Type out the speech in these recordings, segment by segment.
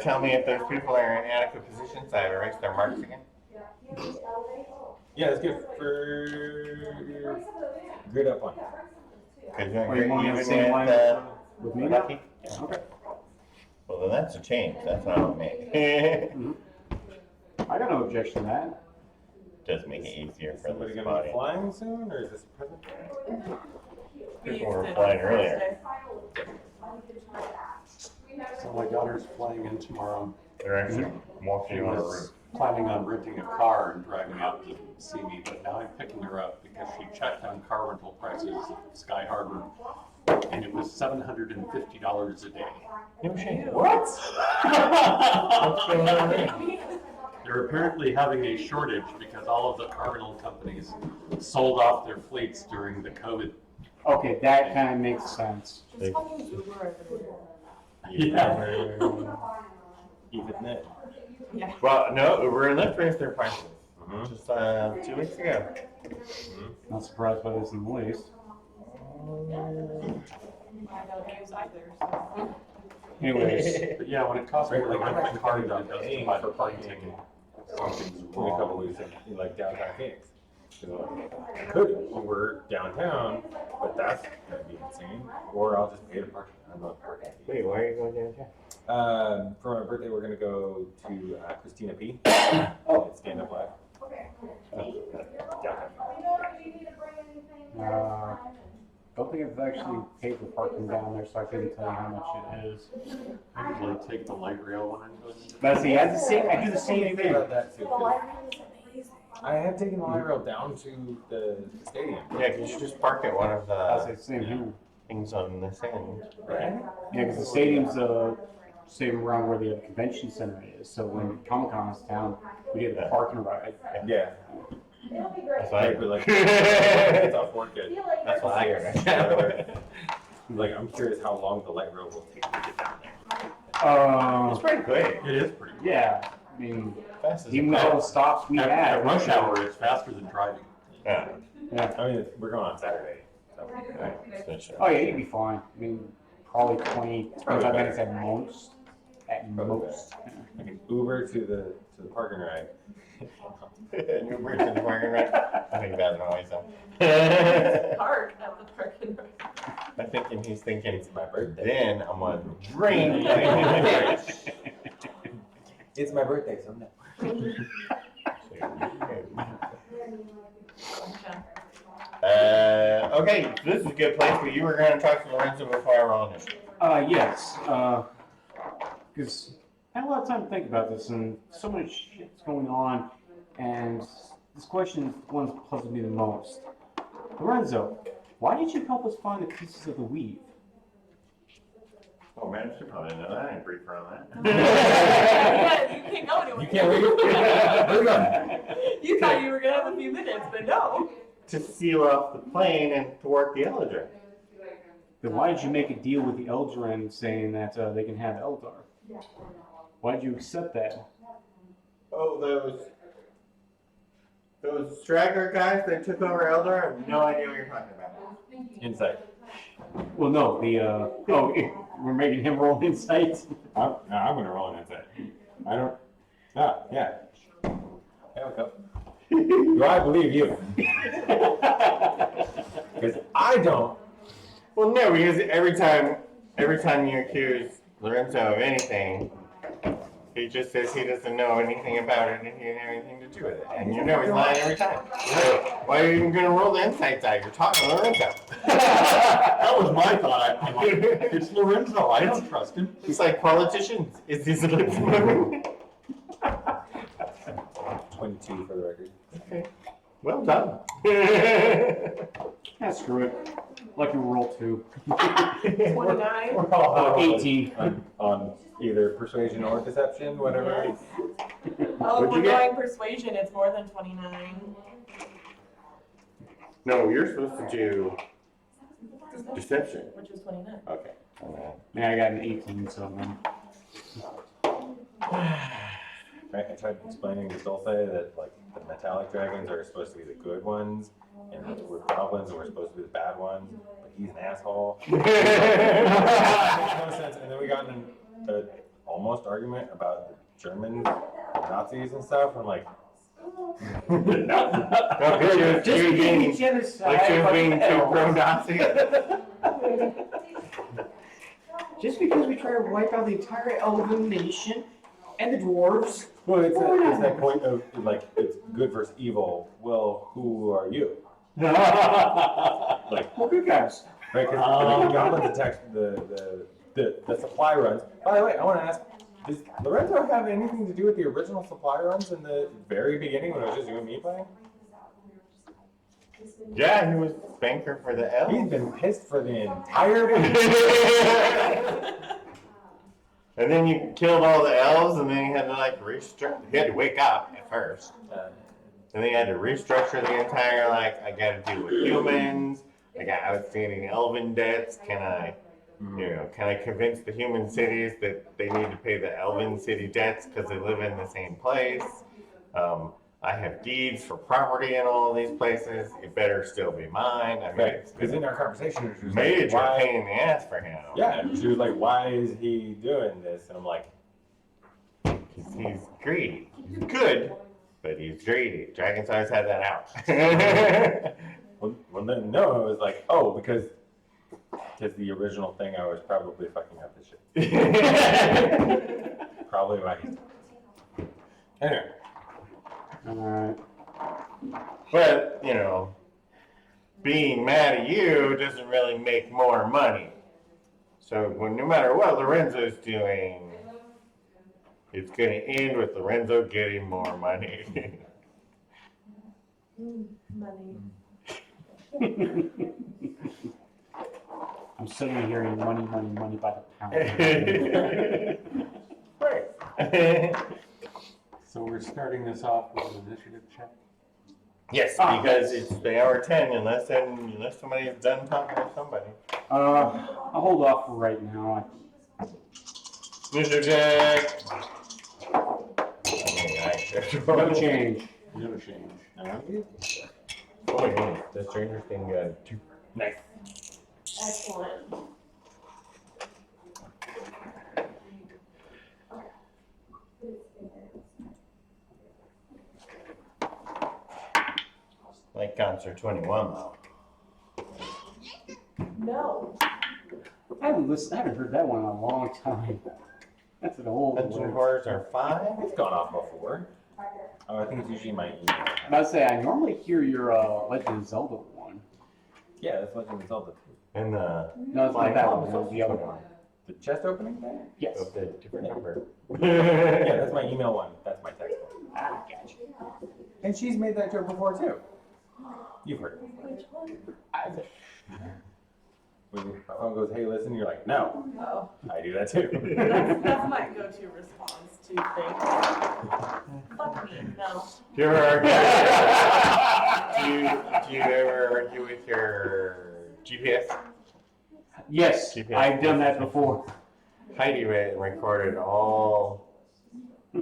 tell me if those people are in inadequate positions. I erase their marks again. Yeah, it's good for grid up one. Because you're Are you on the even same line with me now? Lucky. Yeah. Okay. Well, then that's a change. That's not on me. I got no objection to that. Does make it easier for Somebody this gonna be body. flying soon, or is this present? People were flying earlier. So my daughter's flying in tomorrow. They're actually She walking on a was roof. planning on renting a car and driving out to see me, but now I'm picking her up because she checked on car rental prices at Sky Harbor, and it was $750 a day. No shit. What? What's going on there? They're apparently having a shortage because all of the car rental companies sold off their fleets during the COVID. Okay, that kind of makes sense. Just fucking Uber everywhere. Yeah. Even then. Yeah. Well, no, Uber and Lyft raised their prices just 2 weeks ago. Not surprised by this in the least. I don't use either, so. Anyways, But yeah, when it costs more to rent my car than it does to Paying buy for the parking parking ticket, in something's a couple wrong. weeks in like downtown Phoenix. I could Uber downtown, but that's gonna be insane. Or I'll just pay to park. I'm not parking. Wait, why are you going downtown? For my birthday, we're gonna go to Christina P. Oh. Stand Up Live. Downtown. don't think I've actually paid for parking down there, so I couldn't tell you how much it is. I usually take the light rail when I'm going. But see, I do the same thing. About that too, The 'cause library is amazing. I have taken the light rail down to the stadium. Yeah, because you just park at one of I the say same here. things on this end. Right? Yeah, because the stadium's same around where the convention center is. So when Comic Con is down, we get the parking ride. Yeah. That's Like, why we're like, it's off work at. that's what I heard. Like, I'm curious how long the light rail will take to get down there. It's pretty quick. It is pretty. Yeah, I mean, Fast as even a though the stops we At had. rush hour, it's faster than driving. Yeah. Yeah. I mean, we're going on Saturday. So. Oh yeah, you'd be fine. I mean, probably 20, 25 minutes at most. At most. I can Uber to the parking ride. Uber to the parking lot. I think that's always so. Park at the parking lot. I'm thinking he's thinking It's my birthday. then I'm gonna drink. It's my birthday, so no. Okay, this is a good place, but you were going to talk to Lorenzo before I roll this. Yes, because I had a lot of time to think about this, and so much shit's going on, and this question is the one that's puzzled me the most. Lorenzo, why did you help us find the pieces of the weave? Oh man, I should probably know that. I didn't brief her on that. Yeah, you can't go anywhere. You can't leave. We're done. You thought you were gonna have a few minutes, but no. To seal off the plane and to work the Eldar. Then why did you make a deal with the Eldrin saying that they can have Eldar? Why did you accept that? Oh, those straggler guys that took over Eldar? I have no idea what you're talking about. Insight. Well, no, we're making him roll insight. I'm gonna roll an insight. I don't. Ah, yeah. There we go. Do I believe you? Because I don't. Well, no, because every time you accuse Lorenzo of anything, he just says he doesn't know anything about it and he didn't have anything to do with it. And you know he's lying every time. Why are you even going to roll the insight die? You're talking to Lorenzo. That was my thought. I'm like, it's Lorenzo. I don't trust him. It's like politicians. Is his lips moving? 22 for the record. Okay. Well done. Yeah, screw it. Lucky roll 2. 29. We're all 18. on either persuasion or deception, whatever. Yes. Oh, What'd we're you get? going persuasion. It's more than 29. No, you're supposed to do deception. Which is 29. Okay. Yeah, I got an 18, so man. Right, I tried explaining to Dulce that like the metallic dragons are supposed to be the good ones, and that we're goblins and we're supposed to be the bad ones. But he's an asshole. It makes no sense. And then we got in a almost argument about the German Nazis and stuff. I'm like, No, 'cause she was being, genocide. like she was being too elves. pro-Nazi. Just because we try to wipe out the entire elven nation and the dwarves. well, it's that point of like it's good versus evil. Well, who are you? Like, Well, good guys. right? Because the goblins attack the supply runs. By the way, I want to ask: does Lorenzo have anything to do with the original supply runs in the very beginning when it was just you and me playing? Yeah, he was banker for the elves. He's been pissed for the entire week. And then you killed all the elves, and then he had to like restructure. He had to wake up at first, and then he had to restructure the entire like. I got to deal with humans. I got outstanding elven debts. Can I convince the human cities that they need to pay the elven city debts because they live in the same place? I have deeds for property in all these places. It better still be mine. I mean, Right, it's because in our conversation, she was major like, pain in the ass for him. yeah, and she was like, why is he doing this? And I'm like, Because he's greedy. He's good, but he's greedy. Dragon's always had that out. well then, no, it was like, oh, because the original thing, I was probably fucking up the shit. Probably why he's. Anyway. Alright. But, being mad at you doesn't really make more money. So no matter what Lorenzo's doing, it's going to end with Lorenzo getting more money. Money. I'm suddenly hearing money, money, money by the pound. Right. So we're starting this off with an initiative check. Yes, because it's the hour 10 unless somebody's done talking to somebody. I'll hold off for right now. Mr. Jack. No change. No change. Oh my goodness, the Stranger Thing got 2. Nice. Excellent. Like Concert 21 though. No. I haven't heard that one in a long time. That's an old Dungeon one. Horrors are 5. It's gone off before. Oh, I think it's usually my email. I'm about to say, I normally hear your Legend of Zelda one. Yeah, that's Legend of Zelda 2. And the No, it's not that one. It was the other one. The chest opening thing? Yes. of the different number. Yeah, that's my email one. That's my text one. Ah, gotcha. And she's made that joke before too. You've heard it. Which one? When my phone goes, hey, listen, you're like, no, Oh. I do that too. That's my go-to response to things. Fuck me. No. Do you ever do you ever argue with your GPS? Yes, GPS. I've done that before. Heidi recorded all the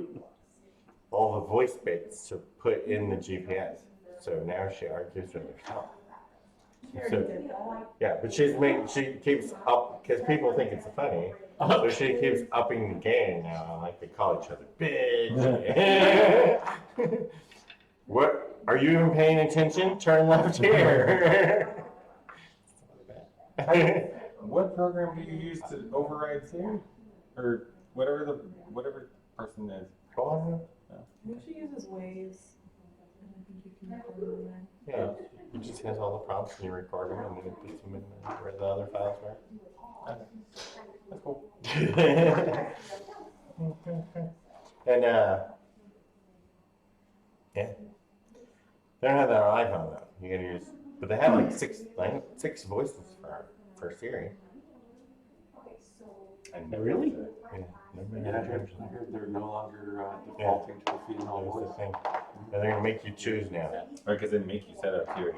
voice bits to put in the GPS. So now she argues with herself. She already So, did that. yeah, but she keeps up because people think it's funny. So she keeps upping the game now. Like they call each other bitch. What? Are you even paying attention? Turn left here. What program do you use to override Siri? Or whatever person is. Go on. I think she uses Waze. And I think you can record it in there. Yeah, it just has all the prompts and you record them and then it puts them in where the other files were. Okay. That's cool. And yeah, they don't have that on iPhone though. You gotta use, but they have like six voices for Siri. And Really? Yeah, Yeah, I heard they're no longer defaulting to a female that was the voice. thing. And they're gonna make you choose now. Right, because they make you set up Siri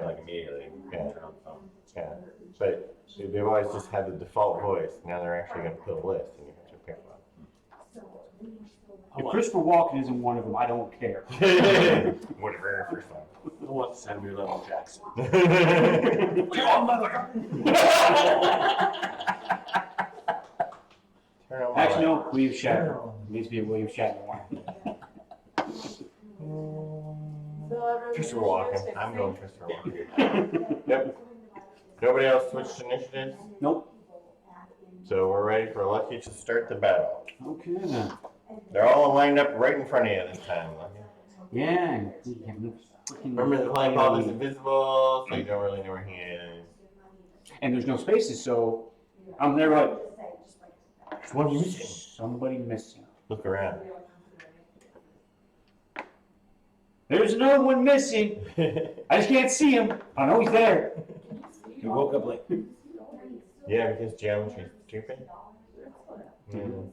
like immediately. Yeah. Turn on the phone. Yeah, but they've always just had the default voice. Now they're actually gonna put a list and you have to pick If Christopher Walken isn't one of them, I don't care. one. Whatever, first one. I want Samuel L. Jackson. Turn on my Actually, No, William Shatner. It needs to be a William Shatner one. Christopher Walken. I'm going Christopher Walken. Yep. Nobody else switched initiatives? Nope. So we're ready for Lucky to start the battle. Okay then. They're all lined up right in front of you this time, Lucky. Yeah. Remember the flying ball is invisible, so you don't really know where he is. And there's no spaces, so I'm there like, There's one missing. somebody missing. Look around. There's another one missing. I just can't see him. I know he's there. You woke up late. Yeah, because geometry's stupid. Mm.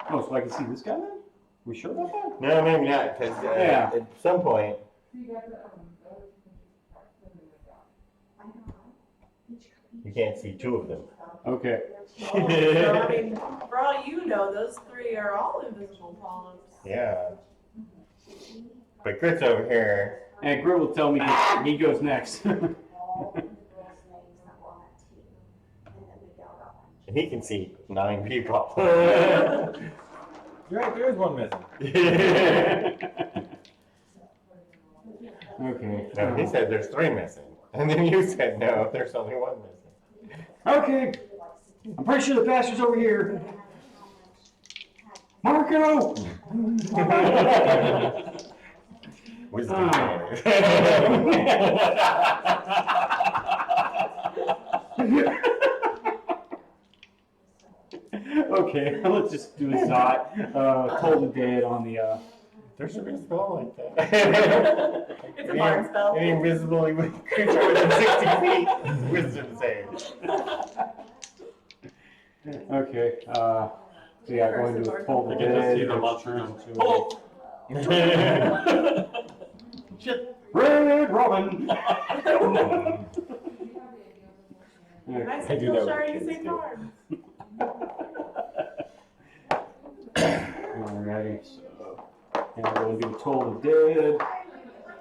Oh, so I can see this guy then? We sure about that? No, maybe not, because Yeah. at some point, you can't see two of them. Okay. Oh, so, I mean, for all you know, those three are all invisible columns. Yeah. But Grit's over here. And Grit will tell me 'cause he goes next. And he can see 9 people. You're right, there is one missing. Okay. No, he said there's 3 missing. And then you said no, there's only 1 missing. Okay. I'm pretty sure the bastard's over here. Marco! Wisdom. Okay, let's just do a Zot. Cold and Dead on the. There should be a spell like that. It's a bard spell. Any invisible creature within 60 feet. Wisdom save. Okay, so yeah, going to a Cold and You can just see Dead. the mushroom. Oh! Shit. Red Robin! Nice I and do cool that with shiny kids, same too. card. Alrighty, so and we're going to do Toll of Dead.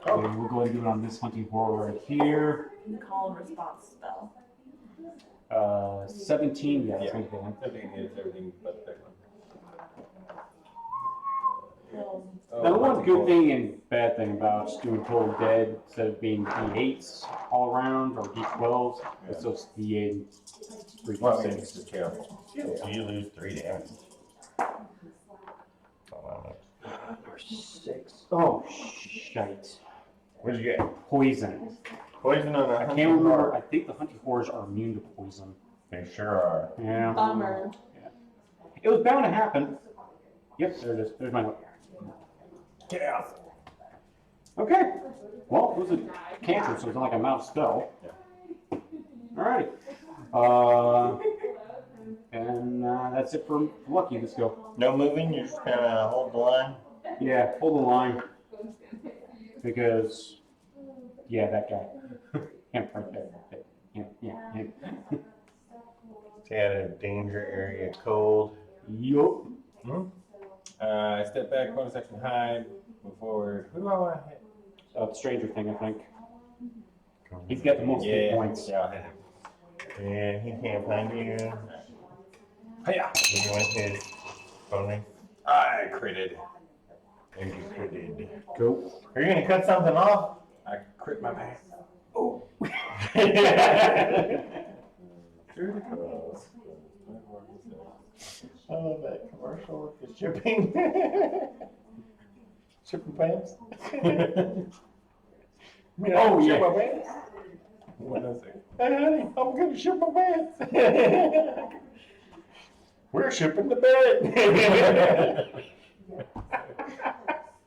And we're going to do it on this hunting horror right here. The column response spell. 17, yeah, it's going to be one. Everything is everything but that one. Now, the one good thing and bad thing about just doing Toll of Dead, instead of being D8s all around or D12s, it's just D8 3 Well, I to mean, it's 6. just careful. So you lose 3 damage. Or 6. Oh, shite. What'd you get? Poison. Poison on the I can't remember. I think the hunting horrors are immune to poison. They sure are. Yeah. Bummer. It was bound to happen. Yep, there it is. There's my note. Yeah. Okay. Well, it was a cantrip, so it's not like a mouth spell. Alrighty. And that's it for Lucky. Let's go. No moving, you just kind of hold the line. Yeah, hold the line. Because, yeah, that guy. Him right there. Yeah, him. Stay out of danger area cold. Yup. I step back, bonus action hide, move forward. Who do I want to hit? The Stranger Thing, I think. He's got the most hit points. Yeah, I'll hit him. And he can't find you. Hiya! You want his bonus? I critted. And you critted. Go. Are you going to cut something off? I crit my pants. Oh. I love that commercial with the shipping. Shipping pants. Oh, yeah. Ship my pants. What is it? Hey, honey, I'm going to ship my pants. We're shipping the bed.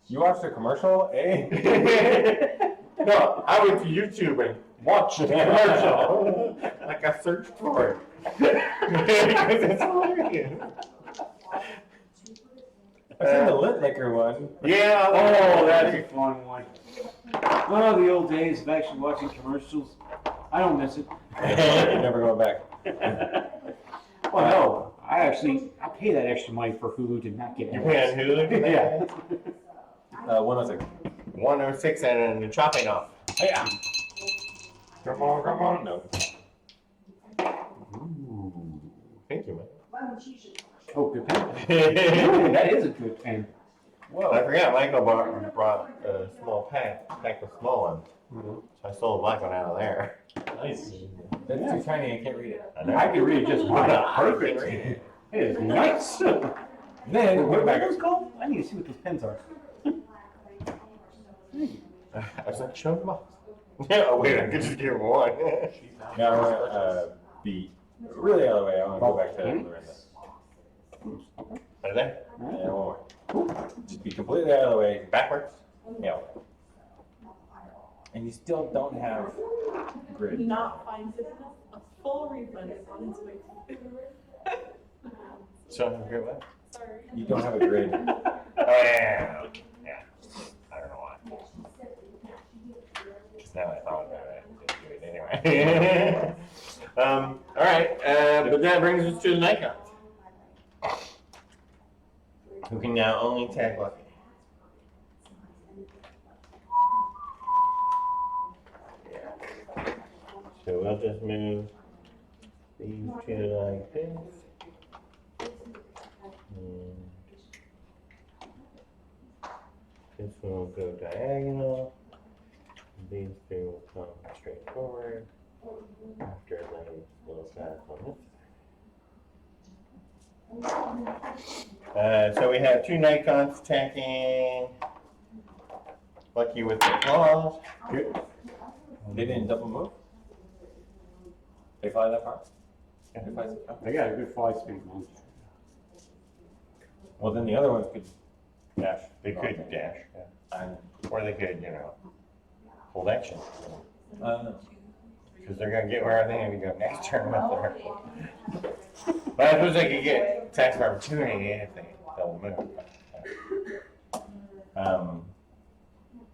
You watched the commercial, eh? No, I went to YouTube and watched the commercial. Like I searched for it. Because it's hilarious. I've seen the lint liquor one. Yeah. Oh, that's a fun one. Oh, the old days of actually watching commercials. I don't miss it. Never going back. Well, no. I pay that extra money for Hulu to not get You pay on Hulu? for that? Yeah. 106. 106 and the chopping off. Hiya! Come on. No. Ooh. Thank you, man. Oh, good pen. Ooh, that is a good pen. I forgot Michael brought a small pack of small ones. So I stole a black one out of there. Nice. That's too tiny, I can't read it. I know. I can read it just fine. Perfect. It is nice. Then, What are those called? I need to see what those pens are. I was like, show them off. Yeah, oh wait, I could just give him one. now I want to be really out of the way. I want to go back to Lorenzo. Right there. Yeah, one more. Just be completely out of the way. Backwards. Yeah. And you still don't have grid. Not fine enough. A full refund is on its way. So, okay, what? Sorry. You don't have a grid. Oh, yeah. Okay. Yeah. I don't know why. Because now I thought about it, I didn't do it anyway. All right, but that brings us to the Nikons. Who can now only tag lucky. Yeah. So we'll just move these two like this. And this one will go diagonal. These two will come straight forward after the little path on this. So we have two Nikons tacking lucky with the claws. Good. They didn't double move? They fly that far? Yeah. They fly They got a good fly speed, man. well, then the other ones could dash. They could dash, yeah. And, Or they could, hold action. uh, Because they're going to get where they need to go next turn with their. But I suppose they could get tax of opportunity if they double move.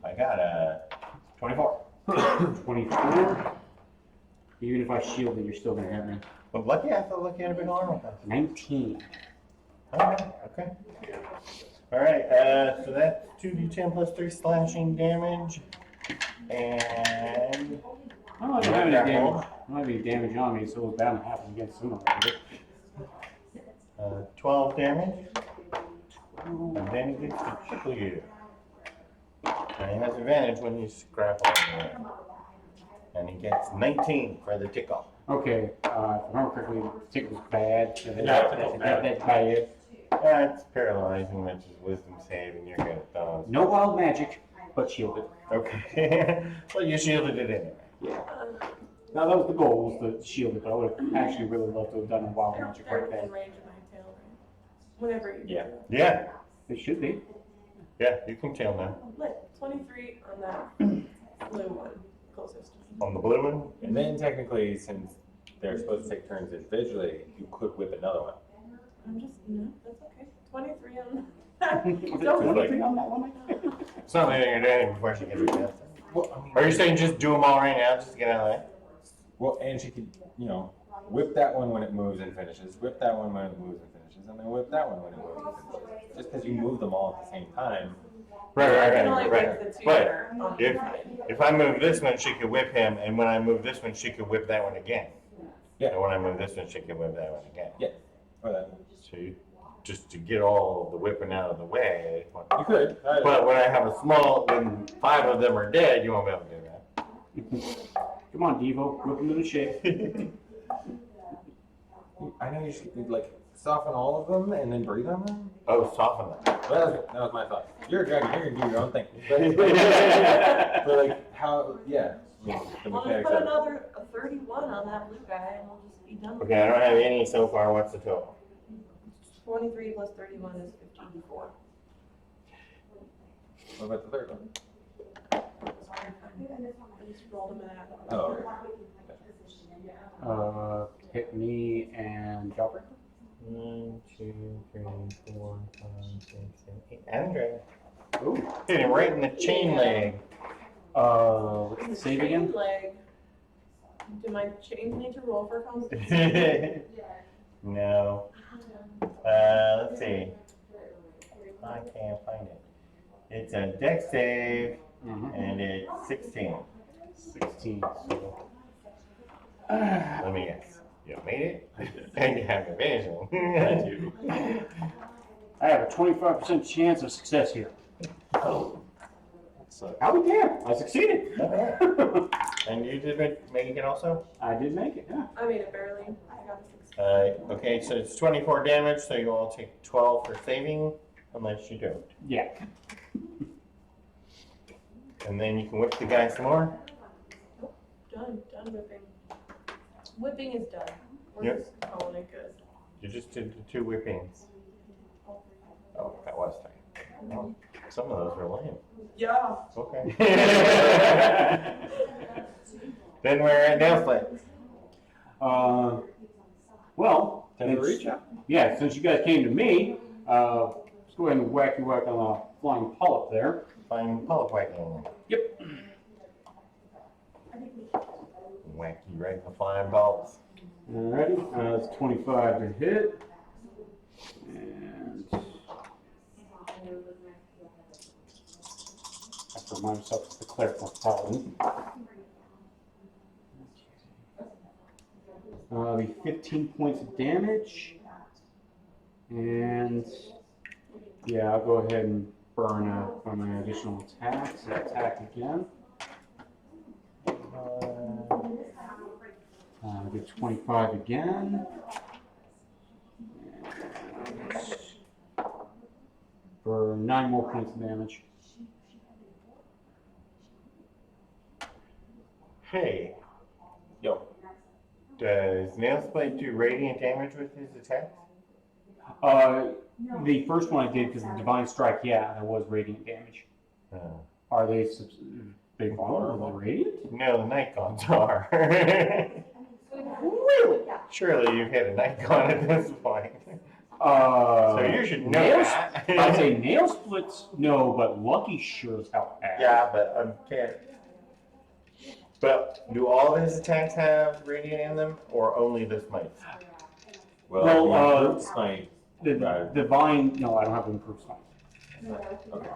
I got a 24. 24. Even if I shield it, you're still gonna hit me. But lucky, I thought lucky had a big arm with that. 19. Okay. All right, so that's 2d10 plus 3 slashing damage. And I don't have any damage. I don't have any damage on me, so it was bound to happen again sooner or later. 12 damage. And then he gets to tickle you. And he has advantage when he's grappling you. And he gets 19 for the tickle. Okay, if I remember correctly, tickle's bad. Yeah, tickle's bad. That's bad. It's paralyzing, which is wisdom save, and you're good at those. No wild magic, but shielded. Okay. Well, you shielded it anyway. Yeah. Now that was the goal, was to shield it, but I would have actually really loved to have done a wild magic They're like that. within range of my tail, right? Whenever you Yeah. do it. Yeah. It should be. Yeah, you can tell now. Like 23 on that blue one, closest to me. On the blue one? and then technically, since they're supposed to take turns individually, you could whip another one. I'm just, no, that's okay. 23 on Was it Don't 23 on that one? It's not letting her do anything before she gets her death. Well, I mean, Are you saying just do them all right now, just to get out of the way? well, and she could, whip that one when it moves and finishes, whip that one when it moves and finishes, and then whip that one when it moves and finishes. Just because you move them all at the same time. Right, I can only right. whip the two But that are on the if- side. If I move this one, she could whip him, and when I move this one, she could whip that one again. Yeah. And when I move this one, she could whip that one again. Yeah. Or that. So just to get all the whipping out of the way. You could. But when I have a small, when 5 of them are dead, you won't be able to do that. Come on, Devo, whip him to the shape. I know you should soften all of them and then breathe on them. Oh, soften them. Well, that was my thought. You're a dragon. You're gonna do your own thing. But how? Yeah. I mean, the Well, just mechanics put of it. another 31 on that blue guy and we'll just be done. with Okay, I don't have any so far. What's the total? it. 23 plus 31 is 54. What about the third one? Sorry, I just rolled him at. Oh. Hit me and Gobrak. 1, 2, 3, 4, 5, 6, 7, 8. Andre. Ooh. Hit him right in the chain leg. What's the save again? Leg. Do my chains need to roll for constitution? No. Let's see. I can't find it. It's a dex save, and it's 16. 16. So. Let me guess. You made it, I did. and you have a vision. I do. I have a 25% chance of success here. Oh. So, I'll be damned. I succeeded. And you did make it also? I did make it, yeah. I made it barely. I got a 6. Okay, so it's 24 damage, so you all take 12 for saving, unless you don't. Yeah. And then you can whip the guy some more. Done whipping. Whipping is done. We're Yep. just calling it good. You just did the 2 whippings. Oh, that was tight. Oh, some of those were lame. Yeah. Okay. Then we're at nail split. Well, Time to since- reach out. yeah, since you guys came to me, let's go ahead and whack on a flying polyp there. Fine polyp whacking. Yep. Whack you right in the flying balls. Alrighty, it's 25 to hit. And I have to remind myself to declare for fallen. Be 15 points of damage. And yeah, I'll go ahead and burn out on my additional attacks. Attack again. Do 25 again. And for 9 more points of damage. Hey, Yo. does nail split do radiant damage with his attacks? The first one I did because the divine strike, yeah, that was radiant damage. Are they they vulnerable to radiant? No, the night gods are. Really? Surely you've hit a night god at this point. So you should know nail that. I'd say nail splits, no, but lucky sure as hell has. Yeah, but can't. But do all of his attacks have radiant in them, or only the smites? Well, Well, the improved smite. The Right. divine, no, I don't have improved smite. Okay.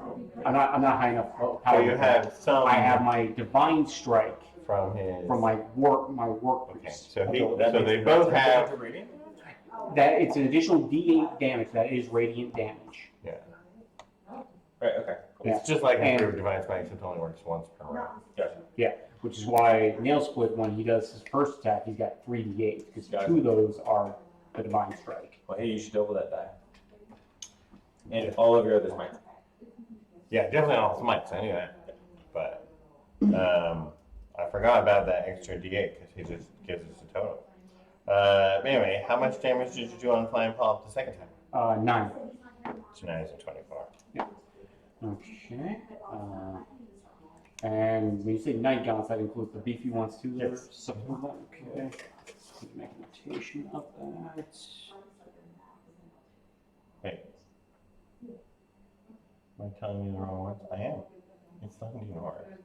I'm not high enough. So you have some. I have my divine strike from his. from my work Okay, priest. so he, That so makes they it both not have. to radiant? That it's an additional D8 damage. That is radiant damage. Yeah. Right, okay. Cool. It's just like And- improved divine smite. It only works once per round. Gotcha. Which is why nail split, when he does his first attack, he's got 3 D8 because Gotcha. 2 of those are the divine strike. Well, hey, you should double that die. And all of your other smites. Yeah, definitely all smites. I knew that. But I forgot about that extra D8 because he just gives us a total. Anyway, how much damage did you do on flying polyp the second time? 9. So now he's at 24. Okay. And when you say night gaunts, that includes the beefy ones too? There? Yes. Something like that. Okay. Make a notation of that. Hey. Am I telling you the wrong words? I am. It's the hunting horror.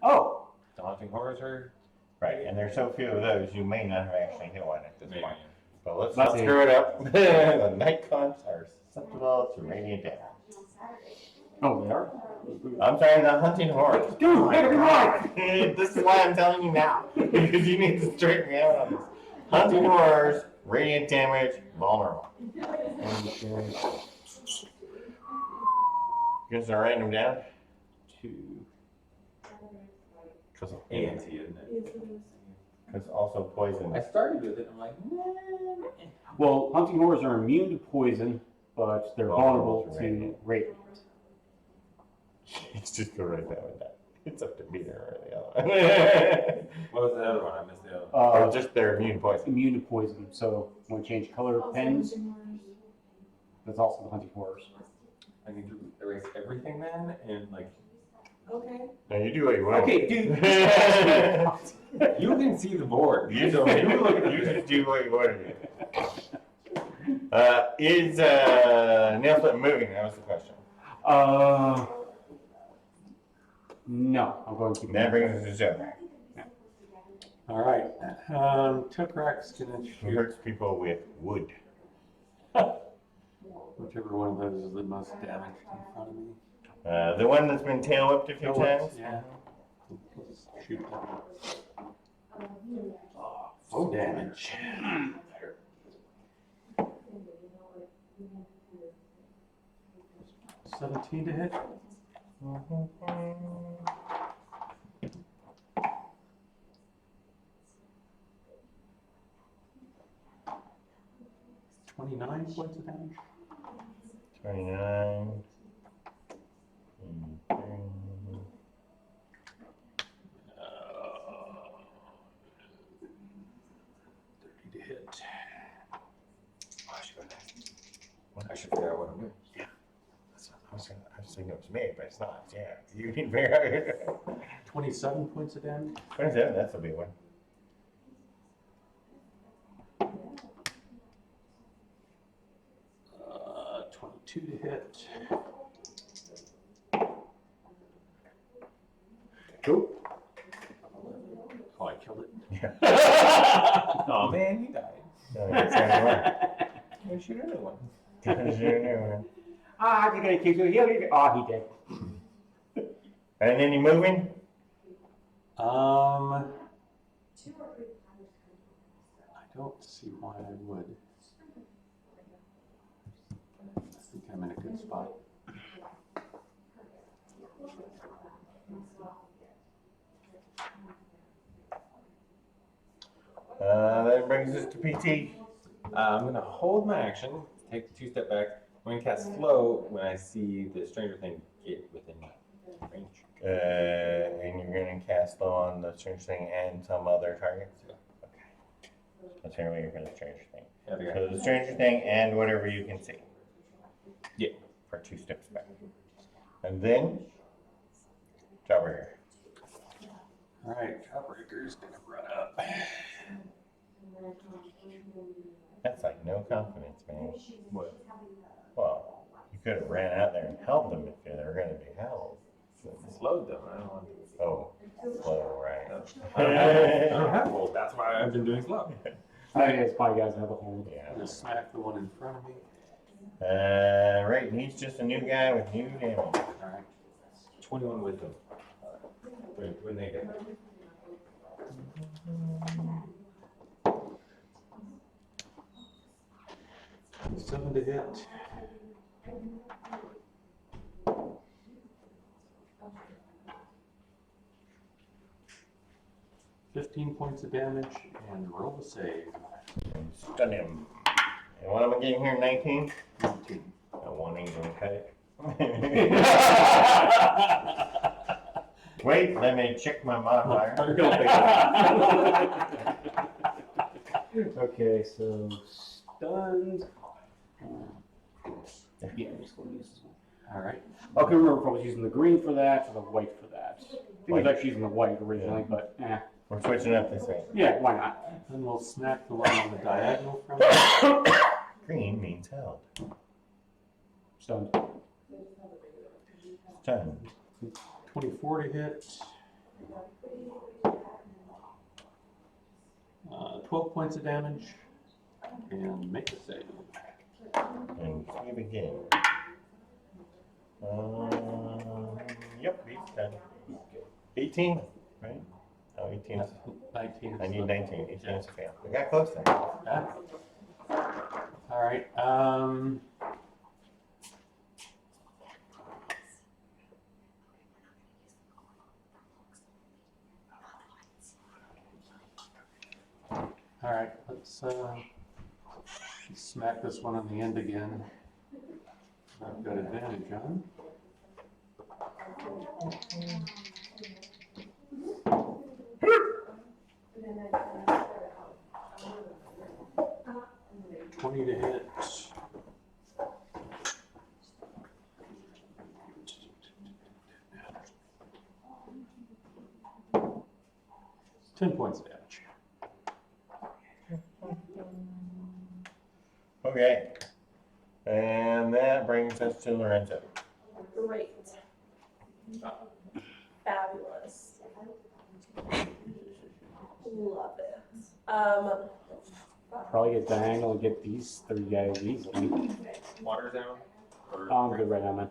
Oh! Daunting horrors are. Right, and there's so few of those, you may not have actually hit one at this Maybe. point. But let's That's not it. screw it up. The night cons are susceptible to radiant damage. Oh, they are? I'm sorry, the hunting horrors. Dude, better be right! This is why I'm telling you now. Because you need to straighten me out on this. Hunting horrors, radiant damage, vulnerable. Okay. You guys are writing them down? 2. Because ANC, isn't it? also poison. I started with it, I'm like, Well, hunting horrors are immune to poison, but they're vulnerable to radiant. Let's just go right down with that. It's up to Peter or the other one. what was the other one? I missed the other one. Or just their immune poison. Immune to poison. So when you change color pens, that's also the hunting horrors. I need to erase everything then, and like, Okay. No, you do what you want. Okay, dude. you can see the board. You just, you just do what you want to do. Is nail split moving? That was the question. No, I'm going to keep That it. brings us to Gobrak. all right. Gobrak's gonna Who shoot hurts people with wood? whichever one of those is the most damaged in front of me. The one that's been tail whipped a few times? Yeah. Let's shoot that one. Low damage. 17 to hit. Mm-hmm. 29 points of damage. 29. 30 to hit. I should figure out what I'm doing. I was thinking it was me, but it's not. Yeah, you need to figure out. 27 points of damage. 27, that's a big one. Uh, 22 to hit. Cool. Oh, I killed it. Yeah. Oh man, he died. No, that's the only one. We shoot another one. That's your new one. Ah, you're gonna keep doing. He'll leave it. Oh, he did. And then you moving? I don't see why I would. I think I'm in a good spot. That brings us to PT. I'm gonna hold my action, take 2 step back. I'm gonna cast slow when I see the stranger thing get within range. And you're going to cast on the Strange Thing and some other targets? Okay. Let's hear what you're for the Stranger Thing. Yeah, the guy. So the Stranger Thing and whatever you can see. Yeah. For 2 steps back. And then, Jawbreaker. Alright, Jawbreaker's gonna run up. That's like no confidence, man. What? Well, you could have ran out there and held them if they were going to be held. Slowed them. I don't want to. Oh, slow, right. I don't have hold. That's why I've been doing slow. I think it's probably guys have a hold. Yeah. I'm gonna smack the one in front of me. Right, and he's just a new guy with new damage. Alright. 21 wisdom. When they get there. 7 to hit. $15 points of damage and roll the save. And stun him. And what am I getting here? 19? 19. I won't even cut it. Wait, let me check my modifier. Okay, so stunned. Yeah, I'm just going to use this one. Alright. Okay, remember if I was using the green for that or the white for that. I think I was White. actually using the white originally, but We're switching up this way. yeah, why not? Then we'll smack the one on the diagonal from it. Green means held. Stunned. Stun. 24 to hit. 12 points of damage. And make a save. And save again. Yep, he's done. 18, right? Oh, 18. 19. I need 19. 18 is a fail. We got close then. Alright, Alright, let's smack this one on the end again. I've got advantage on. $20 to hit. $10 points of damage. Okay. And that brings us to Lorenzo. Great. Fabulous. Love it. Probably get diagonal and get these 3 guys easily. Water down? Or I'm good right now, man.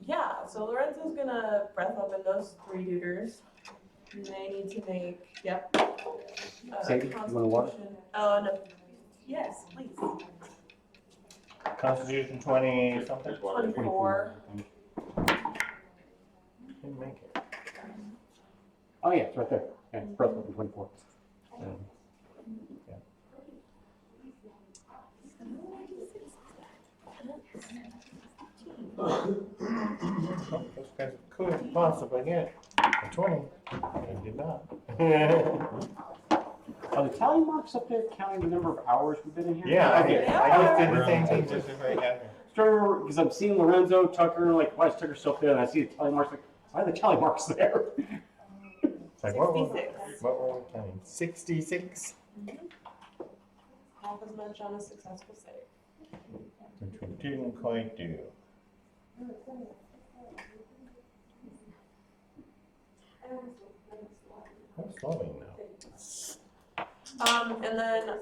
Yeah, so Lorenzo's gonna breath open those 3 duders. You may need to make, yep. Sadie, you wanna water? Constitution. Oh, no. Yes, please. Constitution 20 something? 24. Didn't make it. Oh, yeah, it's right there. Yeah, first one, 24. Oh, those guys could possibly get a 20. They did not. Are the tally marks up there counting the number of hours we've been in here? Yeah, Okay. I just did the same thing just right down here. Because I'm seeing Lorenzo, Tucker, like, why is Tucker still up there? And I see the tally marks, like, why are the tally marks there? It's like, what were 66. we counting? 66? Half as much on a successful save. Which we didn't quite do. I'm slowing now. And then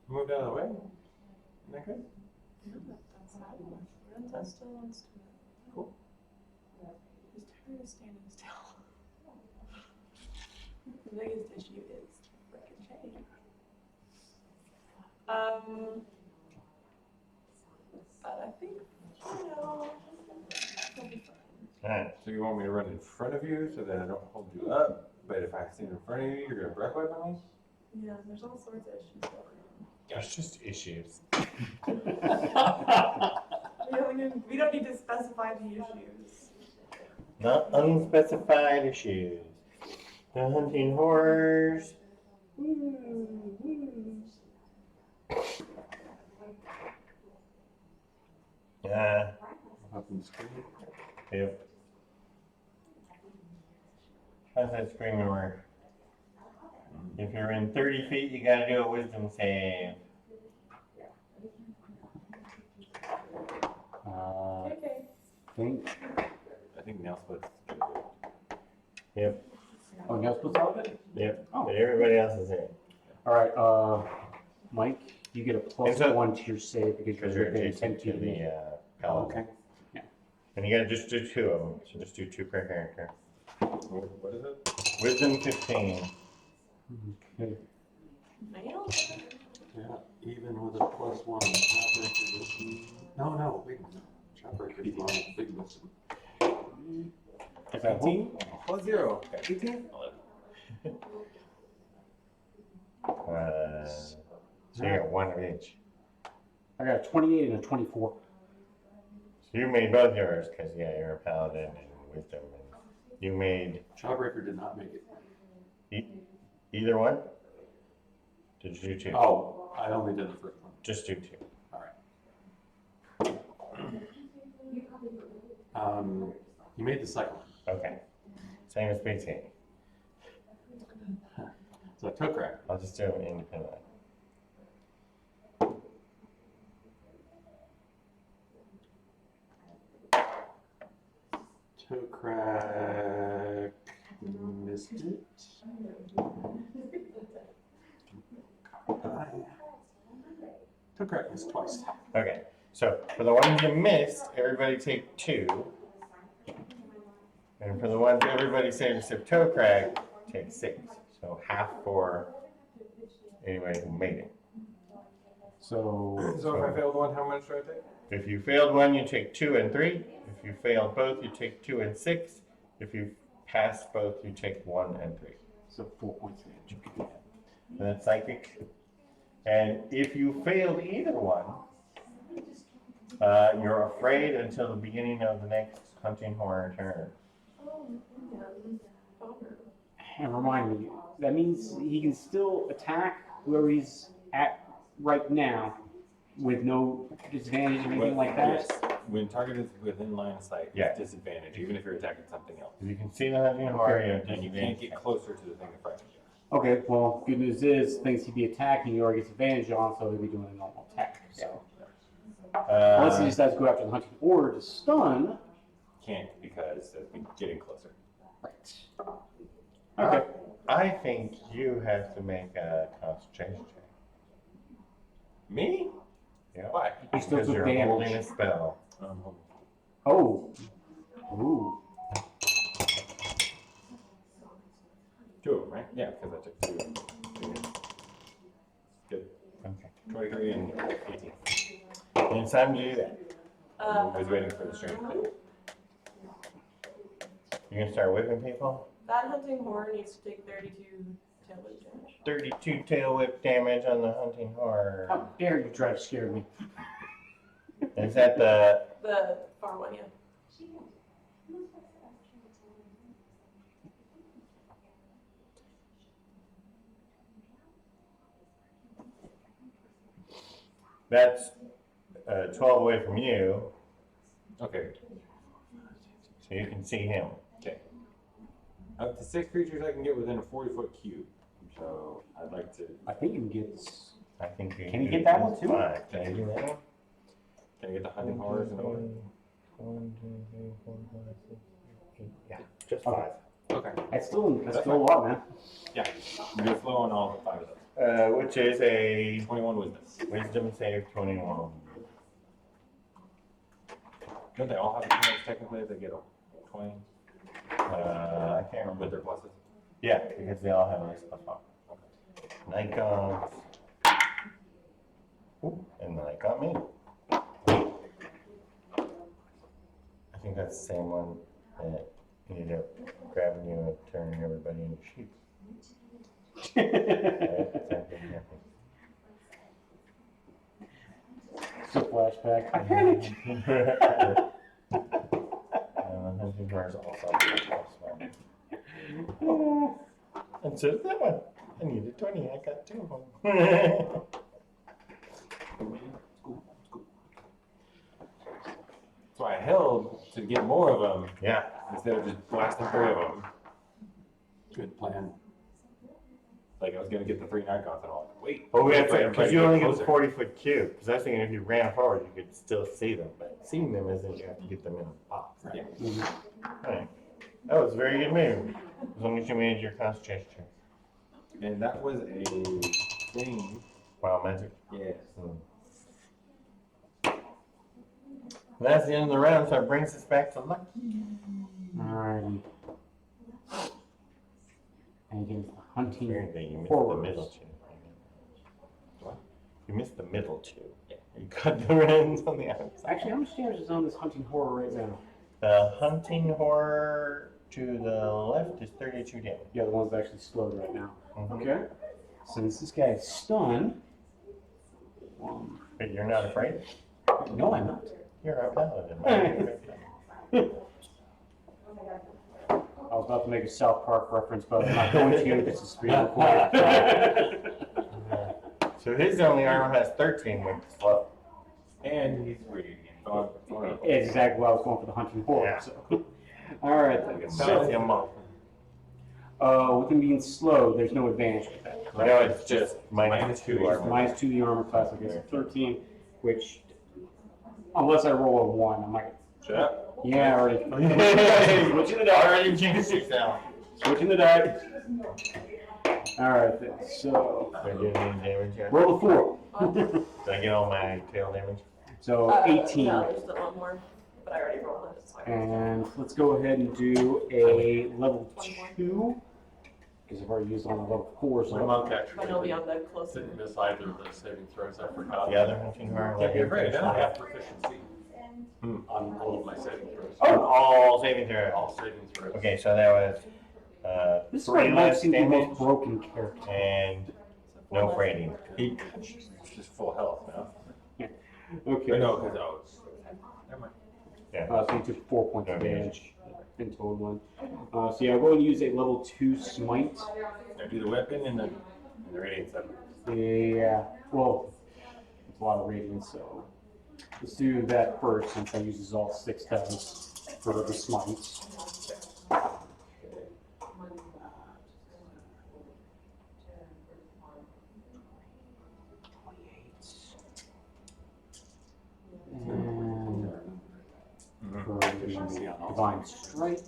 Moved out of the way? Isn't that good? Lorenzo still wants to. Cool. His terrier is standing still. The biggest issue is ricochet. But I think, it'll be fine. Alright, So you want me to run in front of you so that I don't hold you up, but if I stand in front of you, you're gonna breath weapon me? Yeah, there's all sorts of issues going there's just issues. on. We don't need to specify the issues. Not unspecified issues. The hunting horrors. Woo, woo. Yeah. Up on the screen. Yep. How's that screaming work? If you're in 30 feet, you gotta do a wisdom save. Okay. I think nail split's Yep, Oh, nail splits out of it? yep. Oh. But everybody else is in. All right, Mike, you get a plus And so- 1 to your save because Because you're you're within adjacent 10 to feet of me. the Oh, paladin. okay. And you gotta just do 2 of them. So just do 2 per character. what is it? Wisdom 15. Okay. Nailed. Yeah, even with a +1, Jawbreaker doesn't. No, wait a minute. Jawbreaker's on a big wisdom. 18 plus 0. 18? So you got 1 of each. I got a 28 and a 24. So you made both yours, because yeah, you're a paladin and wisdom. And you made Jawbreaker did not make it. either one? Did you do 2? Oh, I only did the first one. Just do 2. You made the second one. Okay. Same as BT. So I took right. I'll just do them independently. Toe crack. Missed it. Toe crack missed twice. Okay. So for the ones you missed, everybody take 2. And for the ones everybody saved except toe crack, take 6. So half for anybody who made it. So, So if I failed one, how much do I take? If you failed one, you take 2 and 3. If you failed both, you take 2 and 6. If you passed both, you take 1 and 3. so 4 points damage. And that's psychic. And if you failed either one, you're afraid until the beginning of the next hunting horror turn. Oh, man. Bummer. And remind me, that means he can still attack where he's at right now with no disadvantage or anything like that? Yes. When target is within line of sight, Yeah. it's disadvantage, even if you're attacking something else. If you can see the hunting horror, you have And you can't disadvantage. get closer to the thing in front of you. Okay, well, good news is things he'd be attacking, he already gets advantage on, so he'll be doing a normal attack. So unless he decides to go after the hunting order to stun. Can't because of getting closer. Right. Okay. I think you have to make a concentration check. Me? Yeah. Why? He still Because took you're damage. holding a spell. Oh. Ooh. 2 of them, right? Yeah, because I took 2. Good. Okay. 23 and 18. And it's time to do that. I was waiting for the strength. You're gonna start whipping people? That hunting horror needs to take 32 tail whip damage. 32 tail whip damage on the hunting horror. How dare you try to scare me? Is that the The far one, yeah. that's 12 away from you, Okay. so you can see him. Okay. Up to 6 creatures I can get within a 40-foot cube. So I'd like to. I think you can get. I think you Can you do get that one too? 5. Can you do that one? Can I get the hunting horrors in order? 1, 2, 3, 4, 5, 6, 7, 8. Yeah, just 5. Okay. That's still a lot, man. Yeah. I'm going to flow on all 5 of those. Which is a 21 wisdom. wisdom save 21. Don't they all have a chance technically if they get a 20? I can't remember. With their pluses? Yeah, because they all have this plus 1. Night guns. Ooh, and the night got me. I think that's the same one that ended up grabbing you and turning everybody into sheep. It's a flashback. I panicked. Hunting horrors also plus 1. And so did that one. I needed 20, I got 2 of them. So I held to get more of them Yeah. instead of just blasting 3 of them. Good plan. Like I was going to get the 3 night gods and all. Wait. Well, we have wait, to, I'm because trying you to only get get the closer. 40-foot cube. Because I was thinking if you ran forward, you could still see them. But seeing them isn't, you have to get them in a box. Yeah. Right. That was a very good move. As long as you made your concentration check. And that was a thing. Wow, magic. Yes. And that's the end of the round, so it brings us back to Lucky. Alrighty. And again, hunting Weird that you missed horrors. the middle 2. What? You missed the middle 2. Yeah. You cut the ends on the outside. Actually, how much damage is on this hunting horror right now? The hunting horror to the left is 32 damage. Yeah, the one's actually slowed right now. Mhm. Okay. Since this guy is stunned. But you're not afraid? No, I'm not. You're a paladin. I was about to make a South Park reference, but I'm not going to. This is being recorded. So his only armor has 13 with slow. And he's ready again. Exactly what I was going for the hunting horror. Yeah. So. All right. Then. That's So, him up. with him being slow, there's no advantage with that. No, it's just minus 2 armor. Minus 2 the armor class, I guess, 13, which, unless I roll a 1, I might. Shut up. Yeah, already. Switching the die. Already changed 6 now. Switching the die. All right, then. So, Did I get any damage yet? roll a 4. Did I get all my tail damage? So, 18. No, there's still one more, but I already rolled it. It's fine. And let's go ahead and do a level 2. Because I've already used on a level 4. So Monk actually But it'll be on the closest. didn't miss either of the saving throws. I forgot. The other hunting horror? Can't be afraid, huh? I have proficiency on all of my saving throws. On all saving throws. All saving throws. Okay, so that was this is 3 why Mike less seems the most damage broken character. and no freighting. He's just full health now. Okay. Or no, because never mind. Yeah. So you took 4 points of Okay. damage in total. So yeah, I'll go and use a level 2 smite. I do the weapon and the radiant stuff. Yeah, well, it's a lot of radiance, so let's do that first since I uses all 6 dice for the smites. And for the divine strike,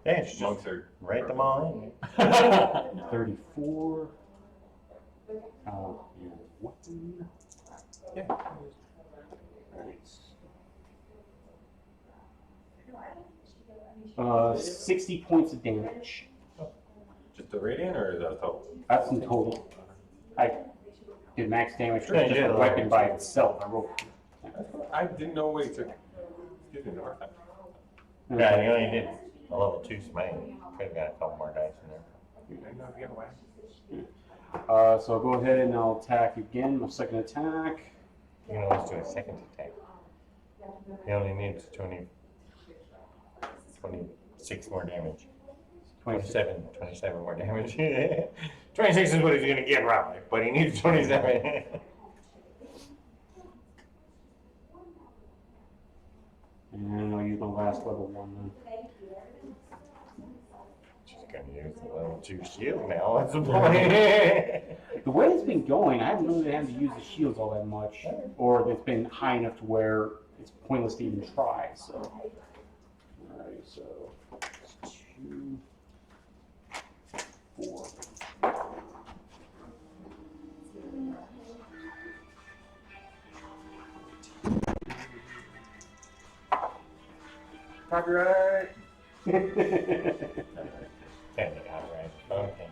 Yeah, it's just Monks are write them all in. 34. Weapon. Yeah. Alright. 60 points of damage. Just the radiant, or is that total? That's in total. I did max damage for Yeah, just you did the a lot. weapon by itself. I rolled. I didn't know what he took. Excuse me, North. Yeah, he only did a level 2 smite. Could have got a couple more dice in there. You didn't know if you got away. So I'll go ahead and I'll attack again. My second attack. You can always do a second attack. He only needs 26 more damage. 27 more damage. 26 is what he's gonna get probably, but he needs 27. And I'll use my last level 1 then. Just gonna use the level 2 shield now. What's the point? The way it's been going, I haven't really had to use the shields all that much, or it's been high enough to where it's pointless to even try. So, alright, so it's 2, 4. Copyright. Outright. Okay,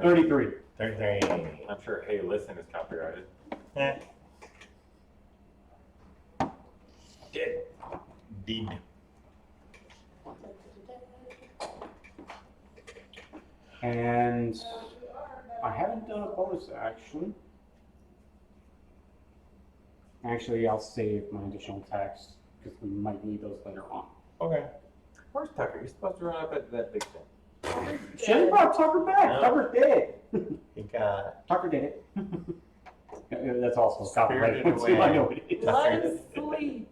33. 33. I'm sure Hey Listen is copyrighted. Eh. Deed. And I haven't done a bonus action. Actually, I'll save my additional attacks because we might need those later on. Okay. Where's Tucker? You're supposed to run up at that big thing. Should've brought Tucker back. No. Tucker's dead. He got Tucker did it. That's also Spirited copyrighted. away. I know it is. Let him sleep.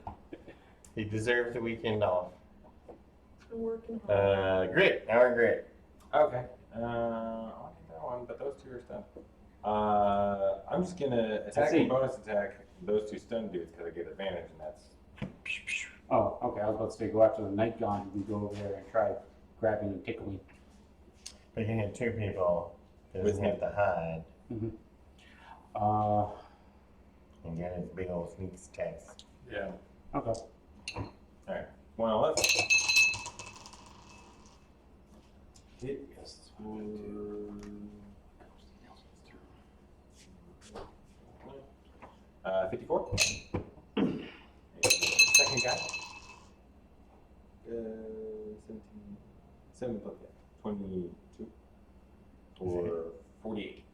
he deserves the weekend off. I'm working hard. Grit. Now we're grit. Okay. I'll get that one, but those two are stunned. I'm just gonna attack see. and bonus attack those two stun dudes because I get advantage, and that's. Oh, okay. I was about to say go after the night gun and go over there and try grabbing and tickling. But you can hit 2 people. He doesn't have to hide. And get his big old sneak attacks. Yeah. Okay. Alright. 1 on left. Hit is for 54. And the second guy. 17. 22. Or 48.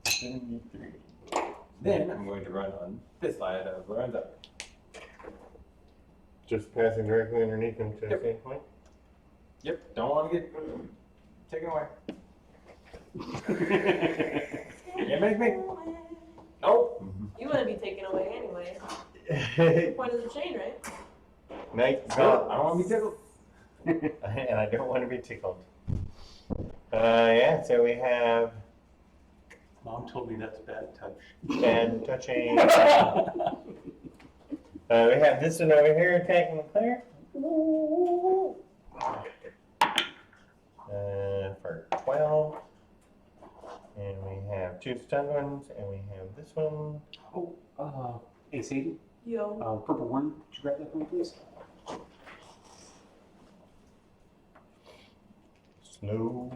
73. Then I'm going to run on this side of Lorenzo. Just passing directly underneath him to Yep. the same point? Yep, don't want to get taken away. Can't make me. Nope. You want to be taken away anyway. The point of the chain, right? Night I don't want to be tickled. and I don't want to be tickled. Yeah, so we have Mom told me that's bad touch. bad touching. We have this one over here attacking the player. For 12. And we have 2 stunned ones, and we have this one. Oh, hey Sadie, Yo. purple one. Would you grab that for me, please? Slow.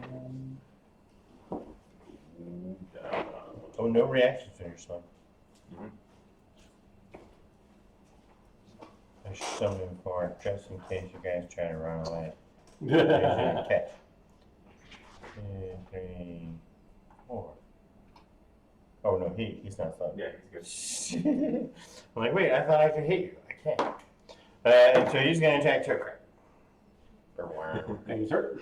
Oh, no reactions to your slow. I should summon for just in case you guys try to run away. There's your catch. 2, 3, 4. Oh no, he's not slow. Yeah, he's good. I'm like, wait, I thought I could hit you. I can't. And so he's gonna attack Tucker. Thank you, sir.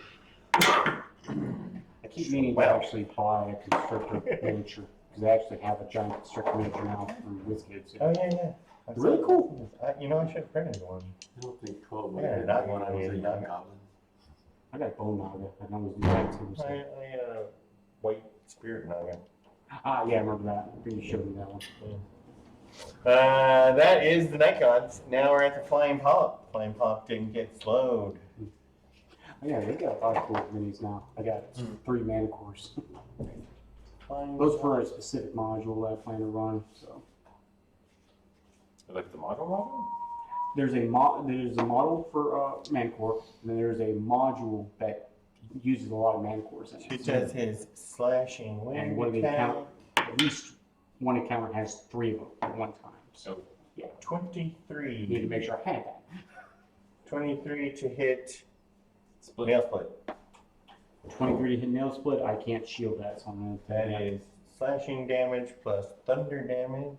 I keep meaning to actually buy a constrictor miniature because I actually have a giant constrictor miniature now from WizKids. Oh yeah. That's Really cool. You know, I should have printed one. I don't think 12 Yeah, would have not when I was a one, young yeah. goblin. I got a bone naga. I can always do that too. So. I had a white spirit naga. Ah, yeah, I remember that. I think you showed me that one. That is the night gods. Now we're at the flying pop. Flying pop didn't get slowed. Oh, yeah, they got a lot of cool minis now. I got 3 mana cores. Those for a specific module that I plan to run. So Like the model? there's a model for Mancore, and then there's a module that uses a lot of Mancores in He it. does his slashing And one of the account, at least one account has 3 of them at one time. So yeah, 23. you need to make sure I have that. 23 to hit nail split. 23 to hit nail split. I can't shield that, so I'm gonna take That is slashing damage plus thunder damage.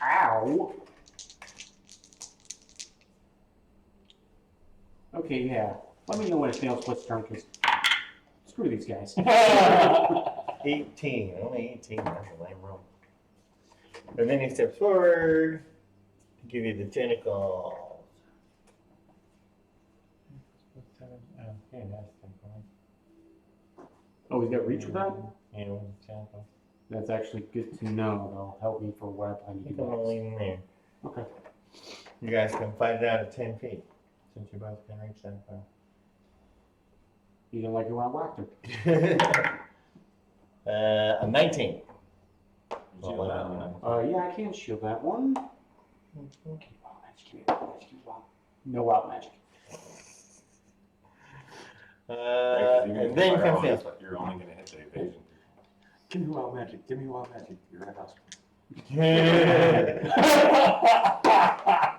Ow! Okay, yeah. Let me know when it's nail split's turn, because screw these guys. 18. Only 18. That's a lame roll. And then he steps forward to give you the tentacles. Okay, that's tentacle. Oh, he's got reach with that? Yeah, with the tentacle. That's actually good to know. That'll help me for what I plan to You do can next. leave him there. Okay. You guys can fight it out at 10 feet, since you both can reach that far. You didn't like it when I whacked him. A 19. Shield that one. Yeah, I can shield that one. Okay, wild magic. Give me wild magic. Give me wild. No wild magic. And then comes the split. You're only gonna hit the evasion. Give me wild magic. Give me wild magic. You're at house.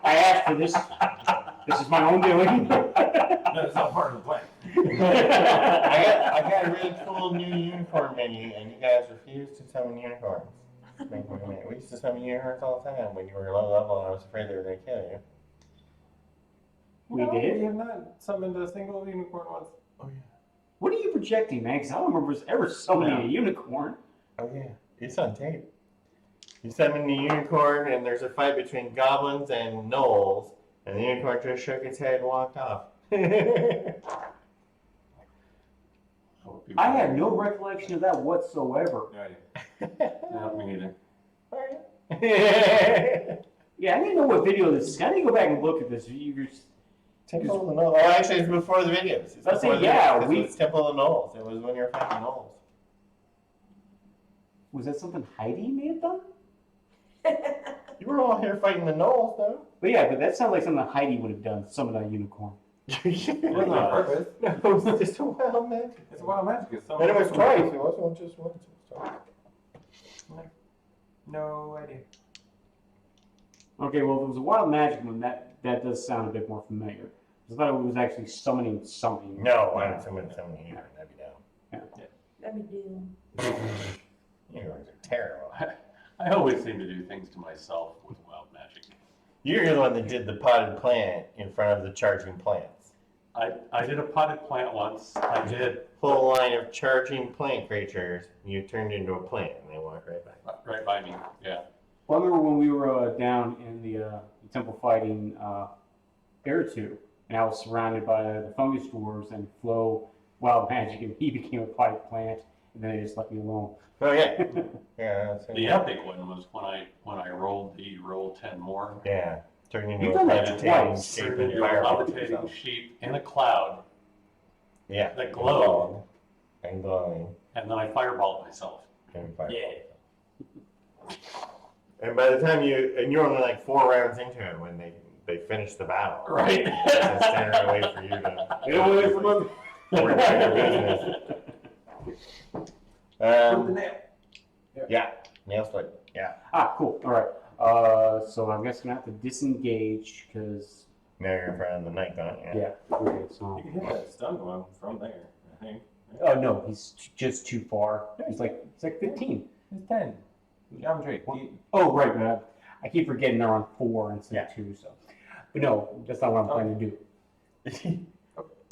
I asked for this. This is my own doing. That's not part of the plan. I got a really cool new unicorn menu, and you guys refuse to summon unicorns. We used to summon unicorns all the time when you were low level, and I was afraid they were going to kill you. We did? We have not summoned a single unicorn once. Oh yeah. What are you projecting, man? Because I don't remember ever summoning a unicorn. Oh yeah, it's on tape. You summon the unicorn, and there's a fight between goblins and gnolls, and the unicorn just shook its head and walked off. I have no recollection of that whatsoever. No idea. No, me neither. Yeah, I didn't know what video this is. I need to go back and look at this. Temple of the Knolls. Oh, actually, it's before the videos. It's Let's say, before the yeah, videos. It's Temple of the Knolls. It was when you were fighting Knolls. Was that something Heidi may have done? You were all here fighting the Knolls, though. But yeah, but that sounds like something Heidi would have done. Summon a unicorn. It wasn't on purpose. No, it was just a wild magic. It's a wild magic. It's And it was twice. It wasn't just once. It was twice. No idea. Okay, well, if it was a wild magic one, that does sound a bit more familiar. I thought it was actually summoning something. No, I don't summon you. That'd be dumb. That'd be doom. Unicorns are terrible. I always seem to do things to myself with wild magic. You're the one that did the potted plant in front of the charging plants. I did a potted plant once. I did Whole line of charging plant creatures. You turned into a plant, and they walk right back. right by me. Yeah. Well, I remember when we were down in the temple fighting Eritu, and I was surrounded by the fungus dwarves and Flo wild magic, and he became a potted plant, and then they just left me alone. Oh yeah, yeah. That's The epic one was when I rolled the roll 10 more. Yeah, turned into You've a done that levitating twice. shape Turned and into a fireball. levitating sheep in a cloud Yeah, that glowed, and glowing and then I fireballed myself. and fire. Yeah. And by the time you're only like 4 rounds into it when they finish the battle. Right. Just standing away for you to Get away from him. work on your business. Yeah, nail split. Yeah. Ah, cool. All right. So I guess I'm gonna have to disengage because Now you're in front of the knight, don't you? yeah. Okay, so. You can hit that stun one from there, I think. Oh no, he's just too far. He's like 15. It's 10. Geometry. Oh right, man. I keep forgetting they're on 4 instead of 2. So, but no, that's not what I'm planning to do.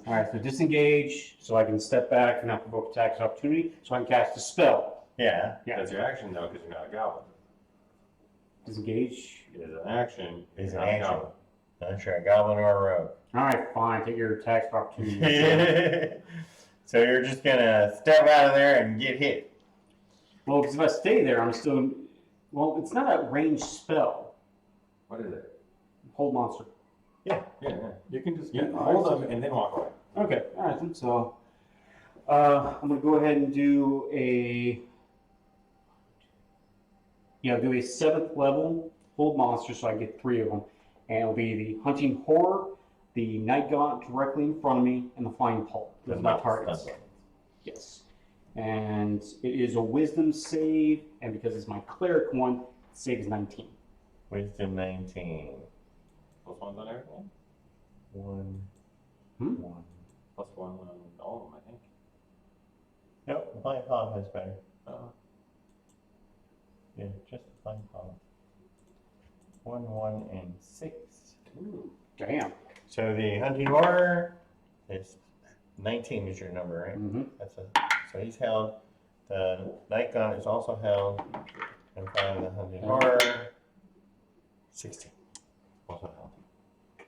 All right, so disengage, so I can step back and not provoke attacks of opportunity, so I can cast a spell. Yeah. Yeah. That's your action though, because you're not a goblin. Disengage. It is an action. It's you're an not a action. goblin. Not sure, a goblin or a rogue. All right, fine. Take your attacks of opportunity. So you're just gonna step out of there and get hit. Well, because if I stay there, I'm still. Well, it's not a ranged spell. What is it? Hold monster. Yeah. You can just You hold them and then walk away. Okay, all right. So I'm gonna go ahead and do a Yeah, I'll do a 7th level hold monster, so I get 3 of them. And it'll be the Hunting Horror, the Night Gaunt directly in front of me, and the Flying Pulp. Those are my targets. Yes. And it is a Wisdom save, and because it's my Cleric one, the save is 19. Wisdom 19. Plus ones on everything? 1. Hmm? 1. Plus one on all of them, I think. Nope, the flying palm has better. Yeah, just the flying palm. 1, 1, and 6. Ooh, damn. So the hunting horror is 19 is your number, right? Mm-hmm. So he's held. The night gun is also held. And finally the hunting horror. 16. Also held.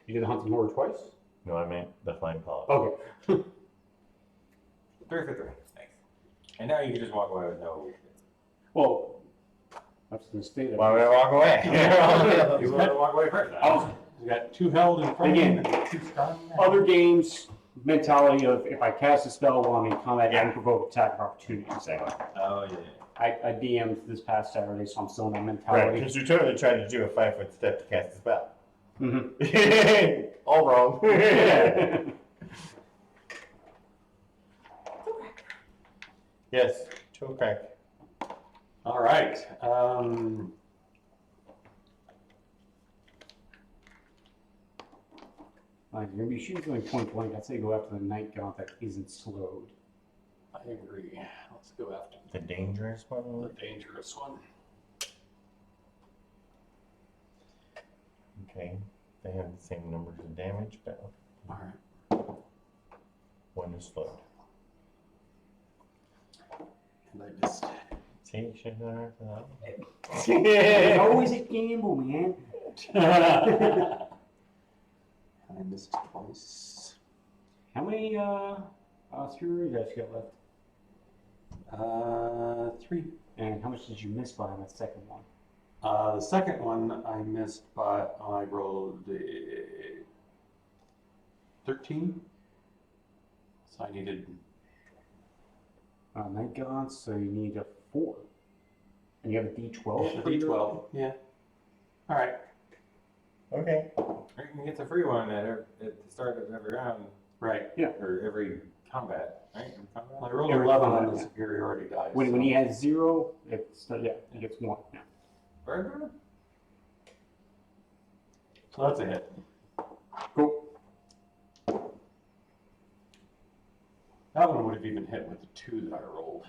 You did the Hunting Horror twice? No, I meant the flying palm. Okay. 3 for 3. Thanks. And now you can just walk away with no. Well, I was going to state that. Why would I walk away? You want to walk away first. You got 2 held in front Again, of you and 2 strong. Other games, mentality of if I cast a spell while I'm in combat, I can provoke attack of opportunity. Exactly. Oh, yeah. I DM'd this past Saturday, so I'm still in that Right, mentality. because you're totally trying to do a 5-foot step to cast a spell. Mm-hmm. All wrong. Yes, 2 crack. All right. Like, you're going to be shooting something point blank. I'd say go after the Night Gaunt that isn't slowed. I agree. Let's go after The dangerous the one. dangerous one. Okay, they have the same numbers of damage, but All right. one is slowed. And I missed. See, you should have done that. It's always a gamble, man. I missed twice. How many Fury dice you got left? 3. And how much did you miss by on that second one? The second one I missed by, I rolled a 13. So I needed, Night Gaunt, so you need a 4. And you have a D12? a D12. Yeah. All right. Okay. You can get the free one at the start of every round, Right. or every combat, right? Every combat? Well, I rolled Every 11 on combat, the yeah. superiority dice. When he has 0, it's, he gets 1. Yeah. Very good. So that's a hit. Cool. That one would have even hit with the 2 that I rolled.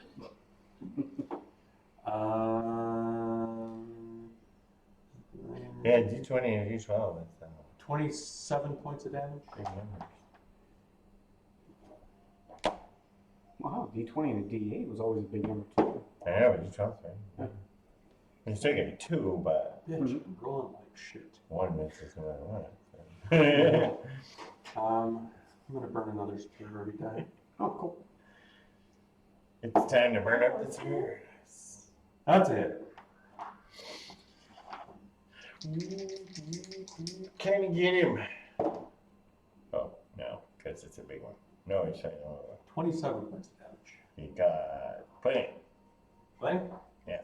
Yeah, D20 and D12. That's 27 points of damage. big numbers. Wow, D20 and a D8 was always a big number too. I know, but D12's right. You still get 2, but Bitch, Mhm. I'm rolling like shit. 1 misses no matter what. I'm gonna burn another superiority die. Oh, cool. It's time to burn up the spheres. That's a hit. Can you get him? Oh, no, because it's a big one. No, he's saying, oh, 27 points of damage. he got put in. Glenn? Yeah.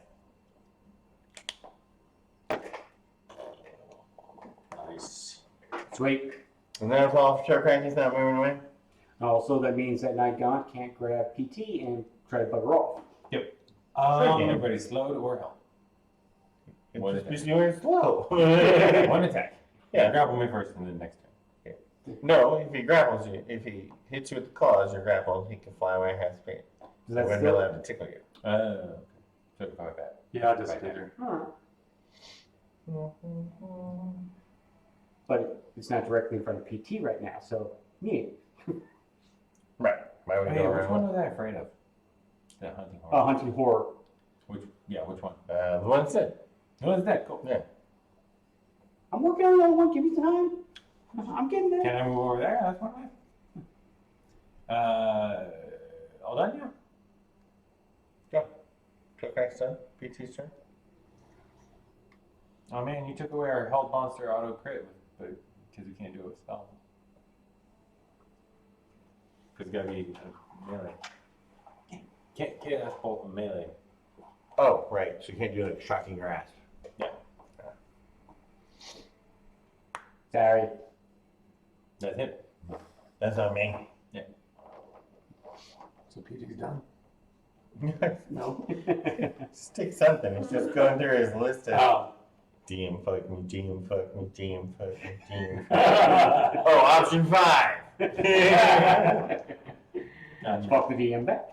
Nice. Sweet. And that's all for he's not moving away. Also, that means that Night Gaunt can't grab PT and try to bugger off. Everybody's slowed or held. One It's attack. just doing it slow. One attack. Yeah. Grapple me first and then next turn. No, if he grapples you, if he hits you with the claws, you're grappled, he can fly away half speed. Does He that wouldn't be still? allowed to tickle you. Okay. So go with that. Yeah, I just did her. Alright. But it's not directly in front of PT right now, so yeah. Right. Why would Oh, you go yeah, which around? one was I afraid of? The hunting horror. Hunting Horror. Which one? The one said. What is that? Cool. Yeah. I'm working on another one. Give me time. I'm getting there. Can I move over there? That's one way. All done now? Go. Tookrak's turn. PT's turn. Oh man, you took away our held monster auto crit, but because we can't do it with spell. Because it's gotta be melee. Can't ask both melee. Oh, right. So you can't do like shocking grasp. Sorry. That's it. That's on me. So PD's done. No. Just take something. He's just going through his list of Oh. DM fuck me, DM fuck me, DM fuck me, DM fuck me. Oh, option 5. Fuck the DM back.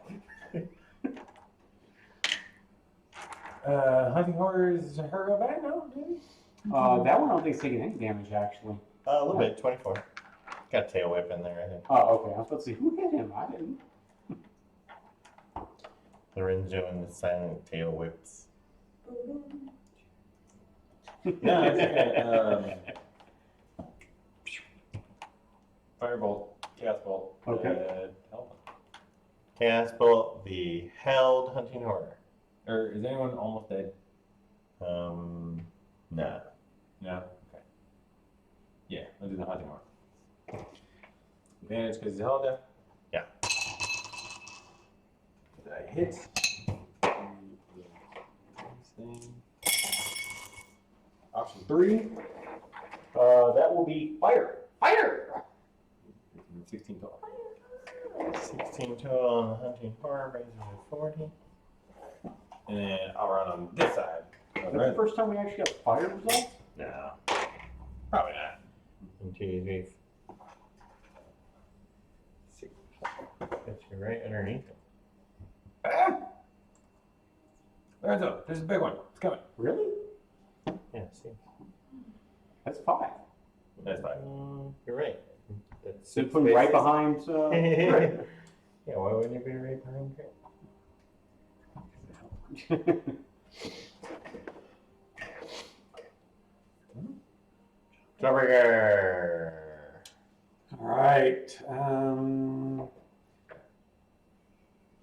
Hunting horror is her back now, maybe? That one I don't think it's taking any damage actually. A little bit, 24. Got a tail whip in there, I think. Oh, okay. I was about to say, who hit him? I didn't. Lorenzo and the silent tail whips. No, it's okay. Firebolt, Chaos Bolt. Okay. Chaos Bolt, the held hunting horror. Or is anyone almost dead? Nah. No? Okay. Yeah, I'll do the hunting horror. Advantage because he's held dead? Yeah. That hits. Option 3. That will be fire. Fire! 16 total. 16 total on the hunting horror, brings it to 40. And then I'll run on this side. That's the first time we actually got fire results? No. Probably not. 1, 2, 3. 6. That's you right underneath it. Lorenzo, there's a big one. It's coming. Really? Yeah, see. That's 5. That's fine. You're right. That's So 6 put him right spaces. behind. Yeah, why wouldn't you be right behind Crit? Gobrak. All right.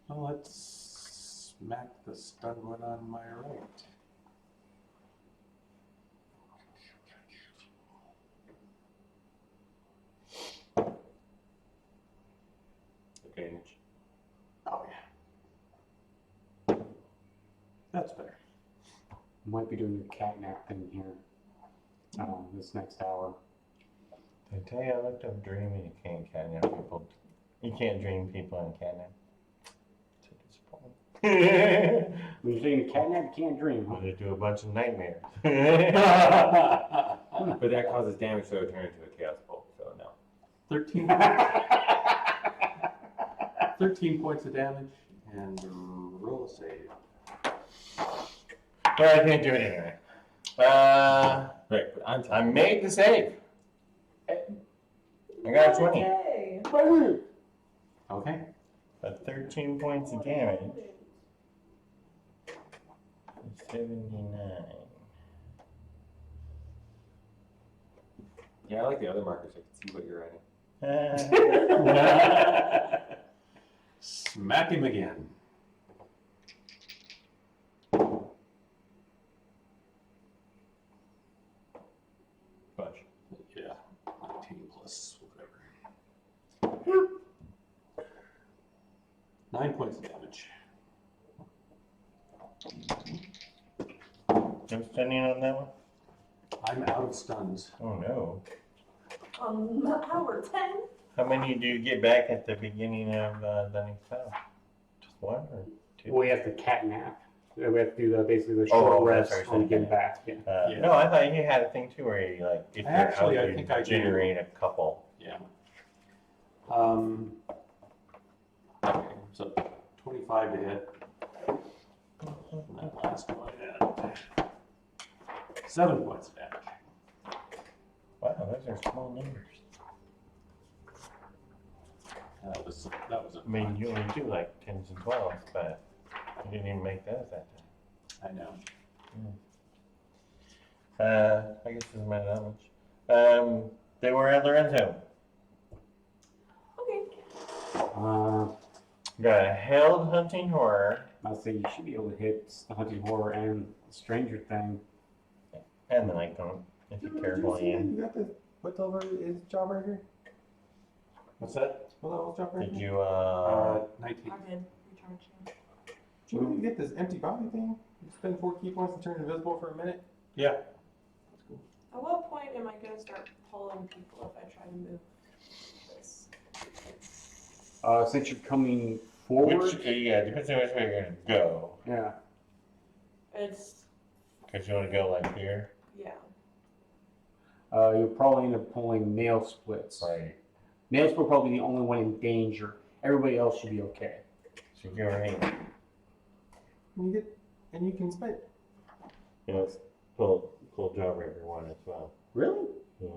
Well, let's smack the stun one on my right. Advantage. Oh yeah. That's better. Might be doing a catnap thing here. This next hour. Did I tell you I looked up dreaming? You can't catnap people. You can't dream people in catnap. So disappointing. When you're saying catnap, you can't dream. They do a bunch of nightmares. But that causes damage, so it turns into a Chaos Bolt, so no. 13, 13 points of damage and roll a save. But I can't do it anyway. Right, but I'm I made the save. I got a 20. Yay. Okay. But 13 points of damage. 79. Yeah, I like the other markers. I can see what you're writing. Smack him again. Bunch. Yeah, 19 plus whatever. 9 points of damage. I'm stunning on that one? I'm out of stuns. Oh no. Hour 10? How many do you get back at the beginning of the next hour? Just 1 or 2? We have to catnap. We have to do basically the Oh, short that's rest right, on getting yeah. back. Yeah. Yeah. No, I thought you had a thing too where you like, if you're Actually, out, I you think I do. generate a couple. Yeah. Okay, so 25 to hit. And that last one at 7 points of damage. Wow, those are small numbers. That was a I mean, you only do like 10s and 12s, but you didn't even make those that I know. time. I guess it doesn't matter that much. They were at Lorenzo. Okay. Got a held hunting horror I'll say you should be able to hit the hunting horror and the stranger thing. and the night cone if you carefully in. You got the, what level is Jawbreaker? What's that? What level is Jawbreaker? Did you 19. I'm in. Recharge. Did you get this empty body thing? Spend 4 key points and turn invisible for a minute? Yeah. At what point am I gonna start pulling people if I try to move this? Since you're coming forward. Yeah, depends on which way you're gonna go. Yeah. It's, Because you want to go like here. yeah. You'll probably end up pulling nail splits. Right. Nail split will probably be the only one in danger. Everybody else should be okay. So you go right. And you can spend. You know, pull Gobrak one as well. Really? Yeah.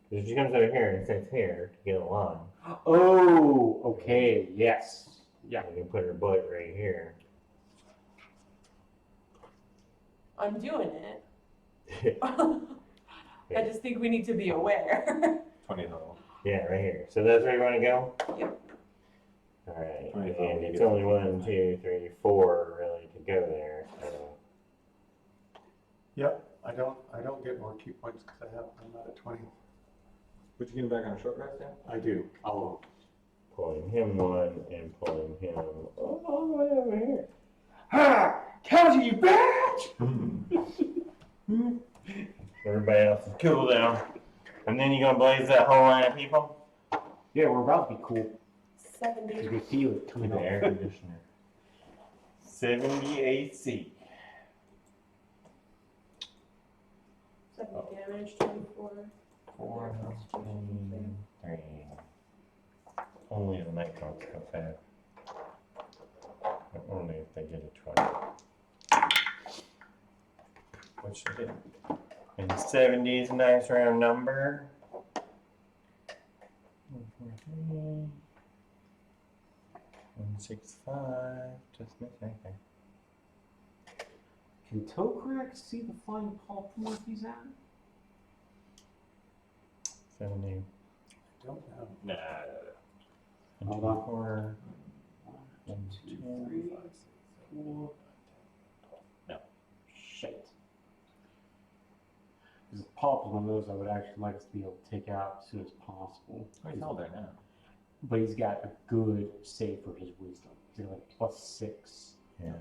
Because she comes over here and sits here to get along. Oh, okay. Yes. Yeah. You can put her butt right here. I'm doing it. I just think we need to be aware. 20 total. Yeah, right here. So that's where you want to go? Yep. Alright. 20 And it's only 1, 2, 3, 4 really to go there. So. Yep. I don't get more key points because I'm not at 20. But you getting back on a short rest now? I do. I'll Pulling him one and pulling him all the way over here. Ha! Counter, you bitch! Everybody else is cool down. And then you gonna blaze that whole line of people? Yeah, we're about to be cool. 70. Because we feel it coming The on. air conditioner. 70 AC. 70 damage, 24. 4, 3. Only the night dogs go bad. But only if they get a 20. What should it do? And 70 is a nice round number. 143. 165. Just missing anything. Can Tokrak see the flying pulp from where he's at? 70. don't know. Nah. Hold on. 4. 1, 2, 3, 4. No. Shit. Because the pulp is one of those I would actually like us to be able to take out as soon as possible. Oh, he's all there now. But he's got a good save for his wisdom. He's got like +6. Yeah.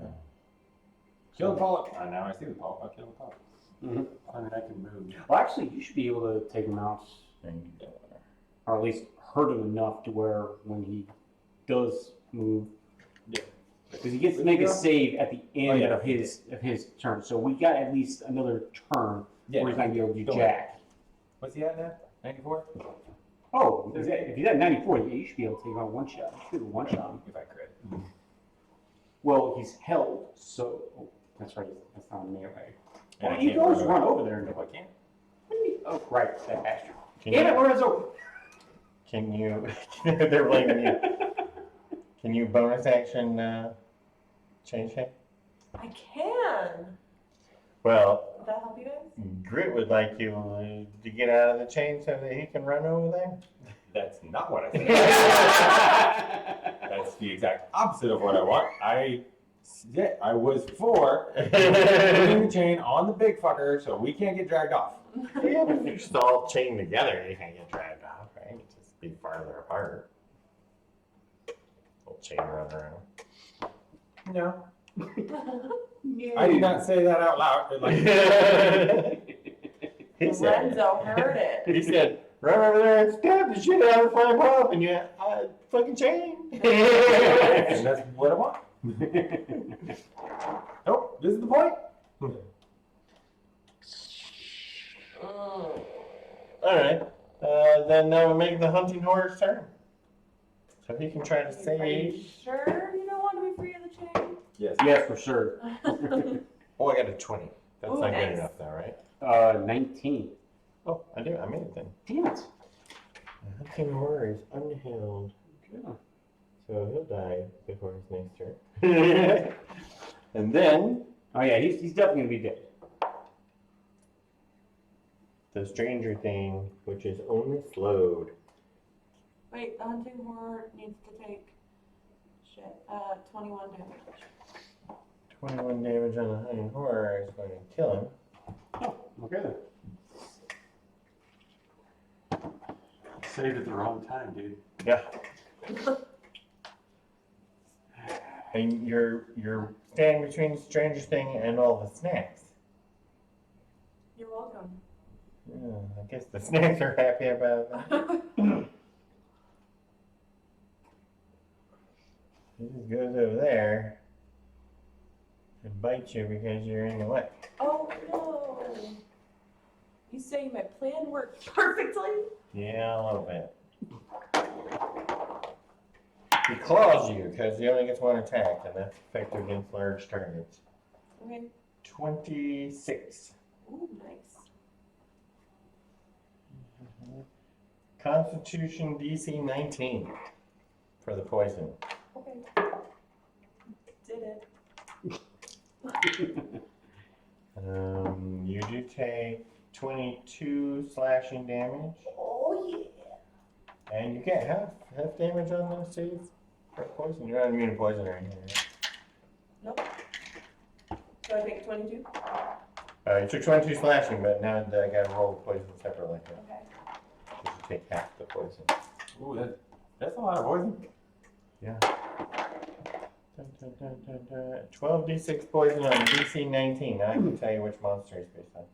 Kill the polyp. Now I see the polyp. I'll kill the polyp. Mm-hmm. I mean, I can move. Well, actually, you should be able to take him out, or at least hurt him enough to where when he does move, Yeah. because he gets to make a save at the end yeah. of his turn. So we got at least another turn Yeah. where he's not gonna be able to do Don't jack. What's he at now? 94? Oh, if he's at 94, yeah, you should be able to take him out one shot. You should be able to one shot him. If I crit. Well, he's held, so that's right. That's not a melee. And Oh, I you can't can always move. run over there and No, I can't. oh, right, that bastard. Can Damn it, you, Lorenzo! can you they're blaming you. Can you bonus action change him? I can. Well, Would that help you guys? Grit would like you to get out of the chain so that he can run over there. That's not what I said. That's the exact opposite of what I want. I was for putting the chain on the big fucker so we can't get dragged off. Yeah, but if you're still all chained together, you can't get dragged off, right? It's just be farther apart. Little chain run around. No. I did not say that out loud. He said, Lorenzo heard it. he said, run over there and stab the shit out of the flying pop and you fucking chain. And that's what I want. Nope, this is the point. Alright, then we'll make the hunting horse turn. So he can try to Are you save. sure you don't want to be free of the chain? Yes. Yes, for sure. Oh, I got a 20. That's Ooh, not good nice. enough though, right? 19. Oh, I do. I made it then. Damn it. The hunting horse is unheld. Okay. So he'll die before his next turn. And then Oh yeah, he's definitely gonna be dead. the stranger thing, which is only slowed. Wait, the hunting horror needs to take 21 damage. 21 damage on the hunting horror is going to kill him. Oh, okay then. Saved at the wrong time, dude. Yeah. And you're standing between Stranger Thing and all the snacks. You're welcome. Yeah, I guess the snacks are happy about that. He just goes over there and bites you because you're in the way. Oh no. You saying my plan worked perfectly? Yeah, a little bit. He claws you because he only gets one attack, and that's effective against large targets. Okay. 26. Ooh, nice. Constitution DC 19 for the poison. Okay. Did it. You do take 22 slashing damage, Oh yeah. and you get half damage on those saves for poison. You're not immune to poison or anything, right? Nope. So I take 22? You took 22 slashing, but now I got to roll the poison separately. Okay. You should take half the poison. Ooh, that's a lot of poison. Yeah. 12d6 poison on DC 19. Now I can tell you which monster it's based on.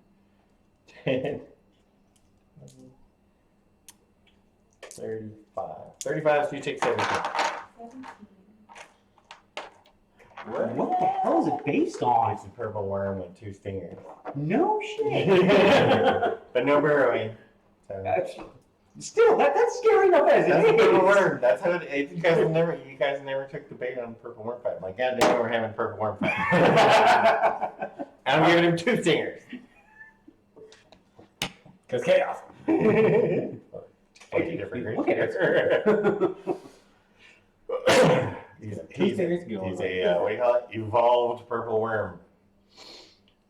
35. 35, so you take 17. 17. What the hell is it based on? It's a purple worm with 2 stingers. No shit. But no burrowing. So. Still, that's scary enough as That's it a purple is. worm. That's how it is. You guys never took the bait on purple worm fight. I'm like, God damn, we're having a purple worm fight. I'm giving him 2 stingers. Because chaos. Totally different Look at it. He's a what do you call it? Evolved purple worm.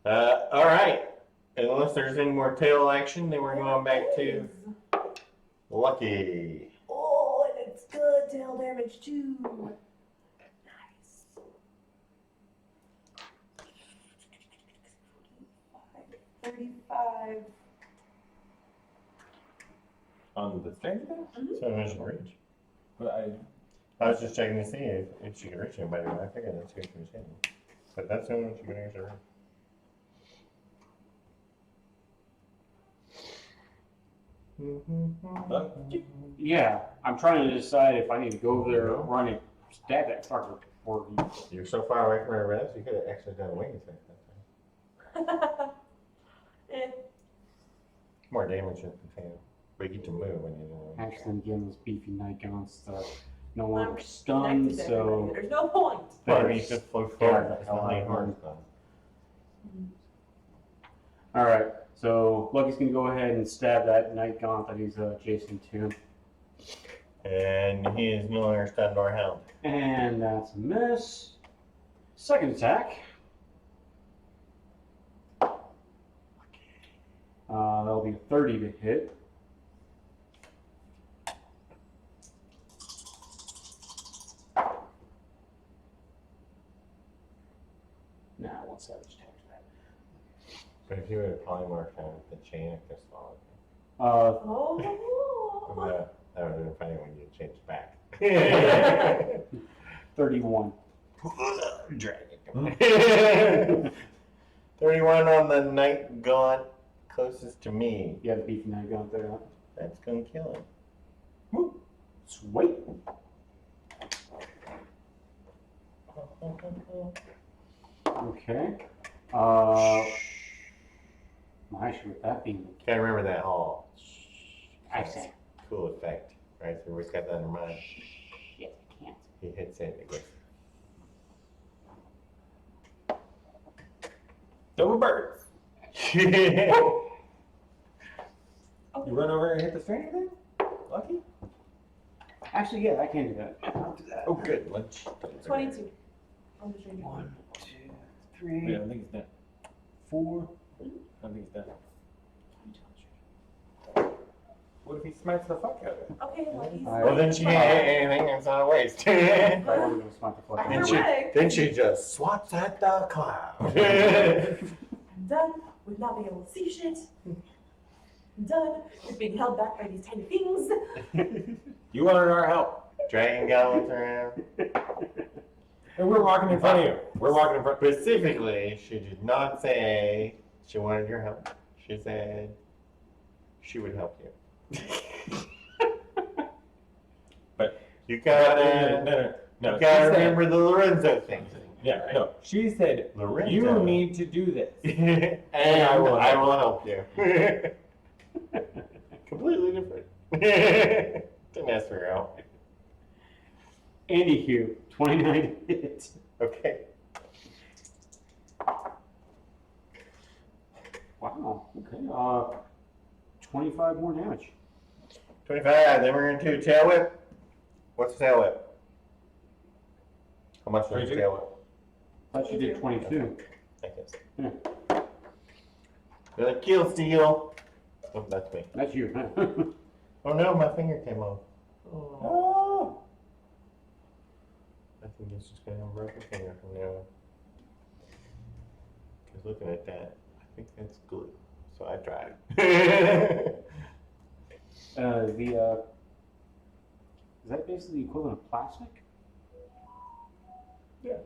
All right. Unless there's any more tail action, then we're going back to Lucky. Oh, and it's good tail damage too. Nice. 35. On the stranger thing? So much reach. But I was just checking to see if she could reach anybody, but I figured that's who she was hitting. But that's the only one she could use her. Yeah, I'm trying to decide if I need to go over there, run and stab that fucker before he. You're so far away from her rest, you could have actually done a wing attack that time. Eh. More damage at the tail. But you get to move when you know. Actually, again, those beefy nightgowns stuff. No I'm longer stunned, connected to so. everybody. There's no point. But you just float forward. It's not like hard stuff. Alright, so Lucky's gonna go ahead and stab that nightgaunt that he's adjacent to. And he is no longer stunned or held. And that's a miss. Second attack. That'll be a 30 to hit. Nah, one savage attack for that. But if you would have polymorphed out the chain, it could have swallowed Oh. you. That would have been funny when you changed back. 31. Dragon. 31 on the night gaunt closest to me. Yeah, the beefy nightgaunt there. That's gonna kill him. Woo. Sweet. Okay. Nice with that being the Can't remember that all. I say. Cool effect, right? So we've got that in mind. Shit, I can't. He hits it, it goes. double birds. Okay. You run over and hit the stranger thing? Lucky? Actually, yeah, I can do that. I'll do that. Oh, good. Lunch. 22. On the stranger. 1, 2, Wait, 3, I don't think he's dead. 4. I don't think he's dead. What if he smacks the fuck out of it? Okay, Lucky's. Well, then she ain't anything. It's not a waste. I wasn't gonna smite the fuck out then, of she, it. then she just swats at the cloud. I'm done with not being able to see shit. I'm done with being held back by these tiny things. You wanted our help. Dragon goblins around. And we're walking in front of you. We're walking in front. Specifically, she did not say she wanted your help. She said she would help you. But you gotta, no. you gotta remember the Lorenzo thing. Yeah, no. She said, Lorenzo. you need to do this. and I will help you. Completely different. Didn't ask for your help. Anywho, 29 hits. Okay. Wow, okay. 25 more damage. 25, then we're gonna do tail whip. What's the tail whip? How much is the 22? tail whip? I thought you did 22. I guess. Yeah. The kill steal. Oh, that's me. That's you. Oh no, my finger came off. Oh. I think it's just gonna have a broken finger from now on. Because looking at that, I think that's glue. So I tried. Is that basically the equivalent of plastic? Yeah.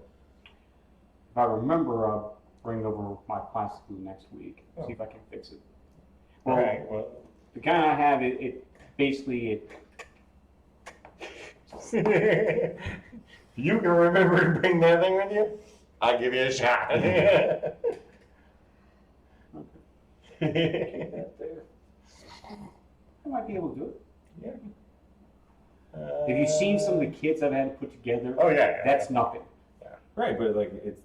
If I remember, I'll bring over my plastic glue next week. Oh. See if I can fix it. All right. Well. The kind I have, it basically You can remember to bring that thing with you? I'll give you a shot. I might be able to do it. Yeah. Have you seen some of the kits I've had to put together? Oh yeah. That's nothing. Right, but like it's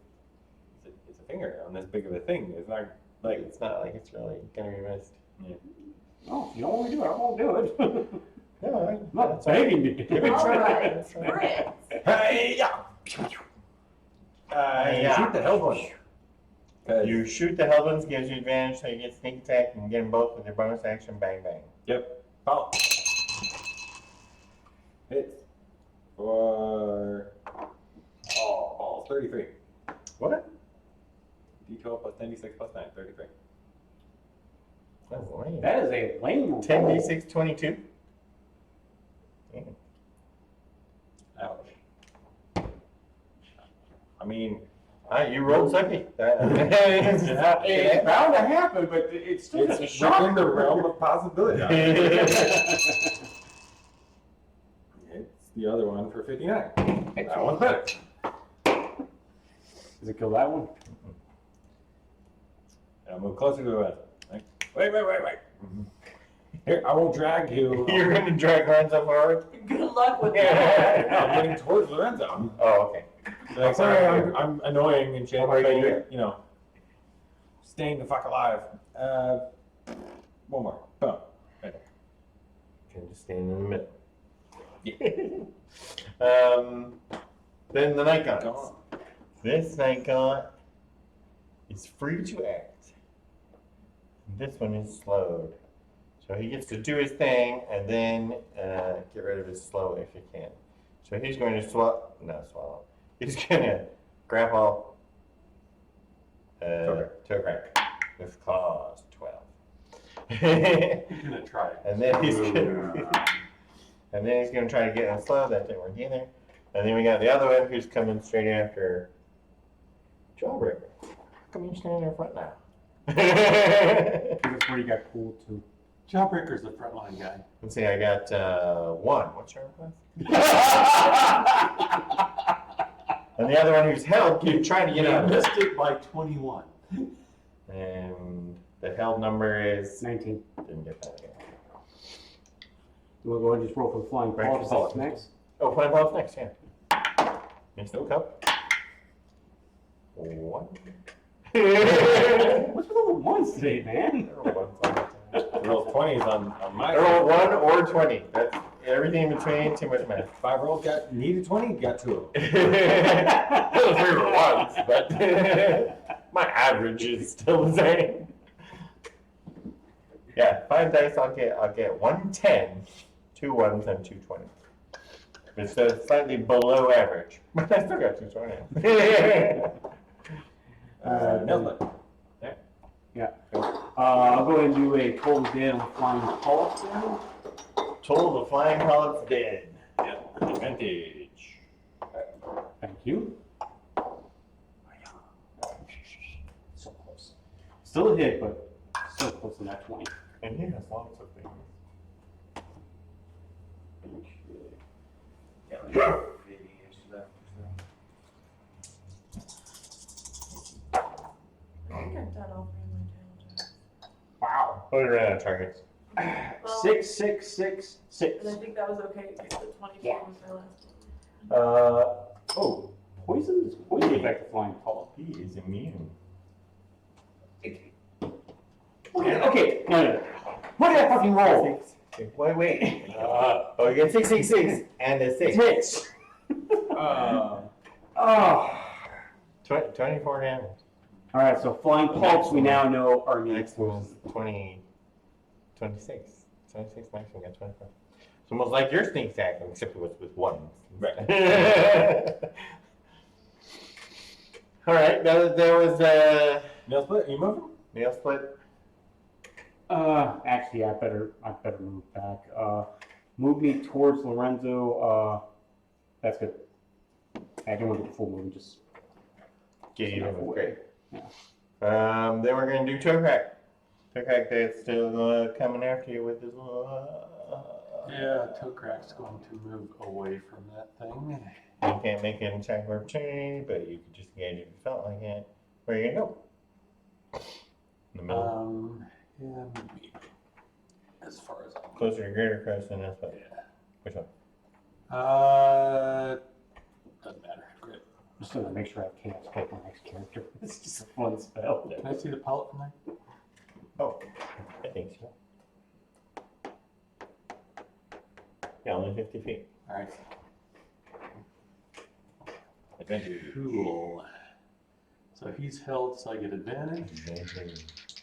a finger on this big of a thing. It's not like It's not like it's really gonna be missed. Oh, if you don't want to do it, I won't do it. No, I'm not begging to do it. All right, That's right. Fritz. hey yeah. Yeah. Shoot the hell one. You shoot the held ones, gives you advantage, so you get sneak attack and get them both with your bonus action. Bang bang. Yep. Foul. Hits for balls 33. What? D12 plus 96 plus 9, 33. That's lame. That is a lame roll. 10d6, 22. Damn. Ouch. I mean, You rolled sucky. It's bound to happen, but it's still it's a within shock. the realm of possibility. It's the other one for 59. That one's better. Does it kill that one? And I'll move closer to the west. Wait. Here, I will drag you. You're going to drag Lorenzo forward? Good luck with No, that. I'm getting towards Lorenzo. Oh, okay. Like, sorry, I'm annoying and shit. How are you gonna do but, you know, staying the fuck alive. One more. Boom. Right. Can just stand in the middle. Yeah. Then the night Go gauntlets. on. This night gauntlet is free to act. This one is slowed. So he gets to do his thing and then get rid of his slow if you can. So he's going to swallow. He's going to grapple Gobrak with claws 12. He's gonna try it. And then he's gonna try to get him slow. That didn't work either. And then we got the other one who's coming straight after Jawbreaker. How come you're standing in front now? That's where you got pulled to. Jawbreaker's the frontline guy. Let's see, I got 1. What's your request? And the other one who's held, keep trying to get out of this. missed it by 21. And the held number is 19. didn't get that again. You want to go ahead and just roll for the flying Breakfast paw is next? Oh, flying ball's next, yeah. Mixed cup. 1. What's with all the ones today, man? Roll 20s on my I rolled 1 or 20. That's everything in between. Too much math. 5 rolls needed 20, got 2 of them. Those were ones, but my average is still the same. Yeah, 5 dice. I'll get 1 10, 2 1s, and 2 20s. It's slightly below average, but I still got 2 20s. Nyarlathotep. Yeah. I'll go ahead and do a total dead on flying polyps now. Toll the flying polyps dead. Advantage. Thank you. Still a hit, but still close to that 20. And he has lots of things. Yeah, like 80 inches left or I think I've done all three of my challenges. Wow. Oh, we ran out of targets. Well, 6, 6, 6, 6. And I think that was okay because the 24 Yeah. was my last one. Oh, poison is poison effect of flying pulp. He is immune. Okay, no. What did I fucking roll? Wait. Oh, you get 666 and a 6. Hits. so. Oh. 24 damage. All right, so flying pulps we now know are The next. next one is 26. 26 max, we got 24. It's almost like your sneak attack, except it was with ones. Right. Alright, there was Nail split, you moving? nail split. Actually, I better move back. Move me towards Lorenzo. That's good. I don't want to do the full move. Just Get even with great. Yeah. Then we're gonna do toe crack. Toe crack that's still coming after you with his little. Yeah, toe crack's going to move away from that thing. You can't make an attack of opportunity, but you could just engage if you felt like it. Where are you gonna go? In the middle. Yeah, maybe. As far as I'm Closer to Greater Crescent, that's what. Yeah. Which one? Doesn't matter. Great. I'm just gonna make sure I have chaos pick my next character. It's just a fun spell. Can I see the palette from there? Oh, I think so. Yeah, only 50 feet. All right. Adventure. Cool. So he's held, so I get advantage. Adventure.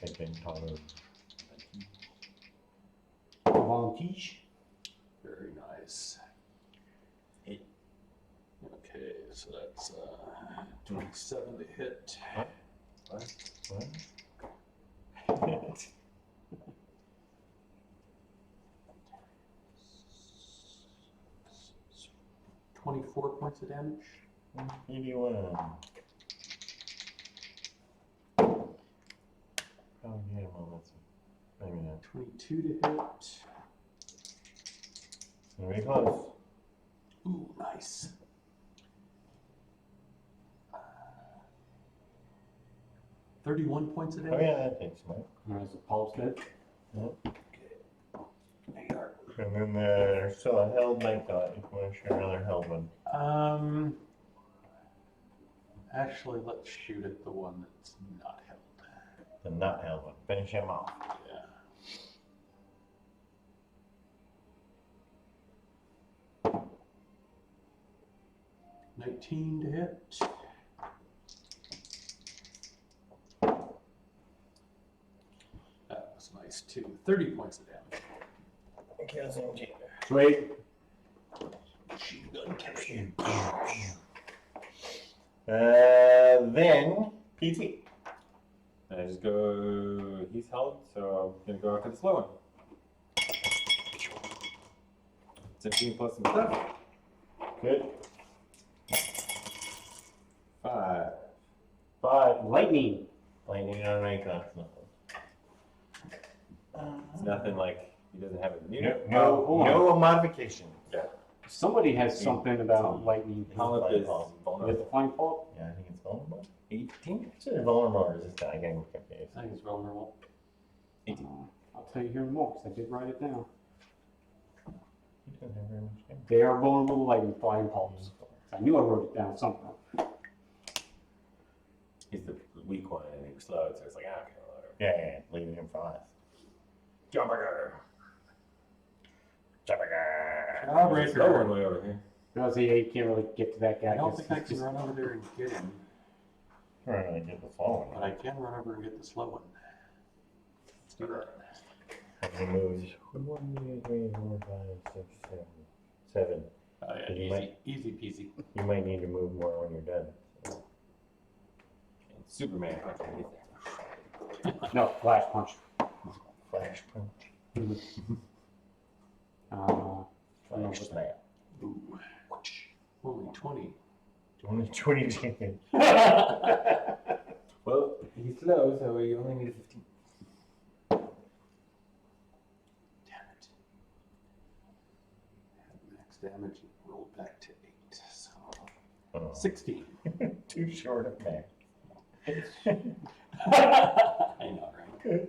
Advantage. Very nice. Okay, so that's 27 to hit. What? 24 points of damage. 81. Oh, yeah, well, that's maybe not. 22 to hit. Very close. Ooh, nice. 31 points of Oh, damage. yeah, that takes some. All right, so Paul's dead. There you are. And then there's still a held knight dot if you want to share another held one. Actually, let's shoot at the one that's not held. The not held one. Finish him off. Yeah. $19 to hit. That was nice too. 30 points of damage. Kills him, Jada. Sweet. Machine gun cannon. Then PT. I just go, he's held, so I'm gonna go after the slow one. 17 plus some stuff. Good. 5. 5. Lightning. Lightning on Icon. It's nothing like, he doesn't have a unit. No modification. Somebody has something about lightning. Polyp is Is vulnerable. it the flying pulp? Yeah, I think it's vulnerable. 18? It's vulnerable resistant. I getting confused. I think it's vulnerable. 18. I'll tell you here in a moment, 'cause I did write it down. He doesn't have very much damage. They are vulnerable to lightning flying pulps. I knew I wrote it down somewhere. He's the weak one and he was slow, so it's like, okay, whatever. Yeah, leaving him for last. Jobberger. Slow one way over here. No, see, you can't really get to that guy. I don't 'cause think I it's can just- run over there and get him, Trying to get the slow but one. I can run over and get the slow one. Let's do that. How many moves? 1, 2, 3, 4, 5, 6, 7. 7. Oh, yeah, You easy peasy. You might need to move more when you're done. And Superman punch underneath there. No, flash punch. Flash punch. Flash snap. Ooh. Only 20. Only 20 damage. Well, he's slow, so you only need a 15. Damn it. Had max damage and rolled back to 8. So Oh. 16. Too short of max. I know, right?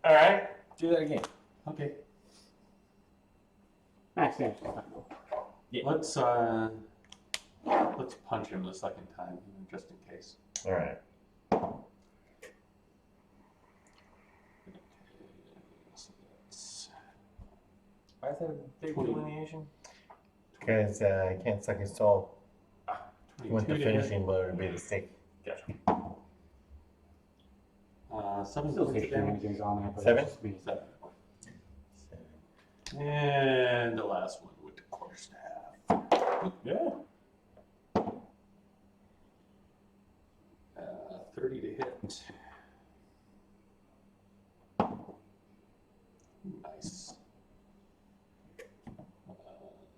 All right. Do that again. Okay. Max damage. Let's punch him the second time, just in case. All right. Why is that a big 20. delineation? Because I can't suck his soul. You want the 22 to hit. finishing blow to be the stick. Gotcha. 7 Still points get of damage. shenanigans on that, but Seven? that's just me. 7. And the last one with the quarterstaff. Yeah. 30 to hit. Nice.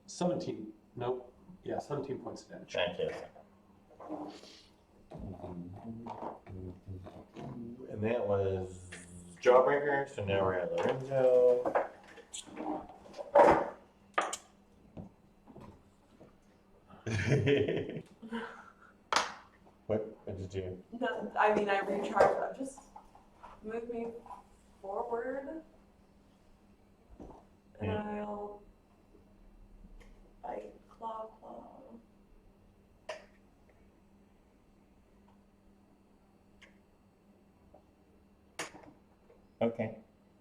17. Nope. Yeah, 17 points of damage. Thank you. And that was Jawbreaker, so now we're at Lorenzo. What did you do? No, I mean, I recharged, but just move me forward. And Yeah. I'll bite, claw. Okay.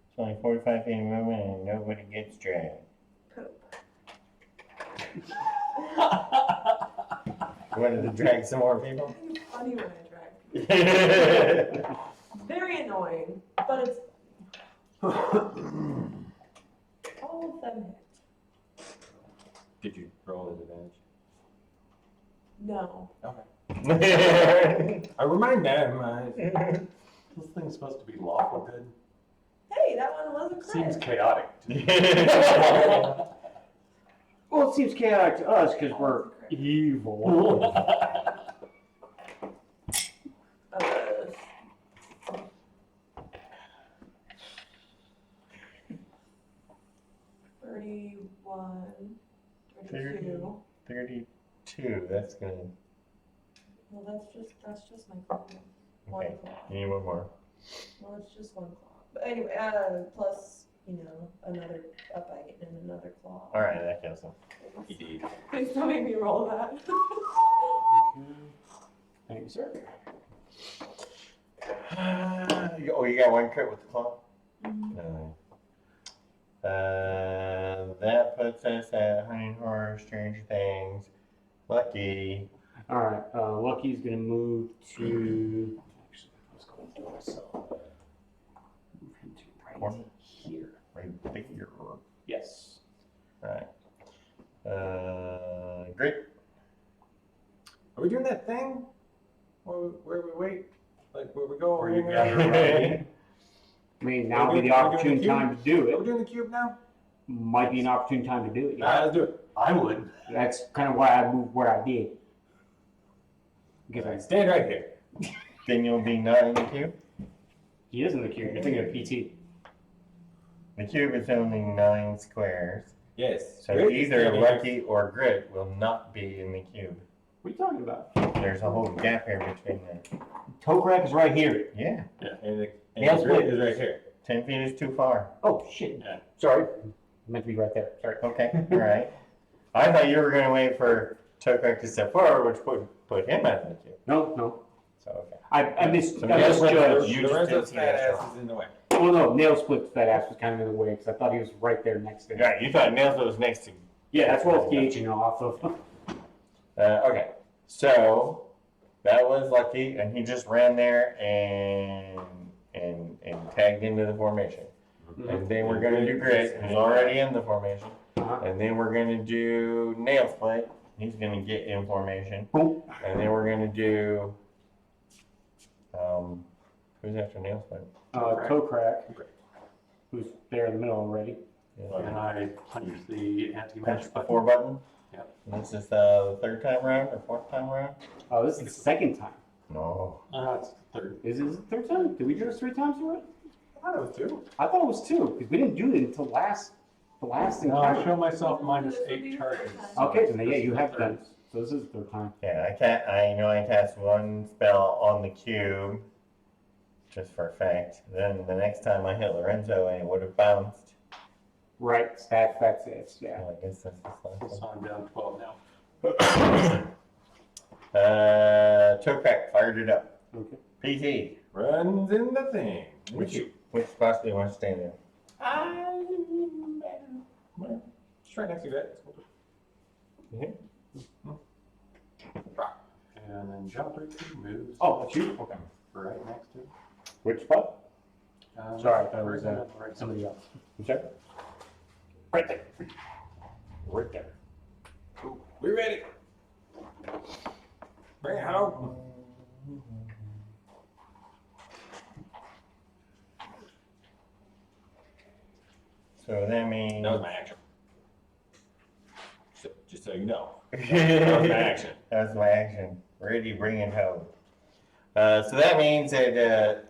It's only 45 feet of movement and nobody gets dragged. Poop. You wanted to drag some more people? It's funny when I drag people. Very annoying, but it's all of them hit. Did you roll at advantage? No. Okay. I remind them. This thing's supposed to be lawful good. Hey, that one was a crit. Seems chaotic. Well, it seems chaotic to us because we're evil. Uh, 31, 32. 32, that's gonna. Well, that's just my claw. One Okay, claw. you need one more. Well, it's just one claw. But anyway, plus, another bite and another claw. Alright, that kills him. Indeed. Please don't make me roll that. Thank you, sir. Oh, you got one crit with the claw? Mhm. No. That puts us at Hunting Horror, Stranger Things, Lucky. Alright, Lucky's gonna move to. Actually, let's go and do it. So, move him to Corner? right here. Right here. Yes. Right. Great. Are we doing that thing? Where we wait? Like where we go? Where you over gather there? around. I mean, now Are would we be the doing the opportune cube? time to do Are we it. doing the cube now? Might be an opportune time to do it. Alright, Yeah. let's do it. I would. That's kind of why I moved where I did. Because Alright, stand right here. Then you'll be not in the cube. he is in the cube. You're thinking of PT. The cube is only 9 squares. Yes. So Great, either standing Lucky or Grit will not be in the cube. What are you talking about? There's a whole gap here between them. Toe crack is right here. Yeah. And the Nail grid split. is right here. 10 feet is too far. Oh, shit. Yeah. Sorry. Meant to be right there. Sorry. Okay, alright. I thought you were going to wait for Tokrak to step forward, which would put him out of the cube. No. So, okay. I So misjudged. you just Lorenzo's didn't see fat that ass shot. is in the way. Well, no, Nail Split's fat ass was kind of in the way because I thought he was right there next to him. Yeah, you thought Nails was next to you. Yeah, that's what I was gauging off of. Okay, so that was Lucky, and he just ran there and tagged into the formation. And then we're gonna do Grit, who's already in the formation. Uh-huh. And then we're gonna do Nail Split. He's gonna get in formation. Boom. And then we're gonna do who's after Nail Split? Toe crack, who's there in the middle already. And I punch the anti-match Punch the button. 4 button. Yep. And this is the 3rd time around or 4th time around? Oh, this is the second time. No. It's the third. Is it the third time? Did we do this 3 times already? I thought it was 2. I thought it was 2, because we didn't do it until the last No, I encounter. show myself -8 charges. Okay, then yeah, you have done it. So this is the 3rd time. Yeah, I know I cast one spell on the cube, just for a fact. Then the next time I hit Lorenzo and it would have bounced. Right, that's it, yeah. Well, I guess that's this last So I'm down 12 now. one. Toprak fired it up. Okay. PT. Runs in the thing. Which spots do you want to stay in? Well, just right next to that. And then Gobrak moves Oh, that's you? Okay. right next to it. Which spot? Sorry, I thought it was right on the right somebody else. I'm sorry? Right there. Right there. We ready. Bring it home. So that means. That was my action. So, just so you know. That was my action. That's my action. Ready, bring it home. So that means that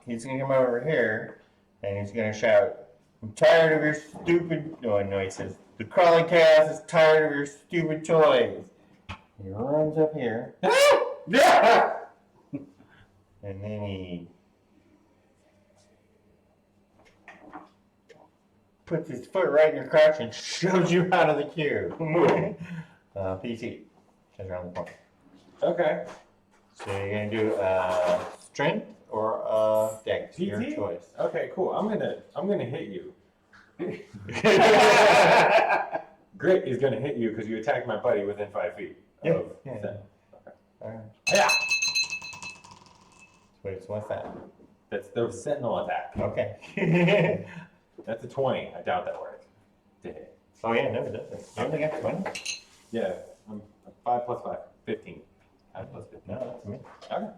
he's gonna come over here and he's gonna shout, "I'm tired of your stupid." No, he says, "The crawling chaos is tired of your stupid toys." He runs up here. Yeah! And then he puts his foot right in your crotch and shoves you out of the cube. PT. Just around the corner. Okay. So you're gonna do strength or dex, your PT? choice. Okay, cool. I'm gonna hit you. Grit is gonna hit you because you attacked my buddy within 5 feet. Yeah, Of yeah. Zen. Alright. Yeah. Wait, so what's that? That's the sentinel attack. Okay. That's a 20. I doubt that works. To hit. Oh yeah, no, it doesn't. You only got 20? Yeah. I'm 5 plus 5. 15. 5 plus 15. No, that's me. Okay.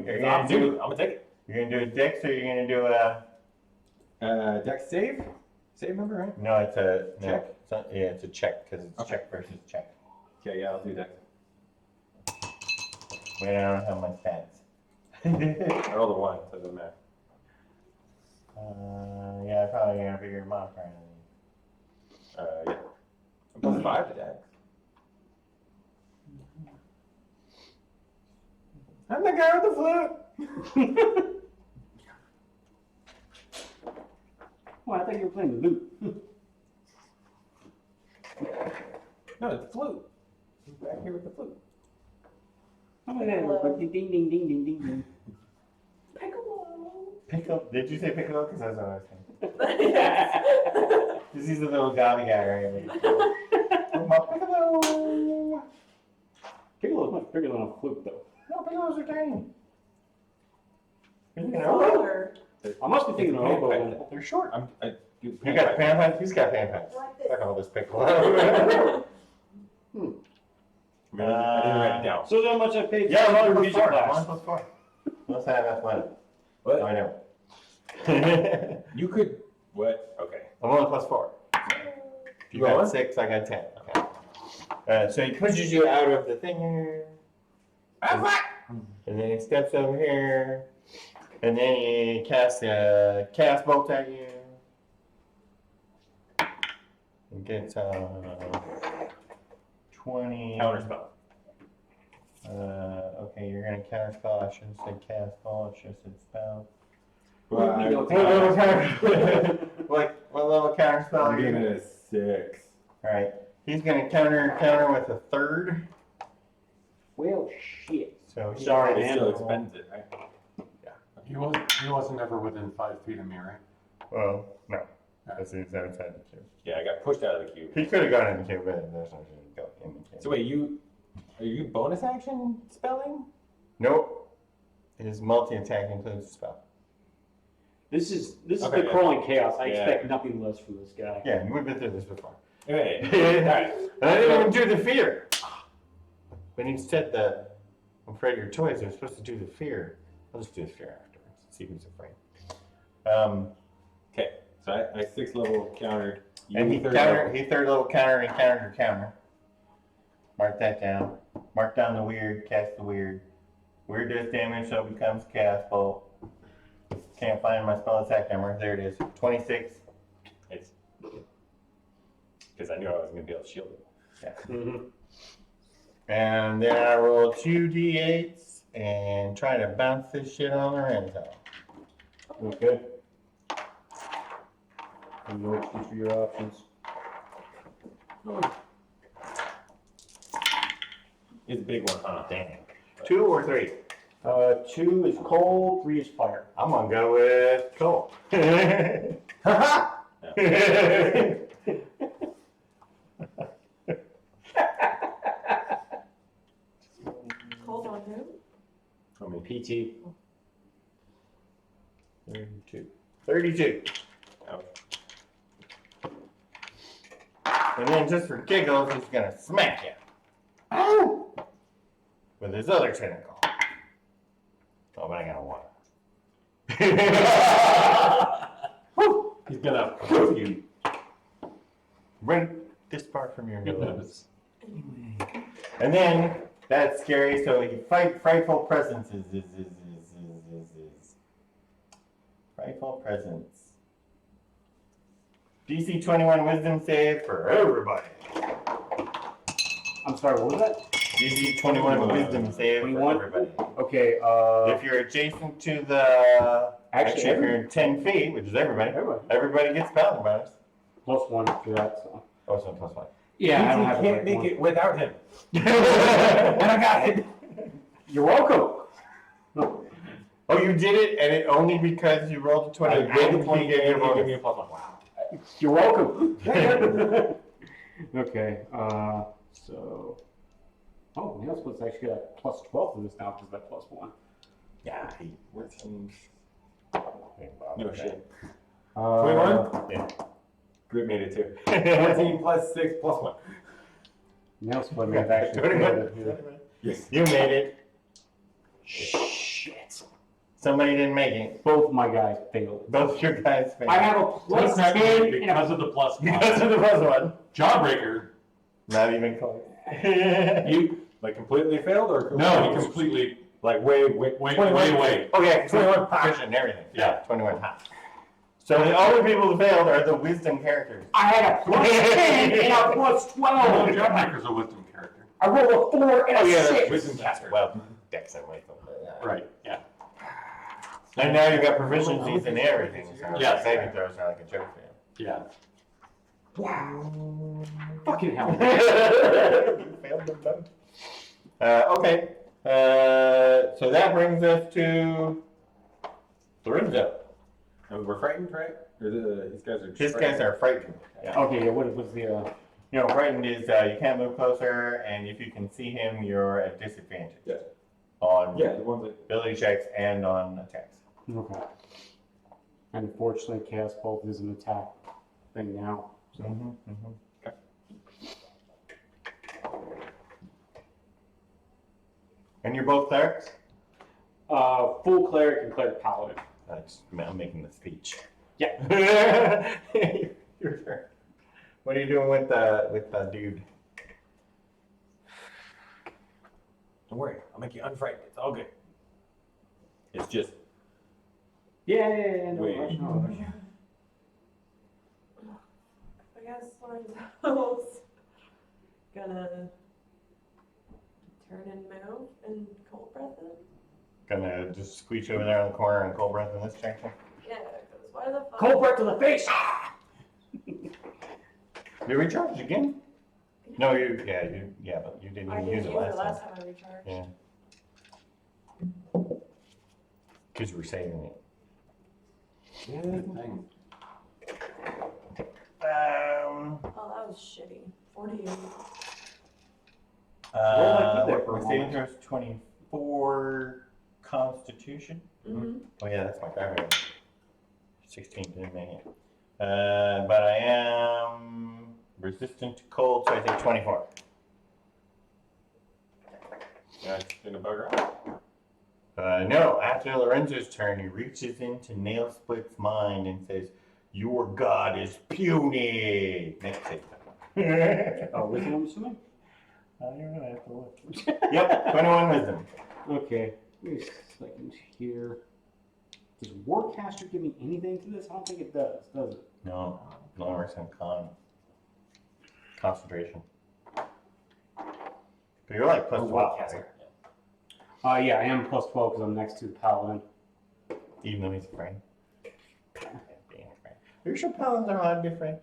You're gonna do. I'm gonna take it. You're gonna do a dex or you're gonna do a. Dex save? Save number, right? No, it's a no, Check? It's not, yeah, it's a check because it's Okay. check versus check. Okay, yeah, I'll do Dex. Wait, I don't have my stats. I rolled a 1, so it doesn't matter. Yeah, I probably gonna figure your modifier. Yeah. Plus 5 to Dex. I'm the guy with the flute! Well, I thought you were playing the lute. No, it's the flute. He's back here with the flute. Oh, yeah, but ding, ding, ding, ding, ding, ding. Piccolo. Pickle? Did you say pickle? Because that's what I was saying. Yes. Because he's a little gobby guy, right? Oh, my piccolo! Piccolo's much bigger than a flute, though. No, piccolos are tiny. You know, Smaller. I must be thinking of Pan oboe. pipe. then. They're short. you got a panpipe? He's got panpipes. Fuck all this piccolo. I didn't write it down. So how much I paid Yeah, for one your plus music four. class? 1 plus 4. Let's have athletic. What? I know. You could. What? Okay. I'm 1 plus 4. You Go got on. 6, I got 10. Okay. So he pushes you out of the thing here. And then he steps over here. And then he casts a cast bolt at you. And gets 20. Counterspell. Okay, you're gonna counterspell. I shouldn't say cast spell. I should have said spell. Well, We don't What level counter? what level counterspell are I'm you? giving it a 6. All right. He's gonna counter with a 3rd. Well, shit. So he Sorry, It man. still expends it, right? He wasn't ever within 5 feet of me, right? Well, no, because he's outside the cube. Yeah, I got pushed out of the cube. He could have gone in the cube, but there's no reason to go in the cube. So wait, are you bonus action spelling? Nope. His multi-attack includes a spell. This is Okay, the yeah. crawling chaos. I Yeah. expect nothing less from this guy. Yeah, we've been through this before. Okay. And Alright. I didn't even do the fear. When you said that I'm afraid of your toys, I was supposed to do the fear. I'll just do the fear afterwards. See who's afraid. Okay. So I 6 level countered. You And he 3rd countered. level. He 3rd level counter and countered your counter. Mark that down. Mark down the weird, cast the weird. Weird does damage, so it becomes cast bolt. Can't find my spell attack number. There it is. 26. It's because I knew I wasn't gonna be able to shield it. Yeah. And then I roll 2d8s and try to bounce this shit on Lorenzo. Okay. And you choose for your options. It's a big one, huh? Damn. 2 or 3? 2 is cold, 3 is fire. I'm gonna go with cold. Hold on, who? I mean, PT. 32. 32. ouch. And then just for giggles, he's gonna smack you. With his other tentacle. Oh, but I got one. He's gonna prove you. Right this far from your nose. And then, that's scary, so he frightful presences. Frightful presence. DC 21 wisdom save for everybody. I'm sorry, what was that? DC 21 wisdom save for 21? everybody. Okay, If you're adjacent to the... Actually, if you're 10 feet, which is everybody, everybody. everybody gets paladin bonus. +1 for that, so. Oh, so plus 1. Yeah, I don't have can't it make right it without him. And I got it. You're welcome. Oh, you did it, and it only because you rolled a 20. I rolled a 20 and he gave you a give me a bonus. plus 1. Wow. You're welcome. Okay, so. Oh, Nail Split's actually got a +12 to this now because of that +1. Yeah, he works in... No shit. 21? Yeah. Group made it too. 14 plus 6 plus 1. Nail Split may have actually 21. failed it here. Yes. You made it. Shit. Somebody didn't make it. Both my guys failed. Both your guys failed. I have a That's +10 and because a of the plus Because one. of the first one. Jawbreaker. Not even close. You like completely failed or No, he completely like way. wait. Oh yeah, 21 proficient and everything. Yeah. 21 high. So the only people who failed are the wisdom characters. I had a +10 and a Oh, +12. Jawbreaker's a wisdom character. I rolled a 4 and a 6. Wisdom caster. Well, Dex and wisdom. Right, yeah. And now you've got proficiencies in everything. So Yeah. saving throws are like a joke for you. Yeah. Wow. Fucking hell. You failed them both. Okay. So that brings us to Lorenzo. And we're frightened, right? Or these guys are. Just His guys are frightened. Yeah. Okay, yeah, what was the, You know, frightened is you can't move closer, and if you can see him, you're at disadvantage. Yeah. On Yeah, the ones that. ability checks and on attacks. okay. Unfortunately, Chaos Bolt is an attack thing now. So. Okay. And you're both clerics? Full cleric and cleric paladin. I'm making the speech. Yeah. Your turn. What are you doing with the dude? Don't worry, I'll make you unfrightened. It's all good. It's just. Yeah, no Wait. rush, no rush. I guess Lorenzo's gonna turn and move and cold breath him. Gonna just squeeze over there in the corner and cold breath in this section? Yeah, because why the fuck? Cold breath to the face! You recharged again? No, but you didn't I even didn't use it last time. time I recharged. Yeah. Because you were saving it. Good thing. Oh, that was shitty. 48. like you there for a my saving moment. throw is 24 Constitution. Mm-hmm. Oh yeah, that's my gravity. 16 didn't make it. But I am resistant to cold, so I take 24. Yeah, it's gonna bugger off. No, after Lorenzo's turn, he reaches into Nail Split's mind and says, "Your god is puny." Next save. Oh, wisdom, I'm assuming? I don't know, I have to look. Yep, 21 wisdom. Okay, give me a second here. Does Warcaster give me anything to this? I don't think it does it? No, no works in concentration. But you're like plus 12, right? Yeah, I am plus 12 because I'm next to the Paladin. Even though he's afraid. Are you sure paladins are allowed to be afraid?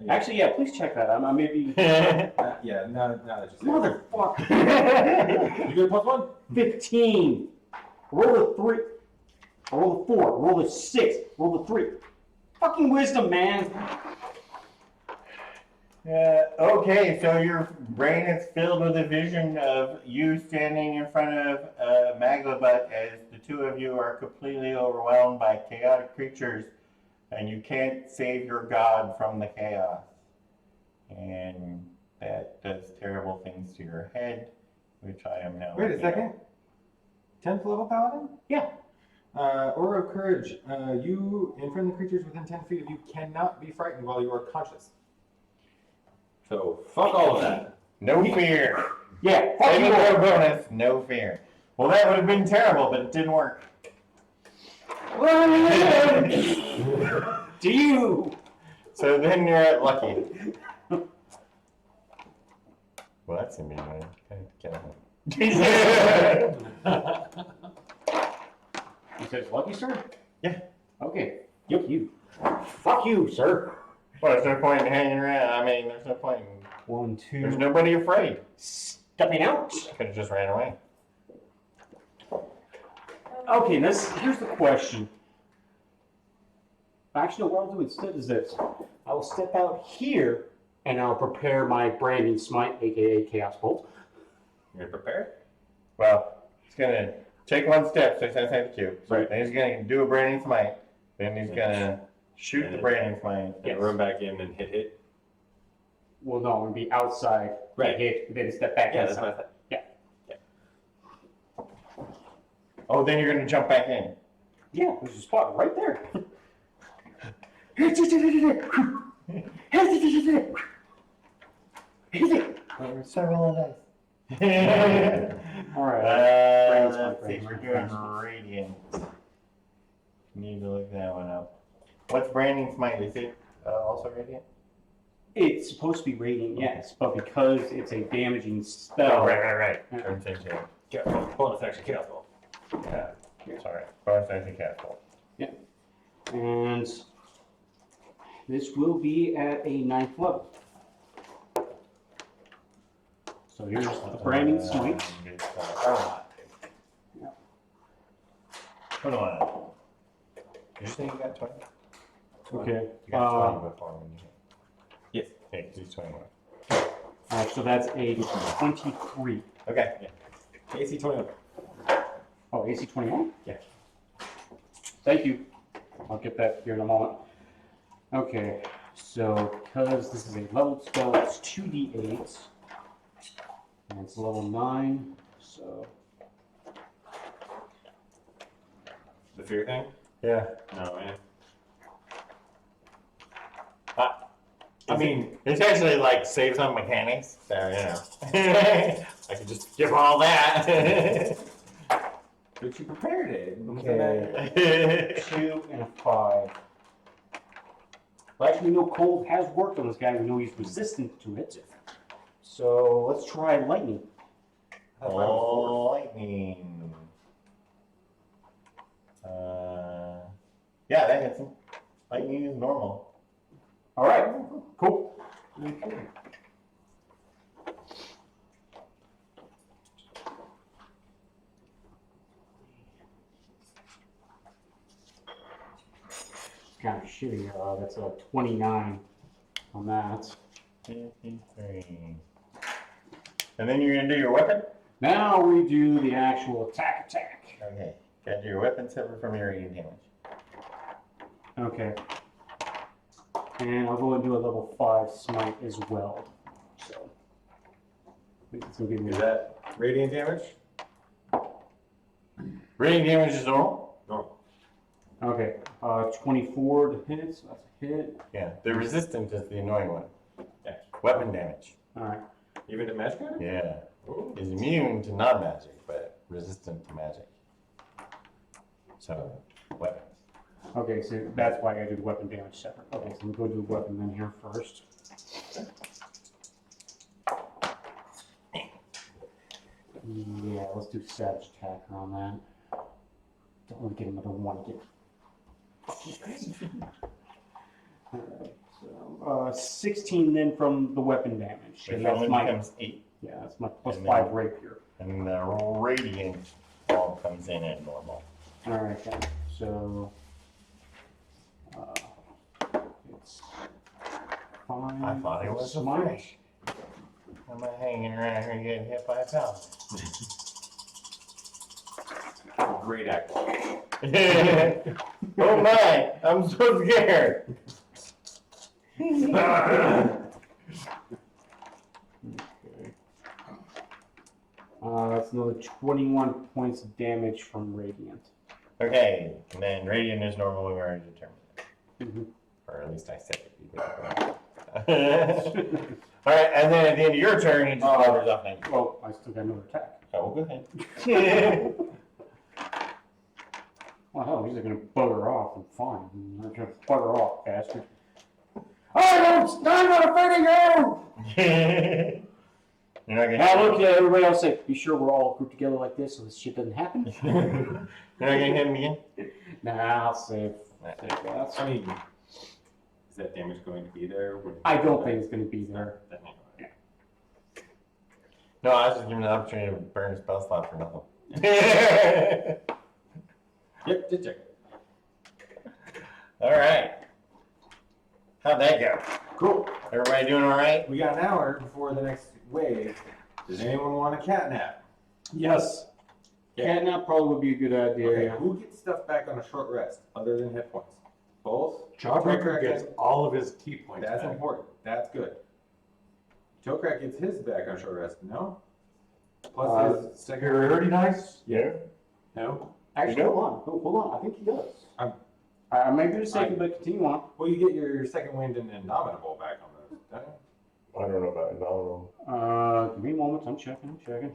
Actually, yeah, please check that. I may be... Yeah, now that you say it. Motherfucker! You get a plus 1? 15! Roll a 3. Roll a 4. Roll a 6. Roll a 3. Fucking wisdom, man! Okay, so your brain is filled with a vision of you standing in front of Maglabut as the two of you are completely overwhelmed by chaotic creatures and you can't save your god from the chaos. And that does terrible things to your head, which I am now. Wait a second. 10th level paladin? Yeah. Aura of Courage. You and friendly creatures within 10 feet of you cannot be frightened while you are conscious. So, fuck all of that. No fear. Yeah, fuck Saving you! throw bonus, no fear. Well, that would have been terrible, but it didn't work. Do you? So then you're at lucky. Well, that's gonna be annoying. You said it's lucky, sir? Yeah. Okay. Fuck you. Fuck you, sir. Well, there's no point in hanging around. I mean, there's no point in... 1, 2. There's nobody afraid. Stepping out. Could have just ran away. Okay, here's the question. Actually, what I'll do instead is this. I will step out here, and I'll prepare my branding smite, aka Chaos Bolt. You're prepared? Well, he's gonna take one step, so he's outside the cube. Right. Then he's gonna do a branding smite. Then he's gonna shoot the branding smite. Yes. And run back in and hit. Well, no, I'm gonna be outside, Right. hit, then step back Yeah, that's inside. what I thought. Oh, then you're gonna jump back in. Yeah, there's a spot right there. Several dice. All right. Let's see, we're doing Radiant. Need to look that one up. What's branding smite? Is it also Radiant? It's supposed to be radiant, yes, but because it's a damaging spell. Oh, right. Yeah. Turn same shape. Bonus action chaos ball. Yeah, sorry. Bonus action cast roll. And this will be at a 9th level. So here's the branding smite. Hold on. Did you say you got 20? Okay. You got 20 before when you hit. Yes. Okay, because he's 21. So that's a 23. Okay. AC 21. Oh, AC 21? Yeah. Thank you. I'll get that here in a moment. Okay, so because this is a leveled spell, it's 2d8. And it's level 9, so... The fear thing? Yeah. No, man. I mean, it's actually like saves on mechanics, so you know. I could just skip all that. But you prepared it. Okay. 2 and a 5. Well, actually, we know cold has worked on this guy. We know he's resistant to it. So let's try lightning. Oh, lightning. Yeah, that hits him. Lightning is normal. All right, cool. Okay. Kind of shitty. That's a 29 on that. 53. And then you're gonna do your weapon? Now we do the actual attack. Okay. Gotta do your weapon separate from your radiant damage. Okay. And I'll go and do a level 5 smite as well. So, I think it's gonna give me Is that radiant damage? Radiant damage is normal? Normal. Okay, 24 to hit, so that's a hit. Yeah. The resistant is the annoying one. Yeah. Weapon damage. All right. Even to magic item? Yeah. He's immune to non-magic, but resistant to magic. So, weapons. Okay, so that's why I do the weapon damage separate. Okay, so I'm going to do weapon then here first. Yeah, let's do savage attacker on that. Don't want to get another one again. Alright, so 16 then from the weapon damage. Which And that's only my becomes 8. yeah, that's my plus And 5 then- rapier. And the radiant all comes in at normal. Alright then, so it's 5. I thought it was a smite. fish. I'm not hanging around here getting hit by a pal. Great act. Oh my! I'm so scared. That's another 21 points of damage from radiant. Okay, and then radiant is normal. We already determined it, Mhm. or at least I said it. All right, and then at the end of your turn, he just wanders off 90. Well, I still got another attack. Oh, go ahead. Well, hell, he's gonna bugger off. I'm fine. I'm gonna bugger off, bastard. I'm not afraid of you! You're not gonna. Now look at everybody else. Say, be sure we're all grouped together like this, so this shit doesn't happen. You're not gonna hit him again. Nah, I'll save. I mean, is that damage going to be there? I don't think it's gonna be there. That may- No, I was just giving an opportunity to burn a spell slot for nothing. Yep, just check. All right. How'd that go? Cool. Everybody doing all right? We got an hour before the next wave. Does anyone want a cat nap? Yes. Catnap probably would be a good idea. Okay, Yeah. who gets stuff back on a short rest other than hit points? Both? Jawbreaker gets all of his key points That's back. important. That's good. Tokrak gets his back on short rest. No? Plus his second. Superiority dice? Yeah. No? Actually, You hold on. Hold on. I think he does. I'm- I may be mistaken, but continue on. Well, you get your second wind and Indomitable back on those. Don't you? I don't know about it. No. Give me a moment. I'm checking.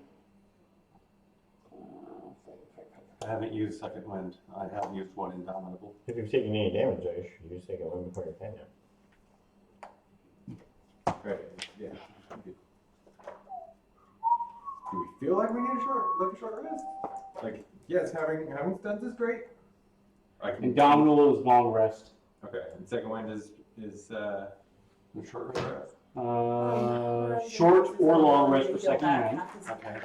I haven't used second wind. I have used one Indomitable. If you've taken any damage, I should use second one before your canyon. Right. Yeah. Do we feel like we need a short rest? Like, yes, having stunts is great. I can- Indomitable is long rest. Okay, and second wind is The short rest. Short or long rest for second wind. Okay.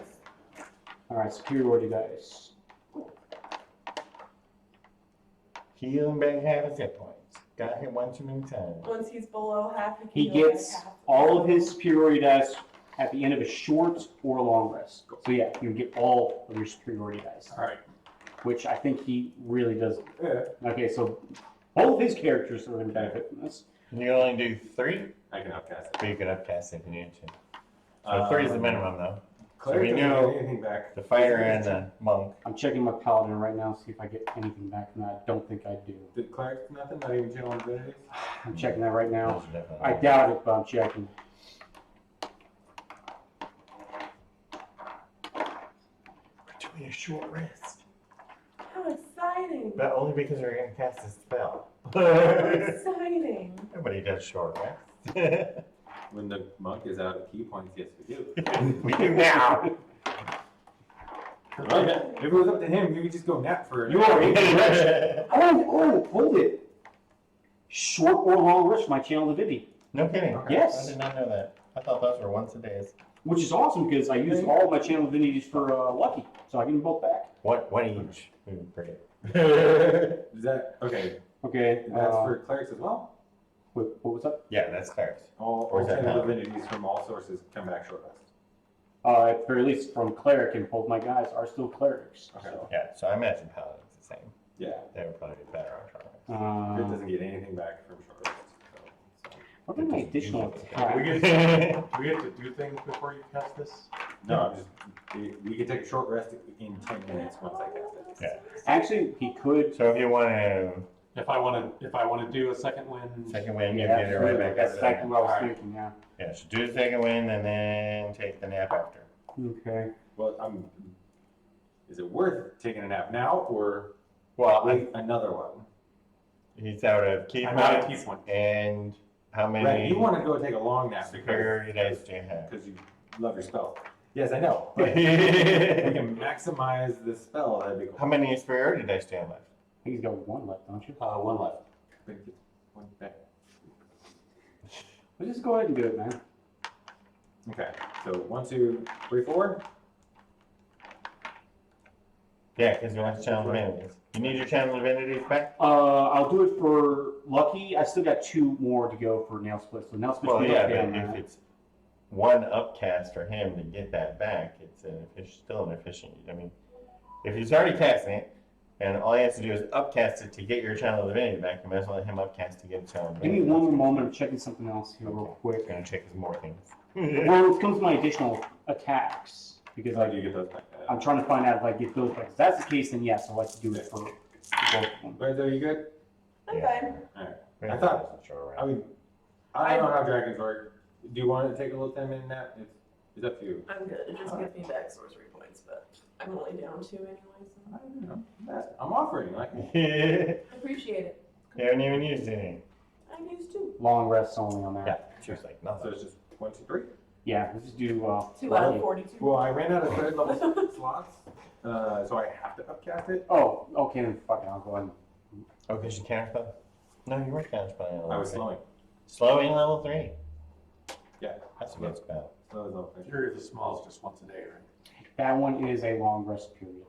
All right, superiority dice. Healing back half his hit points. Got hit one too many times. Once he's below half, He can heal back gets half. all of his superiority dice at the end of a short or a long rest. So yeah, you get all of your superiority dice, All right. which I think he really does. yeah. Okay, so both of his characters are going to benefit from this. You can only do 3, I can upcast it. but you could upcast if you needed to. So 3 is the minimum, though. Claire we doesn't know get anything back. The fighter and the monk. I'm checking my paladin right now, see if I get anything back from that. I don't think I do. Did Cleric nothing? Not even channel abilities? I'm checking that right now. Those are definitely- I doubt it, but I'm checking. We're doing a short rest. How exciting! But only because we're going to cast a spell. How exciting! Nobody does short rest. When the monk is out of key points, yes, we do. We do now. Okay. If it was up to him, he would just go nap for an You hour. are incorrect. Oh, hold it. Short or long rest for my channel divinity, No kidding. Yes. I did not know that. I thought those were once a days. which is awesome because I use all of my channel divinities for lucky, so I get them both back. One each. We forget. Is that okay? Okay. That's for clerics as well. What was up? Yeah, that's clerics. All Or is that channel not? divinities from all sources come back short rest. At the very least, from cleric, and both my guys are still clerics. Okay. So, Yeah, so I imagine paladins the same. Yeah. They would probably be better on short rest. It doesn't get anything back from short rest. what are my additional We attacks? get we get to do things before you cast this. No, I'm just we can take a short rest in 10 minutes once I cast it. Yeah. Actually, he could. So if you want to If I wanna do a second win. Second win, you Yeah, get it right back that's up. exactly what I was Alright. thinking, yeah. Yeah, so do the second win and then take the nap after. Okay. Well, is it worth taking a nap now or Well, wait another one? he's out of key I'm out of points, key points. and how Right, many you want to go take a long nap superiority dice do you have? because you love your spell. Yes, I know. But if we can maximize the spell, that'd be cool. How many superiority dice do you have left? I think he's got one left, don't you? One left. One back. Let's just go ahead and do it, man. Okay, so 1, 2, 3, 4. Yeah, because you want to channel divinities. You need your channel divinities back? I'll do it for Lucky. I still got 2 more to go for Nail Split. So Nail Split Well, will be yeah, okay on but if that. it's one upcast for him to get that back, it's still an efficient. I mean, if he's already casting it, and all he has to do is upcast it to get your channel divinity back, you might as well let him upcast to get his channel Give divinity. me one more moment. I'm checking something else here real We're quick. gonna check his more things. Well, it comes to my additional attacks because How do you get those back? I'm trying to find out if I get those back. If that's the case, then yes, I'd like to do it for both of them. Lorenzo, you good? I'm Yeah. fine. I thought- I mean, I don't know how dragons work. Do you want to take a little 10-minute nap? It's up to you. I'm good. It just gives me back sorcery points, but I'm only down 2 anyway, so I don't know. I'm offering. Like, You I appreciate it. haven't even used any. I'm used to. Long rests only on that. Yeah, she was like, so nothing. it's just 1, 2, 3. Yeah, let's just do 2 out of Lucky. 42. Well, I ran out of third level slots, so I have to upcast it. Oh, okay, then fuck it, I'll go ahead. Oh, because you counterspell? No, you were counterspelling. I was slowing. Slowing level 3. Yeah. That's a good spell. Slow as all. Fury of the Smalls just once a day, right? That one is a long rest period.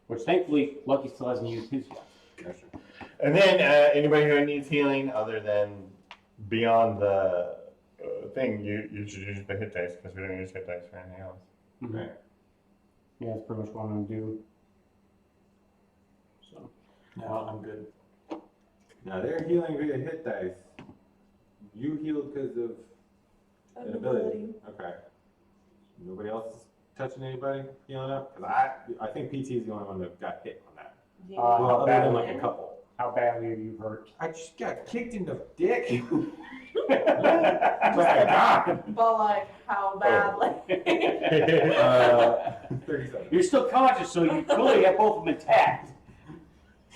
Which thankfully, Lucky still hasn't used his yet. Yeah, sure. And then anybody who needs healing other than beyond the thing, you should use the hit dice because we don't use hit dice for anything else. Mhm. Right. Yeah, that's pretty much what I'm gonna do. So, No, I'm good. Now they're healing via hit dice. You healed because of an ability. Okay. Nobody else is touching anybody healing up? Because I think PT is the only one that got hit on that. Yeah. Well, other bad than one. like a couple. how badly are you hurt? I just got kicked in the dick. But like, how badly? 37. You're still conscious, so you clearly have both of them intact.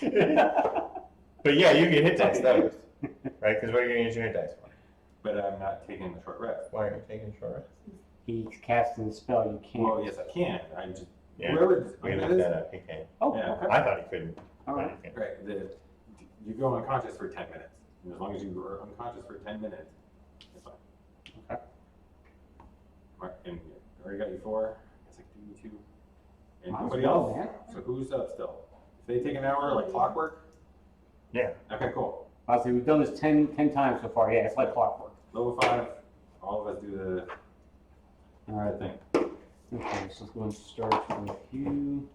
But yeah, you can hit dice those, right? Because what are you going to use your hit dice for? But I'm not taking the short rest. Why are you taking short rest? He's casting a spell, you can't. Well, yes, I can. I just Yeah, whoever we can it look is, that up. He can. Oh, Yeah. okay. I thought he couldn't. All right. right? You go unconscious for 10 minutes. And as long as you are unconscious for 10 minutes, it's fine. Okay. Right, and I already got you 4. I guess I can do you 2. And Might as nobody well, else. man. So who's up still? If they take an hour like clockwork. Yeah. Okay, cool. Honestly, we've done this 10 times so far. Yeah, it's like clockwork. Level 5. All of us do the All right. thing. Okay, so let's go and start with you.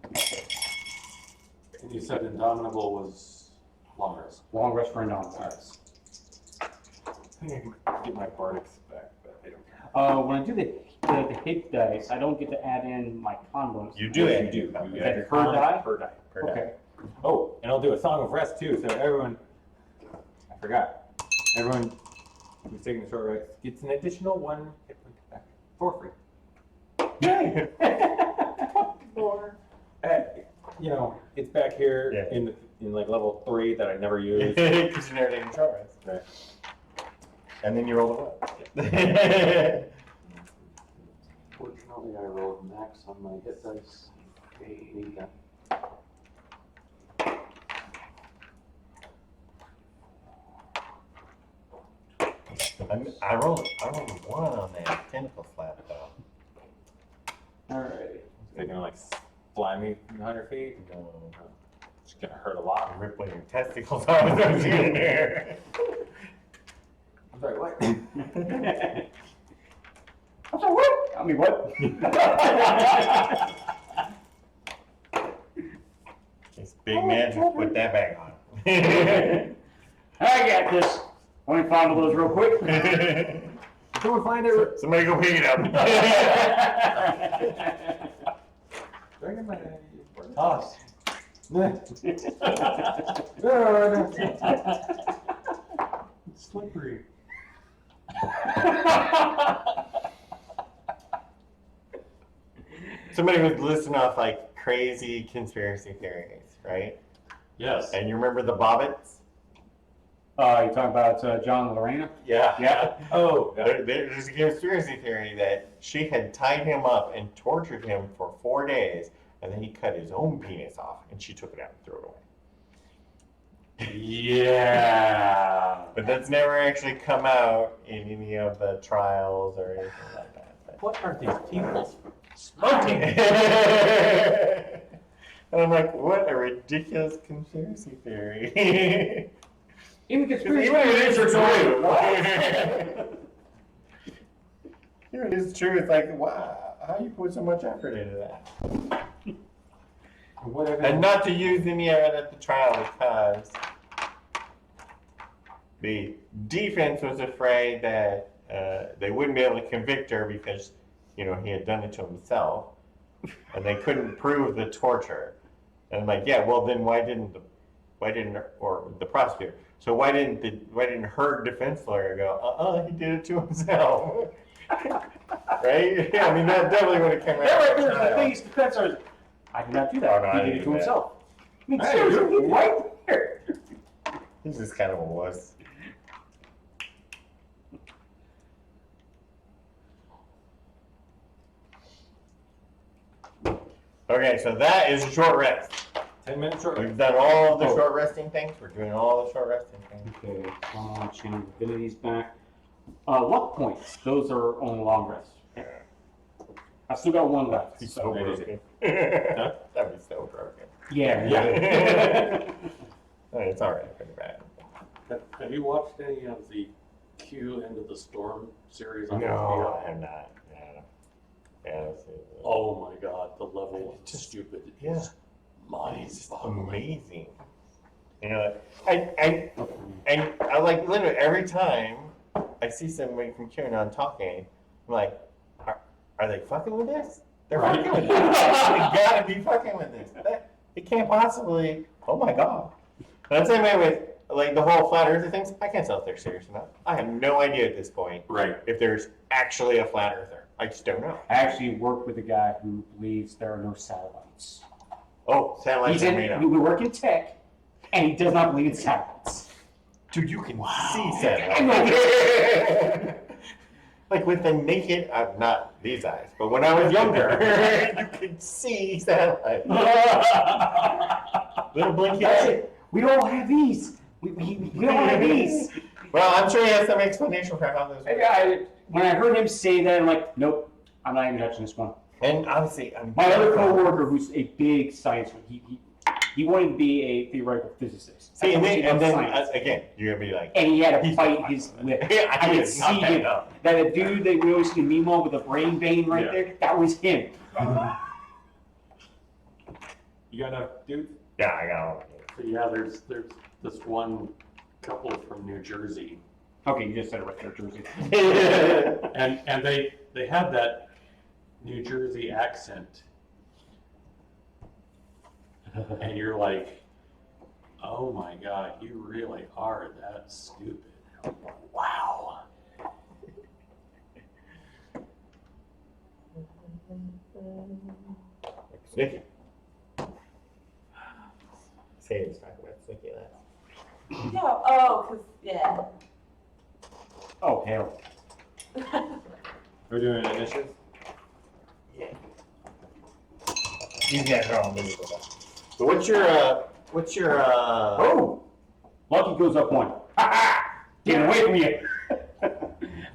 And you said Indomitable was long rest. Long rest for Indomitable. I think I can get my bardics back, but I don't. When I do the hit dice, I don't get to add in my con bonus. You do Yes, it. you do. Okay. You Is add that your per con die? Per die. Per die. Okay. Oh, and I'll do a song of rest too. So everyone, I forgot. Everyone who's taking the short rest gets an additional 1 hit point back for free. Or You know, it's back here Yeah. in like level 3 that I never use. Because you never taken short rest. Right. And then you roll the one. Fortunately, I rolled max on my hit dice. Need that. I rolled a 1 on that tentacle flap though. All right. They're gonna like fly me 100 feet. It's gonna hurt a lot. Rip one of your testicles off as you in there. I'm sorry, what? I'm sorry, what? I mean, what? This big man just put that back on. I got this. Let me find all those real quick. Someone find it. Somebody go pick it up. Bring in my Toss. Slippery. Somebody was listing off like crazy conspiracy theories, right? Yes. And you remember the Bobbits? You talking about John and Lorena? Yeah. Yeah. Oh, there's a conspiracy theory that she had tied him up and tortured him for 4 days, and then he cut his own penis off, and she took it out and threw it away. Yeah. But that's never actually come out in any of the trials or anything like that. What are these people smoking? And I'm like, what a ridiculous conspiracy theory. Even conspiracy Even if it is theories are true. going, Even if it's true, it's like, wow, how you put so much effort into that? And not to use any of it at the trial because the defense was afraid that they wouldn't be able to convict her because, he had done it to himself, and they couldn't prove the torture. And I'm like, yeah, well then why didn't the prosecutor? So why didn't her defense lawyer go, he did it to himself, right? Yeah, I mean that definitely would have come out. Yeah, right at the there's the trial. biggest defense are, I did not do that. Oh, no, I He did didn't it to do that. himself. I mean, Hey, seriously, right there. He's just kind of a wuss. Okay, so that is a short rest. 10 minutes short. We've done all of the Oh. short resting things. We're doing all the short resting things. Okay, channel abilities back. Luck points, those are only long rests. I still got one left. He's So so broken. That'd be so broken. yeah. It's all right. Pretty bad. Have you watched any of the Q End of the Storm series on No, HBO? I have not. Yeah, let's see. Oh my God, the level of Just- stupid yeah. is mind-boggling. Amazing. I like literally every time I see somebody from QAnon talking, I'm like, are they fucking with this? They're Right. fucking with this. They gotta be fucking with this. It can't possibly. Oh my God. That's the same way with like the whole flat earther things. I can't tell if they're serious or not. I have no idea at this point Right. if there's actually a flat earther. I just don't know. I actually work with a guy who believes there are no satellites. Oh, satellites are made up. We work in tech, and he does not believe in satellites. Dude, you can see satellites. Like with the naked, not these eyes, but when I was younger, you could see satellites. Little blinky That's eyes. it. We don't have these. We don't have these. Well, I'm sure he has some explanation for how this works. When I heard him say that, I'm like, nope, I'm not even touching this one. And obviously, My other coworker, who's a big science nerd, he wanted to be a theoretical physicist. See, and That's how then, much he loves science. again, you're gonna be like, And he had to He's bite not his fucking lip. with it. I He could is see not him. that That a dude that we always see Nemo with a brain vein right Yeah. there, that was him. You got enough dudes? yeah, I got all of it. So yeah, there's this one couple from New Jersey, Okay, you just said it right there, Jersey. and they have that New Jersey accent, and you're like, oh my God, you really are that stupid. Wow. Snicky. Say he's talking about Snicky last. Yeah, oh, cause, yeah. Oh, hell. We're doing initiatives? Yeah. These guys are all miserable. So what's your Oh! Lucky goes up one. Ha ha! Get away from you!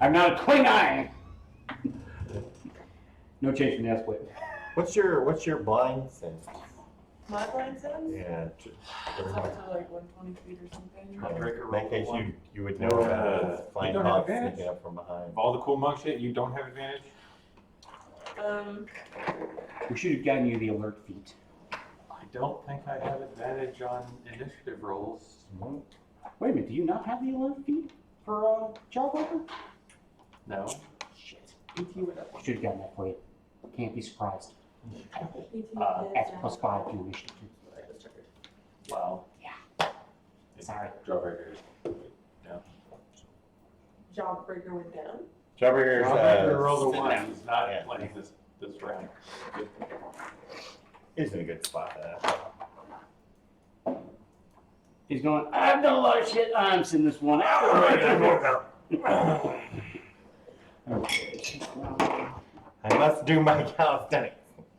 I'm not a Klingon! No change from the S-split. what's your blind sense? My blind sense? Yeah. It's up to like 120 feet or something. I'll break a In that roll case, one. you would know about flying You don't have hogs advantage? sneaking up from behind. Of all the cool monk shit, you don't have advantage? We should have gotten you the alert feat. I don't think I have advantage on initiative rolls. Wait a minute, do you not have the alert feat for job worker? No. Shit. You should have gotten that for you. Can't be surprised. PT X plus 5 to initiative. Wow. Sorry. Jawbreakers. Jawbreaker went down. Jawbreaker's Jawbreaker rolled a sitting one. out. He's not Yeah. playing this round. He's in a good spot for that. He's going, I've done a lot of shit. I'm sitting this one out. Okay. I must do my calisthenics.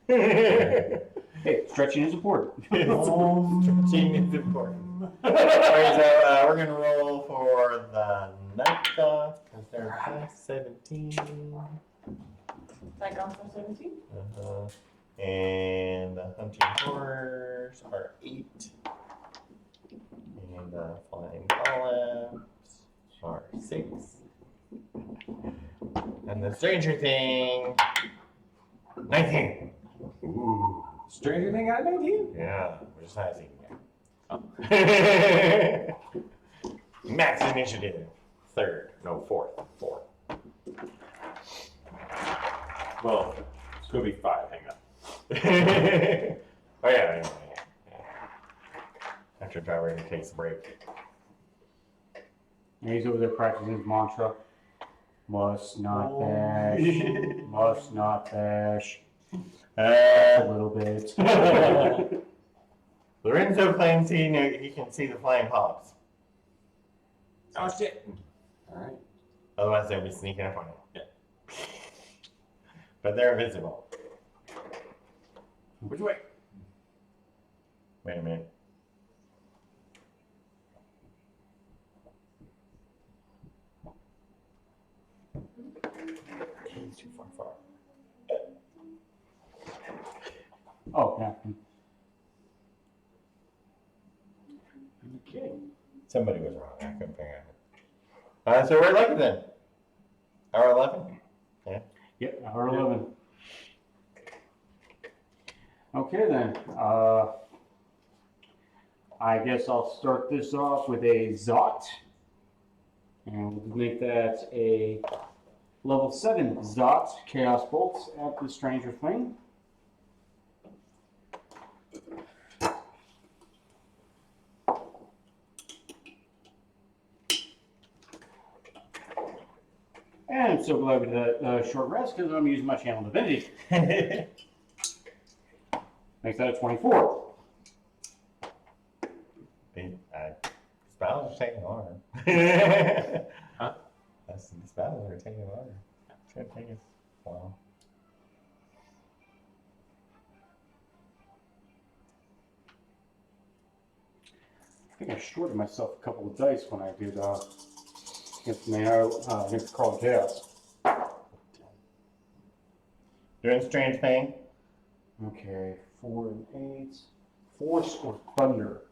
Hey, stretching is important. Stretching is important. Alright, so we're gonna roll for the night off because they're past 17. That gone for 17? And the hunting horrors are 8. And the flying columns are 6. And the stranger thing, 19. Ooh. Stranger Thing got 19? Yeah, which is high as he can get. Max initiative. 3rd. No, 4th. 4th. Well, it's gonna be 5. Hang on. Oh yeah. After driver takes a break. And he's over there practicing his mantra. Must not bash. Must not bash. A little bit. Lorenzo claims he can see the flying polyps. Oh shit. Alright. Otherwise they'll be sneaking up on him. Yeah. But they're invisible. Which way? Wait a minute. He's too far. Oh, yeah. Okay. Somebody was wrong. I couldn't figure it out. So we're lucky then. Hour 11? Yep, hour 11. Okay then. I guess I'll start this off with a Zot. And we'll make that a level 7 Zot Chaos Bolts at the Stranger Thing. And I'm so glad we did that short rest because I'm using my channel divinity. Makes that a 24. Spells are taking longer. Huh? That's the spells are taking longer. It's gonna take us a while. I think I shorted myself a couple of dice when I did against Carl Chaos. Doing strange thing. Okay, 4 and 8. Force or Thunder?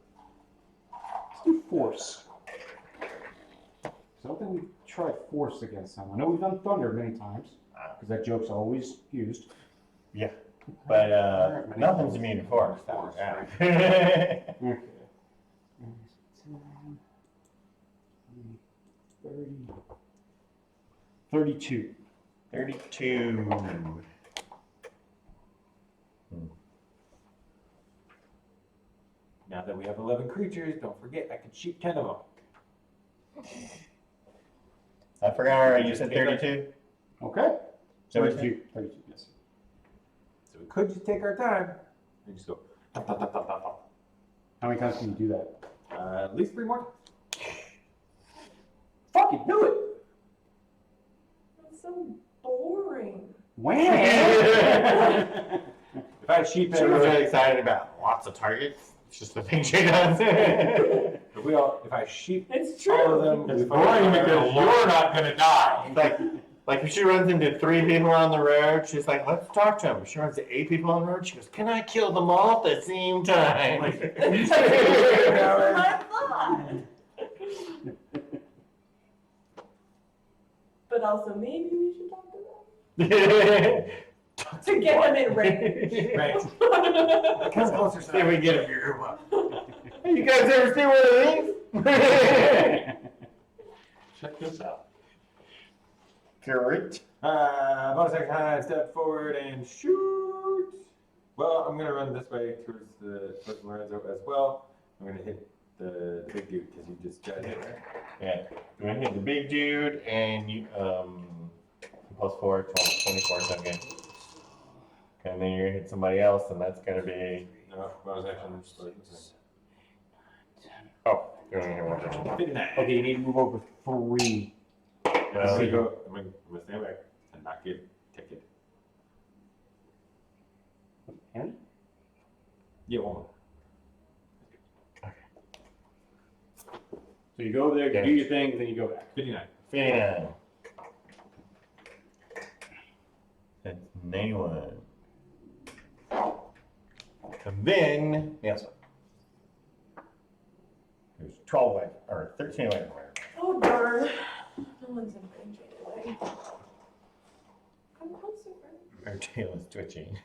Let's do Force. So I don't think we've tried Force against them. I know we've done Thunder many times, because that joke's always used. Yeah. But Alright, nothing's immune to force. Force, Yeah. Okay. 30. 32. 32. Now that we have 11 creatures, don't forget I can shoot 10 of them. I forgot you said 32? Okay. 32? 32. 32, yes. So we could just take our time and just go. Thump, thump, thump, thump, thump, thump. How many times can you do that? At least 3 more. Fucking do it! That's so boring. Wham! If I shoot She was really excited about lots of targets. It's just the thing she does. if I shoot It's all of true. them, It's with boring fire, because you're not gonna die. Like if she runs into 3 people on the road, she's like, let's talk to them. If she runs into 8 people on the road, she goes, can I kill them all at the same time? That's what I thought. But also, maybe we should talk to them. To get them in range. Right. Come closer, See if we get a group up. Hey, you guys ever see one of these? Check this out. Great. Bonus action time, step forward and shoot. Well, I'm gonna run this way towards Lorenzo as well. I'm gonna hit the big dude because you just got hit, right? Yeah. You're gonna hit the big dude and you plus 4, 24 something. And then you're gonna hit somebody else, and that's gonna be No, bonus action. oh, you're only here one person. 59. Okay, you need to move over 3. I'm gonna stand back and not get ticket. And? Yeah, one more. So you go over there, you Yeah. do your thing, then you go back. 59. 59. That's 91. And then, yes, there's 12 away, or 13 away, or whatever. Oh darn. No one's in range anyway. Come closer. Her tail is twitching.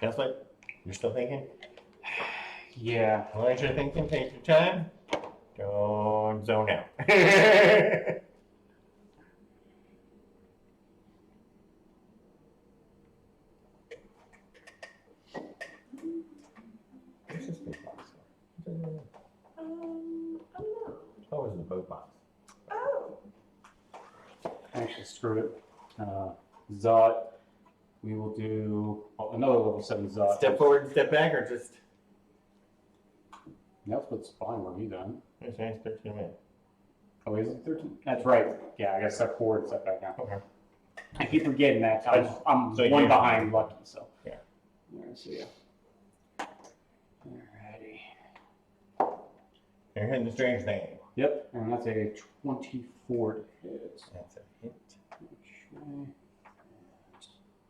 That's what you're still thinking? Yeah. As long as you're thinking, take your time. Don't zone out. Where's this big box? I don't know. Oh, it was the boat box. Oh. Actually, screw it. Zot. We will do another level 7 Zot. Step forward and step back, or just. That's what's fine where he's done. It's only 13 minutes. Oh, is it 13? That's right. Yeah, I got to step forward and step back now. Okay. I keep forgetting that. I'm So one you- behind Lucky, so. Yeah. Alright, so yeah. Alrighty. You're hitting the strange thing. Yep, and that's a 24 to hit. That's a hit. Okay. And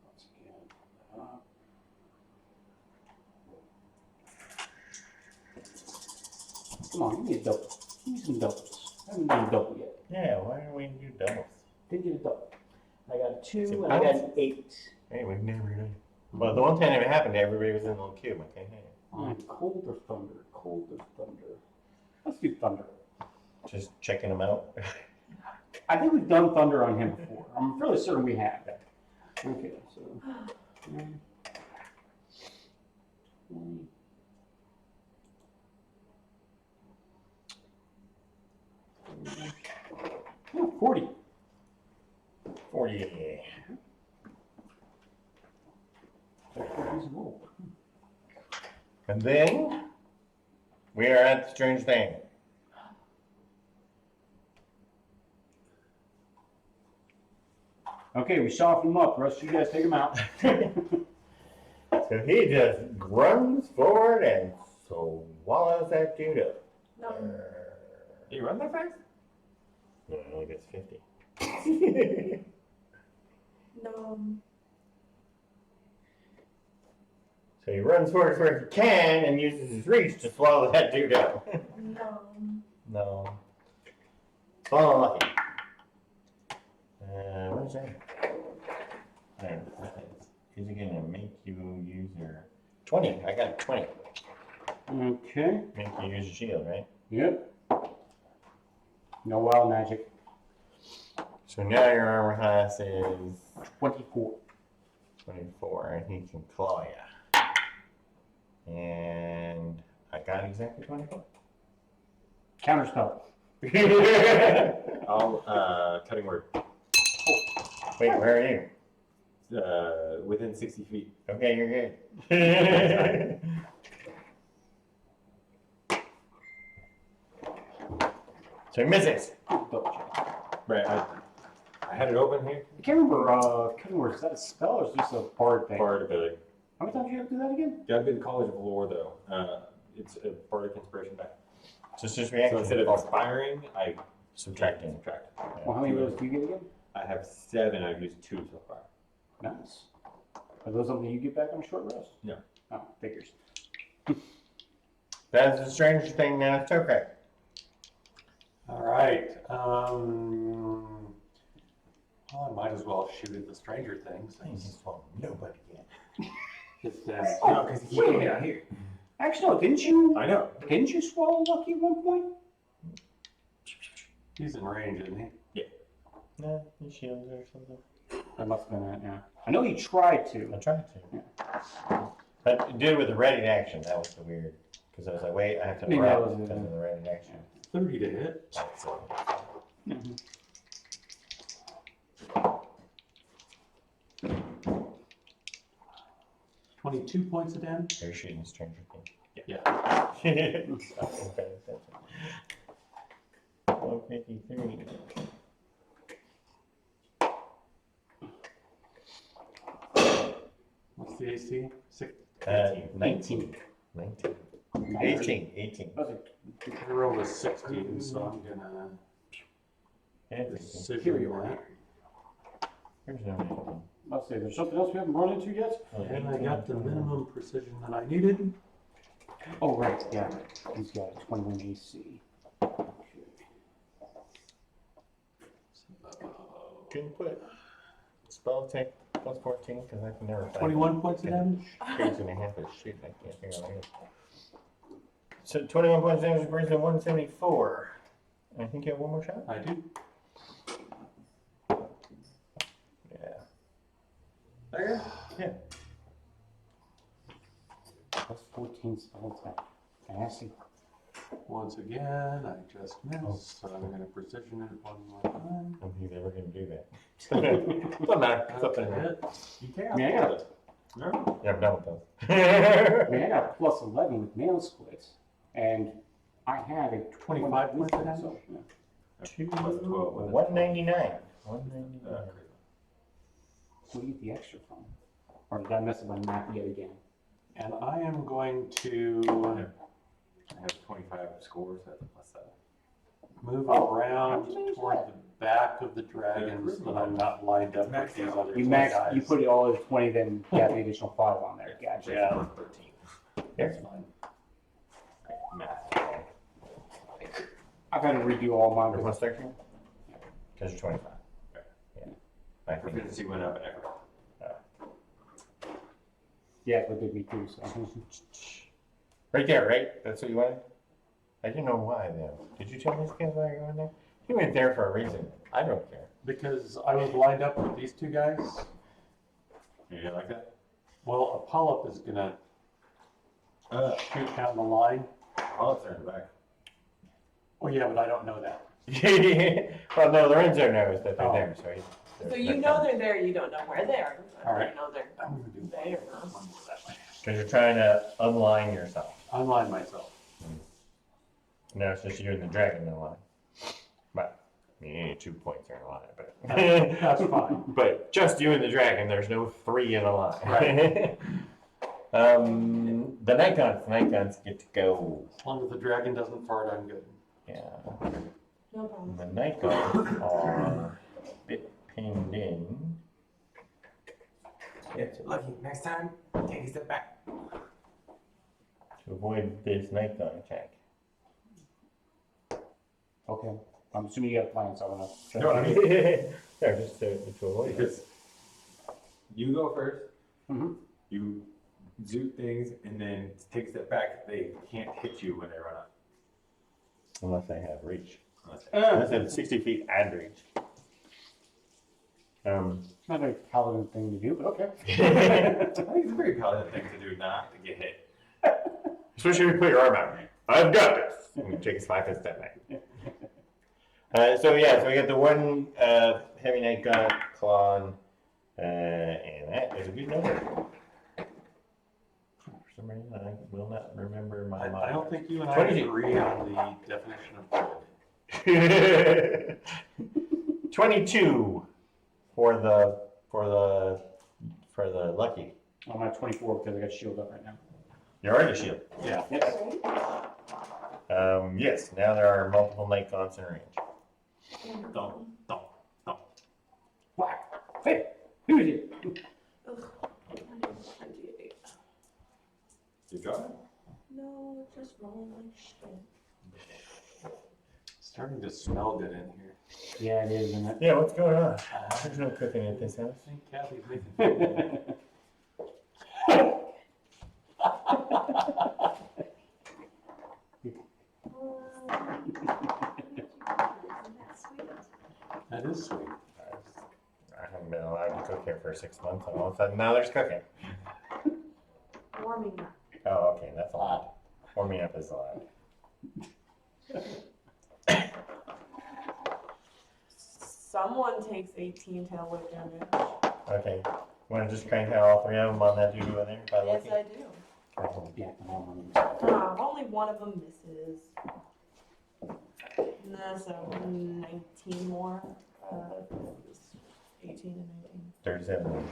let's get up. Come on, give me a double. Give me some doubles. I haven't done a double yet. Yeah, why don't we do doubles? Didn't get a double. I got a 2 Some and I got doubles? an 8. Hey, we've never done. Well, the one time it happened, everybody was in the little cube. Okay, hey. Fine, cold or thunder? Cold or thunder? Let's do thunder. Just checking them out. I think we've done thunder on him before. I'm fairly certain we have. Okay, so. 10, 20. Oh, 40. 40. And then we are at the strange thing. Okay, we soften him up. The rest of you guys take him out. So he just runs forward and swallows that dude up. No. You run that fast? No, it only gets 50. No. So he runs forward as far as he can and uses his reach to swallow that dude up. No. No. Swallow lucky. What's that? Alright, is it gonna make you use your 20? I got 20. Okay. Make you use your shield, right? Yep. No wild magic. So now your armor class is 24. 24, and he can claw you. And I got exactly 24. Counterspell. I'll, cutting word. Wait, where are you? Within 60 feet. Okay, you're good. So he misses. Double check. Right, I had it open here. I can't remember, cutting word, is that a spell or is it just a bard thing? Bard ability. How many times do you have to do that again? Gotta be the College of Lore, though. It's a bardic inspiration back. So it's just So reaction. instead of expiring, I Subtracting. subtract. Well, how many of those do you get again? I have 7. I've used 2 so far. Nice. Are those something you get back on a short rest? No. Oh, figures. That's the strange thing now. It's okay. All right. Well, I might as well shoot at the stranger things. Nobody yet. Just, No, because he came down here. Actually, no, didn't I know. you swallow Lucky at one point? he's in range, isn't he? No, the shields or something. That must have been it, yeah. I know he tried I to. tried to. But did it with the ready to action. That was the weird. Because I was like, wait, I have to Maybe that interrupt was it, because yeah. of the ready to action. 30 to hit. So, Mhm. $22 points of damage. they're shooting Stranger Things. Yeah. 153. What's the AC? 19. 19. 18. That was I rolled a 16, so I'm gonna precision that. Here's no let's see, there's something else we haven't run into yet? And I got the minimum precision that I needed. Oh, right, yeah. He's got a 21 AC. Can put spell attack plus 14 because I can never find 21 points of damage. page and a half of shit. I can't figure out it. So 21 points of damage brings in 174. I think you have one more shot? I do. Yeah. Okay. Yeah. Plus 14 spell attack. Fancy. Once again, I just missed, so I'm gonna precision it one more time. I don't think he's ever going to do that. Doesn't matter. It's up That's a there. hit. You can't. I mean, I got, No. Yeah, I'm done with those. I mean, I got a plus 11 with nail splits, and I had a 25 points of damage? so, yeah. Plus 12 with it. 199. 199. Where do you get the extra from? Or did I mess up my math yet again? And I am going to I have 25 scores, that's a plus 7. move Oh, around how'd you manage toward that? the back of the dragon so that I'm not lined up with these other You two max, guys. you put it all as 20, then you got the additional 5 on there. Gotcha. Yeah. Plus 13. That's fine. Math. I've had to redo all mine. You're plus 13? Because you're 25. Yeah. I think. Proficiency went up ever. Yeah, it did me too, so. Right there, right? That's what you wanted? I didn't know why, though. Did you tell these kids why you're going there? You went there for a reason. I don't care. Because I was lined up with these two guys. You didn't like that? Well, a polyp is gonna shoot down the line. I'll turn back. Oh yeah, but I don't know that. Well, no, Lorenzo knows that they're Oh. there, so he's. So you know they're there, you don't know where they are. All right. You know they're I'm gonna do there. one more that way. Because you're trying to unline yourself. Unline myself. No, it's just you and the dragon in line. But, I mean, you need 2 points in a line, but. That's fine. But just you and the dragon, there's no 3 in a line. Right. The night guns get to go. As long as the dragon doesn't fart, I'm good. Yeah. No problem. The night guns are a bit pinned in. Yeah, lucky. Next time, take a step back. To avoid this night gun attack. Okay. I'm assuming you got a plan, so I'm gonna. No, I mean, Yeah, just to avoid it. because you go first, Mhm. you zoot things, and then take a step back. They can't hit you when they run up. Unless they have reach. Unless Unless they have 60 feet and reach. It's not a very paladin thing to do, but okay. I think it's a very paladin thing to do not to get hit. Especially if you put your arm out. I've got this. And you take a 5 foot step back. So we got the one heavy night gun, Klon, and that is a good number. For some reason, I will not remember my I modifier. don't think you and I 22. agree on the definition of good. 22 for the lucky. I'm at 24 because I got shield up right now. You're already shield. Yeah. Yes. Yes. Now there are multiple night guns in range. Don't. Whack. Hey, who is it? Ugh. 28. You got it? No, just rolling like shit. Starting to smell good in here. Yeah, it is, isn't it? Yeah. What's going on? There's no cooking at this house. I think Kathy's making food. Isn't that sweet? That is sweet. I haven't been allowed to cook here for 6 months, and all of a sudden now there's cooking. Warming up. Oh, okay, that's a lot. Warming up is a lot. Someone takes 18 tailwhip damage. Okay. Want to just crank out all 3 of them on that duty over there? By Yes, looking? I do. Yeah. Only one of them misses. No, so 19 more. 18 and 19. 37.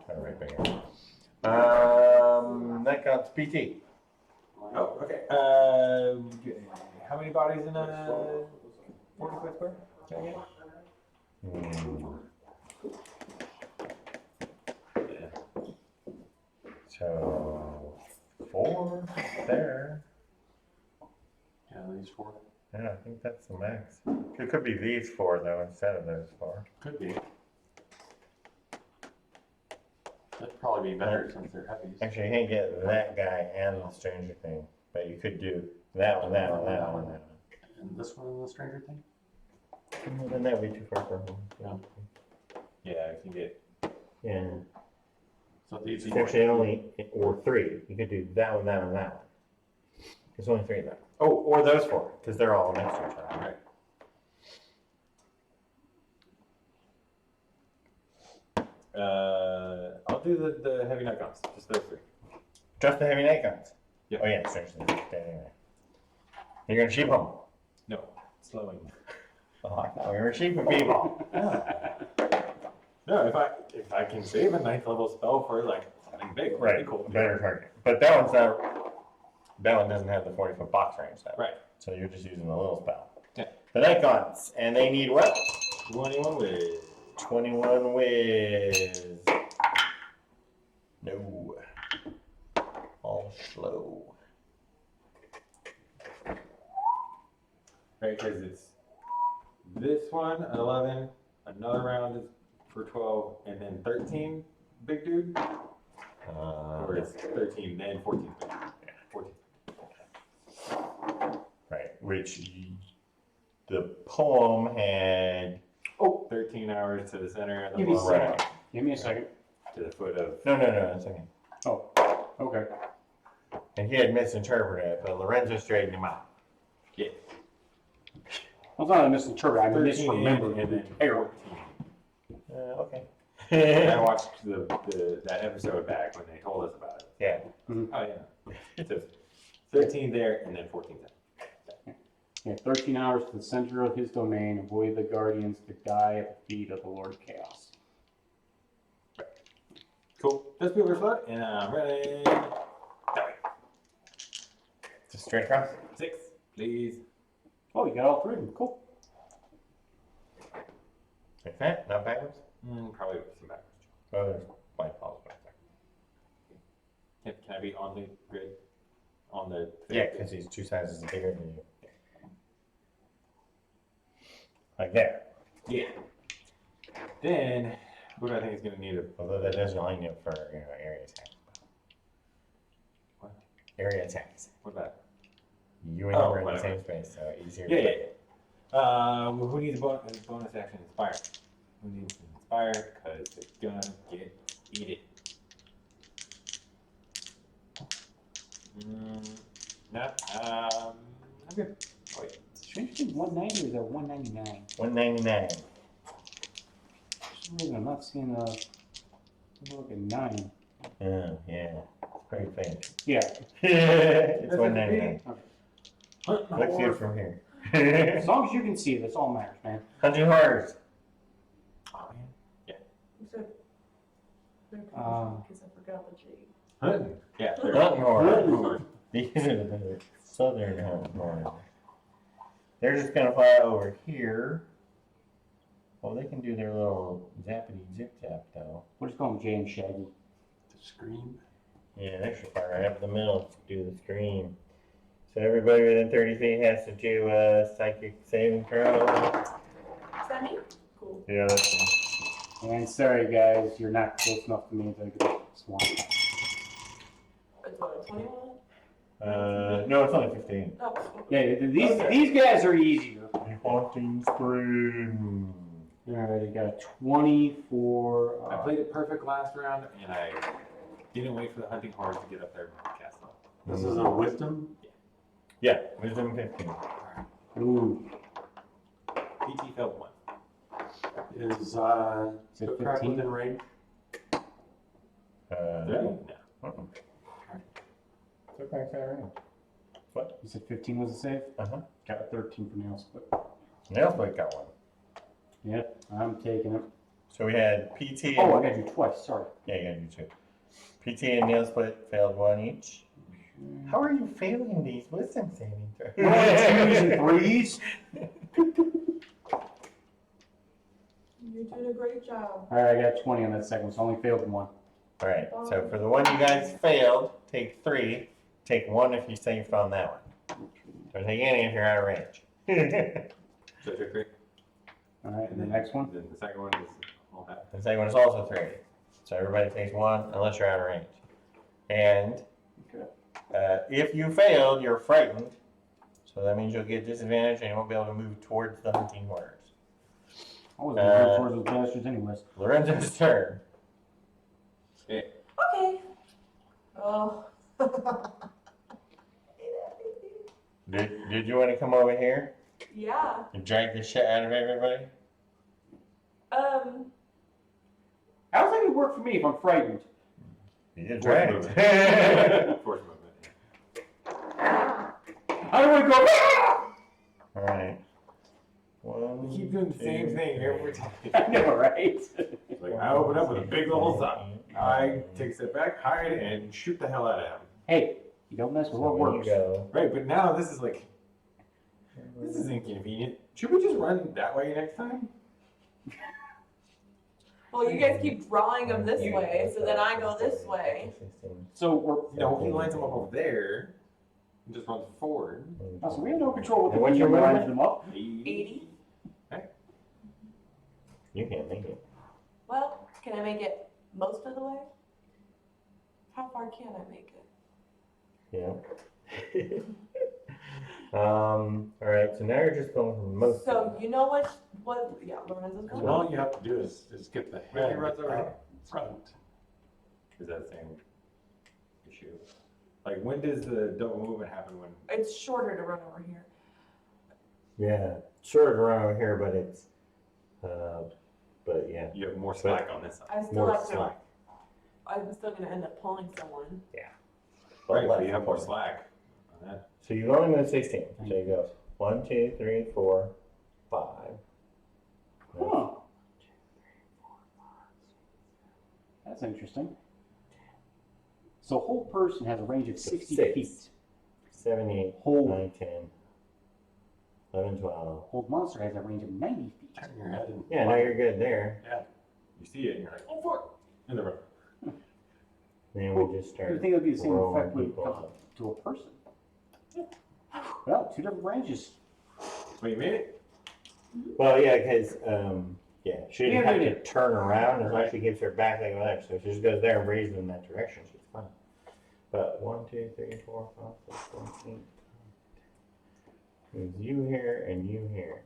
All right, back here. That counts PT. Oh, okay. How many bodies in a 40-foot square? Can I get? So 4 there. Yeah, these 4. Yeah, I think that's the max. It could be these 4 though instead of those 4. Could be. That'd probably be better since they're heavy. Actually, you can't get that guy and the stranger thing, but you could do that one, that one, that one, that And this one is the stranger thing? one. Then that would be too far for him. Yeah, I can get. Yeah. So these It's actually only, or 3. You could do that one, that one, that one. There's only 3 though. Oh, or those 4, because they're all next to each other. Right. I'll do the heavy nut guns. Just those 3. Just the heavy night guns. Yeah. Oh yeah, stranger thing. Okay, anyway. You're gonna sheep them. No, slowing. Oh, I thought we were sheeping people. No, if I can save a 9th level spell for like something big, that'd Right, be cool. better target. But that one's not. That one doesn't have the 40-foot box range though. Right. So you're just using the little spell. Yeah. The night guns, and they need what? 21 with. 21 whiz. No. All slow. Right, because it's this one, 11, another round is for 12, and then 13, big dude? Or it's 13, then 14, big dude. Yeah, 14. Right, which the poem had. Oh, 13 hours to the center of the Give me a ball, second. Give me a second. to the foot of. No, that's okay. Oh, okay. And he had misinterpreted it, but Lorenzo straightened him out. Yeah. I was not a misinterpret. I 13 misremembered. and then Error. 14. Okay. I watched that episode back when they told us about it. Yeah. Oh, yeah. So 13 there and then 14 there. Yeah, 13 hours to the center of his domain. Avoid the guardians to die at the feet of the Lord of Chaos. Cool. Those people are float, and I'm running that way. Just straight across. 6, please. Oh, you got all 3 of them. Cool. Like that, not backwards. Probably with some backwards. Oh, there's white balls back there. Can I be on the grid? On the. Yeah, because he's 2 sizes bigger than you. Like there. Yeah. Then, what do I think is going to need a. Although that doesn't line you up for area attacks. What? Area attacks. What about? You and him are in the whatever. same space, so easier. Yeah, who needs a bonus action? Inspire. Who needs an inspire? Because it's gonna eat it. No, I'm good. Oh, wait. Strange thing, 190 or is that 199? 199. For some reason, I'm not seeing a. Look at 9. Oh, yeah. It's pretty faint. Yeah. It's 199. Hunt Let's see it more. from here. As long as you can see, that's all matters, man. 100 horrors. Oh, man. You said. Um, Because I forgot the G. Hunting. Yeah. Hunting horrors. These are the southern hunting horrors. They're just gonna fly over here. Well, they can do their little zappity zip zap though. we'll just call him Jay and Shaggy. The scream. Yeah, they should fly right up the middle to do the scream. So everybody within 30 feet has to do a psychic saving throw. Is that me? Cool. Yeah, that's me. And sorry, guys, you're not close enough to me to get the swamp. It's what, 21? No, it's only 15. Oh. Yeah, Okay. these guys are easier. haunting scream. Alright, you got a 20 for. I played it perfect last round, and I didn't wait for the hunting horse to get up there and cast it. This is a wisdom? Yeah, wisdom 15. Ooh, PT failed 1. Is, Is it Gobrak 15? within range? 30? No. No. It's okay, range. What? you said 15 was a save? Uh-huh. Got a 13 for nail split. Nail Split got one. Yep, I'm taking it. So we had PT Oh, I and, got you twice, sorry. yeah, you gotta do two. PT and Nail Split failed one each. How are you failing these wisdom saving throws? 1s and 3s. You're doing a great job. Alright, I got 20 on that second one, so I only failed one. Alright, so for the one you guys failed, take 3. Take 1 if you saved on that one. Don't take any if you're out of range. So I took 3. Alright, and the next one? Then the second one is all that. The second one is also 3. So everybody takes 1 unless you're out of range. And if you failed, you're frightened. So that means you'll get disadvantage and you won't be able to move towards the hunting horse. I wasn't going to go towards those bastards anyways. Lorenzo's turn. Okay. Okay. Oh. Did you want to come over here Yeah. and drag the shit out of everybody? How's that going to work for me if I'm frightened? You get Force dragged. movement. Force movement. How do I go? Alright. 1, We keep doing the same 2, thing every time. I know, right? Like, I open up with a big old suck. I take a step back, hide, and shoot the hell out of him. Hey, you don't mess with what So you works. go. Right, but now this is like, this is inconvenient. Should we just run that way next time? Well, you guys keep drawing them this way, so then I go this way. So we're. No, he lines them up over there and just runs forward. So we have no control with And the what's way your he lines movement? them up. 80. You can't make it. Well, can I make it most of the way? How far can I make it? Yeah. Alright, so now you're just going from most. So you know what? Yeah, Lorenzo's And going. all you have to do is get the When he head runs over up front. Is that the same issue? Like, when does the double movement happen when? It's shorter to run over here. Yeah, short around over here, but it's, but yeah. You have more slack on this side. I still More have to. slack. I'm still gonna end up pulling someone. Right, but you have more slack on that. So you only move 16. So you go 1, 2, 3, 4, 5. Huh. That's interesting. So a whole person has a range of 60 6. feet. 7, 8, Whole 9, 10, 11, 12. Whole monster has a range of 90 feet. Turn your head and. Yeah, now you're good there. You see it and you're like, oh fuck! And then run. Then we just You start would think it would be the same rolling effect when it people comes up. to a person. Well, 2 different ranges. Wait, you made it? Well, yeah, because, yeah, she didn't Yeah, have yeah, to turn around as long as she gives her back leg over there. So if she just goes there and breathes in that direction, she's fine. But 1, 2, 3, 4, 5, 6, 7, 8, 9, 10. There's you here and you here.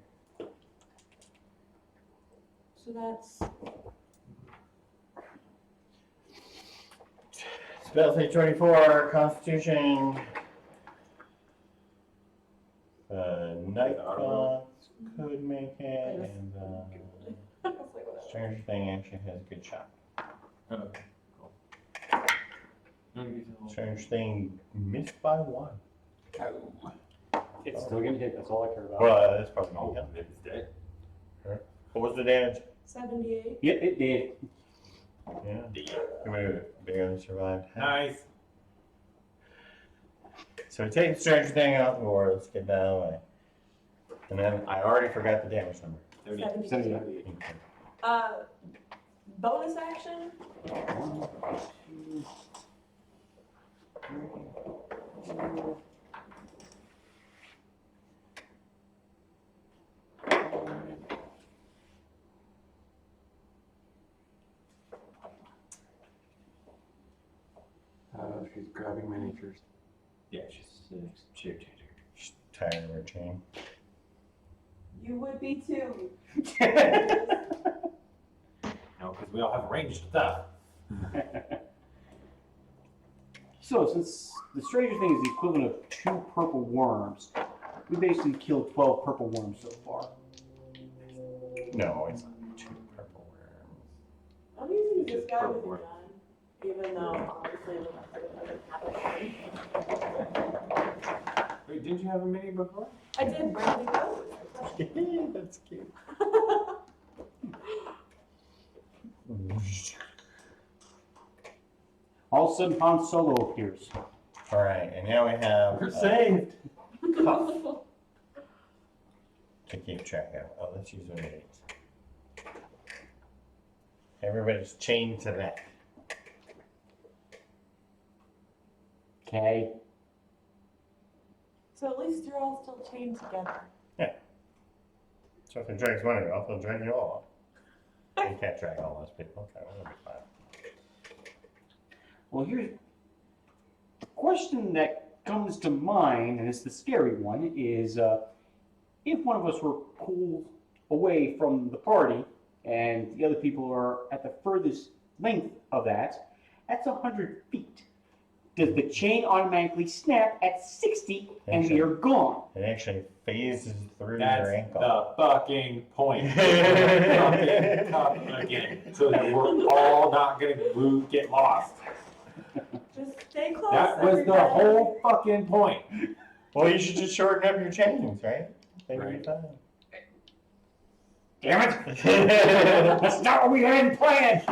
So that's Spell say 24, Constitution. Nightclaw could make it, and Stranger Thing actually has a good shot. Okay, cool. Stranger Thing missed by 1. It's still getting hit. That's all I care about. Well, that's probably Oh, not it's dead. What was the damage? 78. Yeah, it did. Yeah. We barely survived. Nice. So we take the Stranger Thing off the board. Let's get that out of the way. And then I already forgot the damage number. 78. 78. Bonus action. 1, 2, 3, 4, 5. She's grabbing miniatures. Yeah, she's shape changer. Just tired of her chain. You would be too. No, because we all have ranged stuff. So, since the stranger thing is the equivalent of 2 purple worms, we basically killed 12 purple worms so far. No, it's not 2 purple worms. I'm using this Just guy with purple. a gun, even though obviously it looks like Wait, didn't you have a mini before? I did bring the gun. That's cute. All of a sudden, Han Solo appears. All right, and now we have We're saved. cuff to keep track of. Oh, let's use one of these. Everybody's chained to that. Okay. So at least you're all still chained together. So if it drags one of you off, it'll drag you all off. You can't drag all those people. Okay, that'll be fine. Well, here's the question that comes to mind, and it's the scary one, is if one of us were pulled away from the party and the other people are at the furthest length of that, that's 100 feet. Does the chain automatically snap at 60 and we are gone? It actually phases through That's your ankle. the fucking point. Fucking cup again. So that we're all not gonna get lost. Just stay close. That was the everybody. whole fucking point. Well, you should just shorten up your chains, right? Then you'll be Right. fine. Damn it! That's not what we had planned!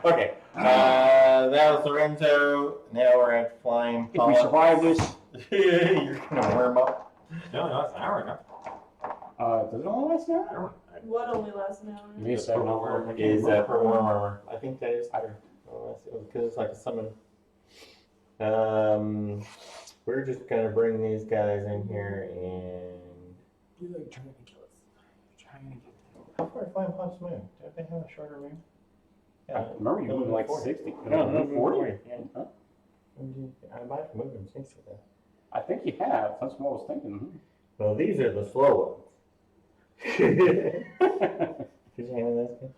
Okay. That was Lorenzo. Now we're at flying. If we survive this, You're gonna warm up. No, it's an hour now. does it only last an hour? What only lasts an hour? Maybe a second. Is for warm armor? I think that is better. Because it's like a summon. We're just gonna bring these guys in here and. You're like trying to kill us. Trying to get How far do flying pops move? Don't they have a shorter move? I remember you moving like 40. 60. No, no, 40. Yeah. Huh? I might have moved them 60 though. I think you have. That's what I was thinking. Well, these are the slow ones. Could you handle this?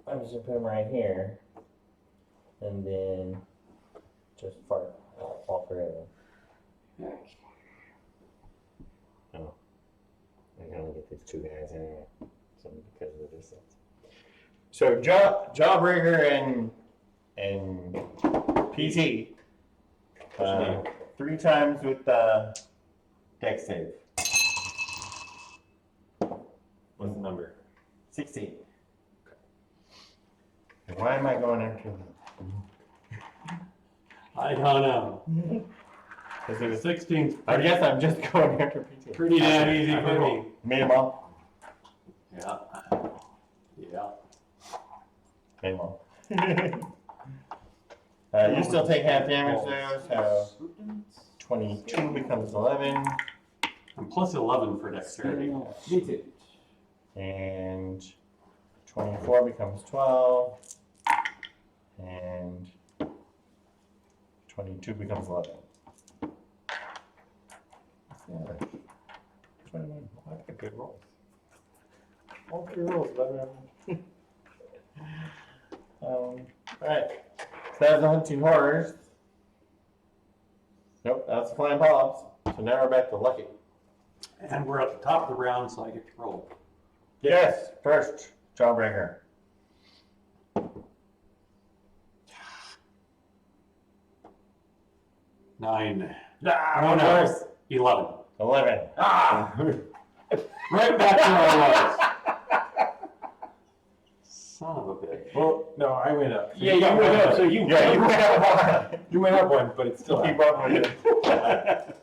I'm just gonna put them right here, and then just fart all three of them. Oh, I can only get these 2 guys anyway, so because of the distance. So Jawbreaker and PT, 3 times with the dex save. What's the number? 16. And why am I going after them? I don't know. Because it was 16's I guess I'm just going after PT. pretty damn easy for me. Made them all. Yeah. Yeah. Made them all. You still take half damage though, so 22 becomes 11, I'm plus 11 for dexterity. Me too. and 24 becomes 12, and 22 becomes 11. Yeah. 21. I got good rolls. All 3 rolls, 11. Alright. So that was the hunting horrors. Nope, that's the flying polyps. So now we're back to Lucky. And we're at the top of the round, so I get to roll. Yes, first, Jawbreaker. Nine. Ah, Oh, one no. worse. 11. 11. Ah! Right back to where I was. Son of a bitch. Well, no, I went up. So Yeah, you went up, so you Yeah, you went up one. You went up one, but it's still Keep up with it.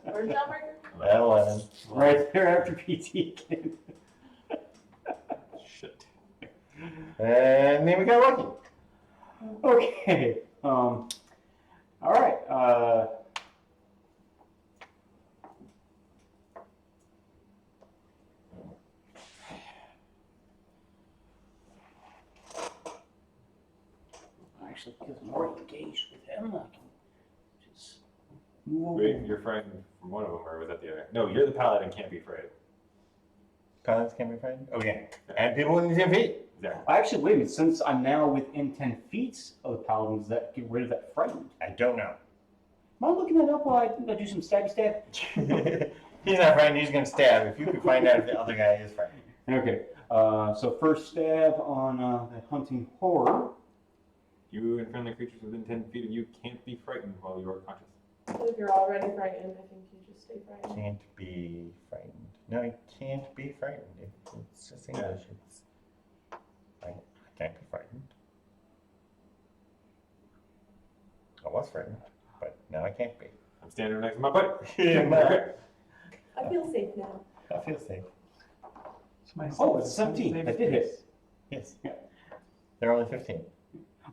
Where's Jawbreaker? At 11. Right there after PT came. Shit. And then we got Lucky. Okay. All right. Actually, because I'm already engaged with him, I can just Wait, you're frightened from one of them, or was that the other? No, you're the paladin, can't be afraid. Paladins can't be frightened? Oh, yeah. And people within 10 feet. Exactly. Actually, wait a minute. Since I'm now within 10 feet of the paladin, does that get rid of that frightened? I don't know. Am I looking that up while I do some stabby stab? He's not frightened, he's gonna stab. If you could find out if the other guy is frightened. Okay. So first stab on the hunting horror. You and friendly creatures within 10 feet of you can't be frightened while you are conscious. So if you're already frightened, I think you just stay frightened. Can't be frightened. No, he can't be frightened. It's just English. It's I can't be frightened. I was frightened, but now I can't be. I'm standing next to my buddy. I feel safe now. I feel safe. Oh, it's 17. That did hit. Yes. Yeah. They're only 15.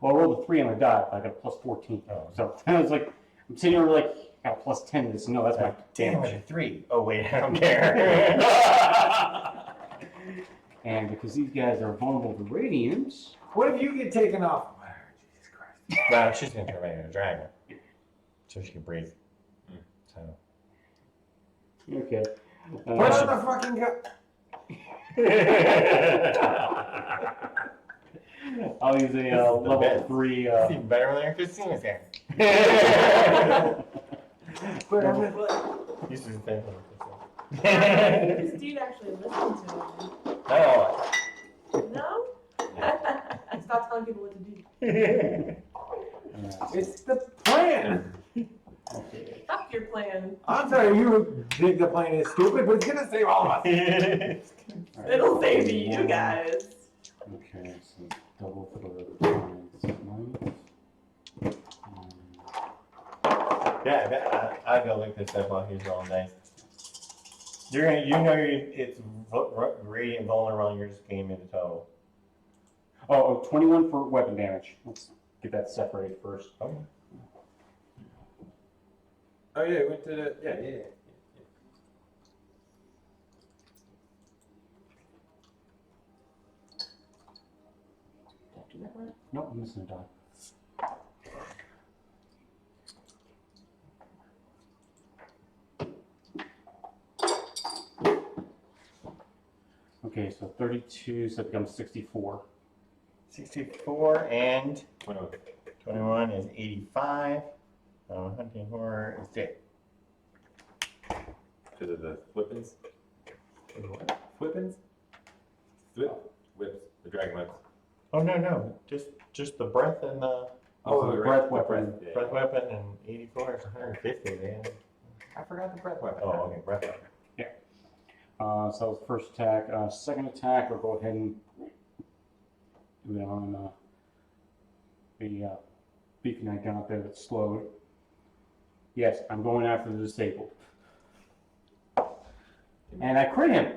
Well, I rolled a 3 on the die. I got a plus 14. Oh. So I was like, I'm sitting here like, I got a plus 10 to this. No, that's my Damn damage. it, a 3. Oh, wait, I don't care. And because these guys are vulnerable to radiant. What if you get taken off? Jesus Christ. Well, she's gonna turn into a dragon. So she can breathe. So. Okay. Put on the fucking gun. I'll use a level best. 3. It's even better when Christina's here. Put on the This is the thing. Christine actually listened to him. Oh. No? Stop telling people what to do. It's the plan. Okay. Stop your plan. I'm sorry, you think the plan is stupid, but it's gonna save all of us. It'll save you guys. Okay, so double for the minus. Yeah, I'll go look this up while he's rolling dice. You're gonna, you know, it's radiant vulnerable, and you're just getting me the total. Oh, 21 for weapon damage. Let's get that separated first. Okay. Oh yeah, we went to the yeah. Did I do that right? Nope, I'm missing a die. Okay, so 32, so that becomes 64. 64 and 21. 21 is 85. Hunting horror is dead. Because of the whippings. Whippings? Whips. The dragon whips. Oh no, just the breath and the Oh, the breath weapon. Yeah. breath weapon and 84 is 150. Man. I forgot the breath weapon. Oh, okay, breath weapon. So that was the first attack. Second attack, we'll go ahead and do it on the beacon I got there that's slowed. Yes, I'm going after the disabled. And I crit him.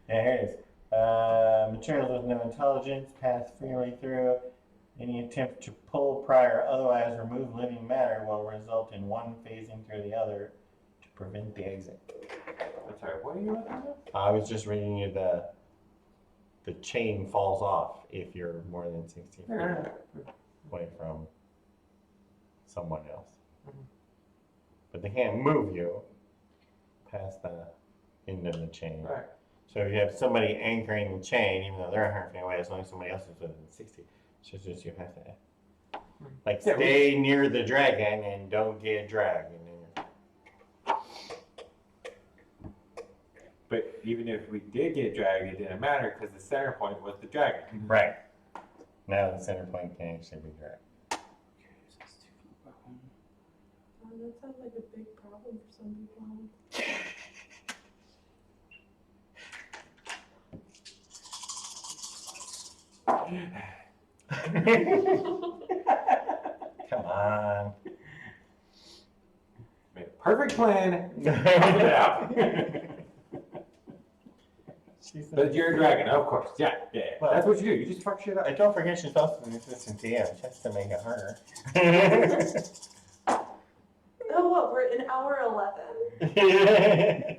Yeah, here it is. Materials with no intelligence pass freely through. Any attempt to pull, pry, or otherwise remove living matter will result in one phasing through the other to prevent the exit. I'm sorry, what are you looking at? I was just reading you the chain falls off if you're more than 60 feet away from someone else. But they can't move you past the end of the chain. Right. So if you have somebody anchoring the chain, even though they're 100 feet away, as long as somebody else is within 60, it's just you have to stay near the dragon and don't get dragged. But even if we did get dragged, it didn't matter because the center point was the dragon. Right. Now the center point can actually be dragged. Oh, that sounds like a big problem for some people. Come on. Made a perfect plan. But you're a dragon, of course. Yeah. Well, that's what you do. You just fuck shit up. And don't forget she's also an assistant DM. She has to make it harder. Oh, what? We're in hour 11.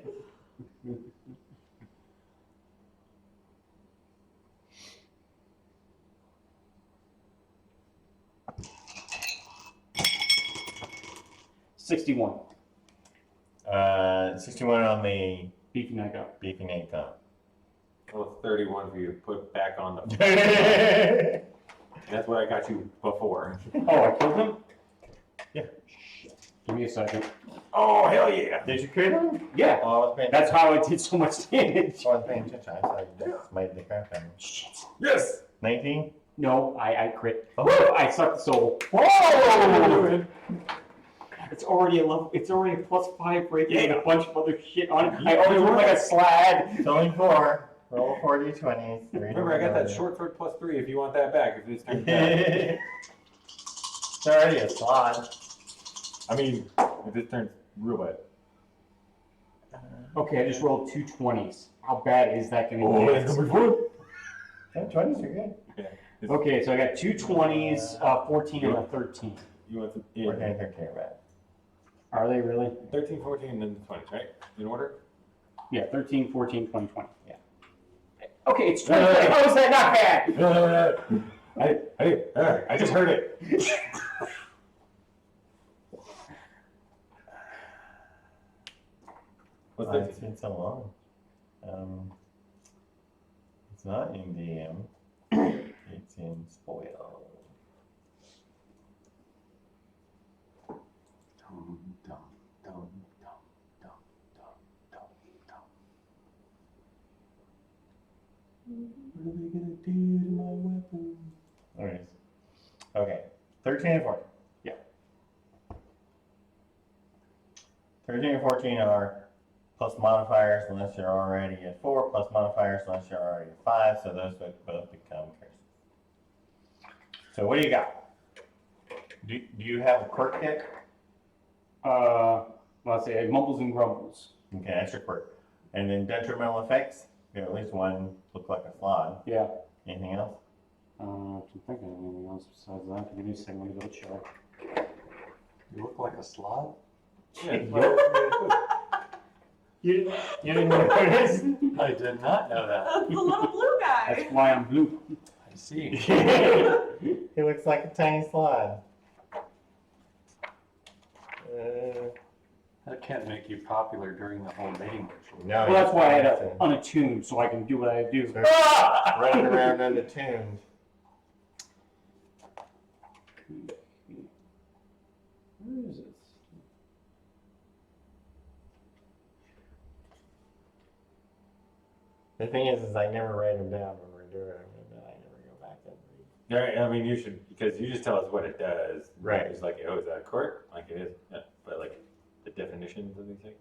61. 61 on the Beefy Nico. beefy neck up. Well, it's 31 for you to put back on the. Yeah. That's what I got you before. Oh, I killed him? Yeah. Give me a second. Oh, hell yeah. Did you crit him? Yeah, Oh, I was paying that's how I did so much damage. I wasn't paying attention. I thought you just made the crap out of me. Shit. Yes. 19? No, I crit. Oh. Woo! I sucked the soul. Whoa! It's already a level. It's already a +5 breaking with Yeah. a bunch of other shit on it. I already look like a slab. It's only 4. Roll 4 d20s. Remember, I got that short sword +3 if you want that back. If this turns bad. It's already a slot. I mean, if this turns real bad. Okay, I just rolled 2 20s. How bad is that going to Oh, get? that's number 4. Yeah, 20s are good. Yeah. Okay, so I got 2 20s, 14, and a 13. You want some? 14 Yeah. and 13 are bad. Are they really? 13, 14, and then the 20s, right? In order? Yeah, 13, 14, 20, 20. Yeah. Okay, it's 20. How is that not bad? I just heard it. What's Why that? it's been so long. It's not in DM. It's in spoil. Dum, dum, dum, dum, dum, dum, dum, dum. What are they gonna do to my weapon? Alright. Okay. 13 and 14. Yeah. 13 and 14 are plus modifiers unless you're already at 4, plus modifiers unless you're already at 5, so those would both become curses. So what do you got? Do you have a quirk kit? Let's see, it mumbles and grumbles. Okay, that's your quirk. And then detrimental effects? You have at least one look like a slot. Yeah. Anything else? I can't think of anything else besides that. Give me a second, let me go check. You look like a slob? Yeah. You didn't notice? I did not know that. The little blue guy. That's why I'm blue. I see. He looks like a tiny slide. That can't make you popular during the whole mating ritual. No, Well, that's why I had it it unattuned, so I can do what I do. running around unattuned. Where is it? The thing is I never write them down when we're doing it, and I never go back and read. Yeah, I mean, you should, because you just tell us what it does. Right. It's like, oh, is that a quirk? Like it is. Yeah. But like the definitions of these things.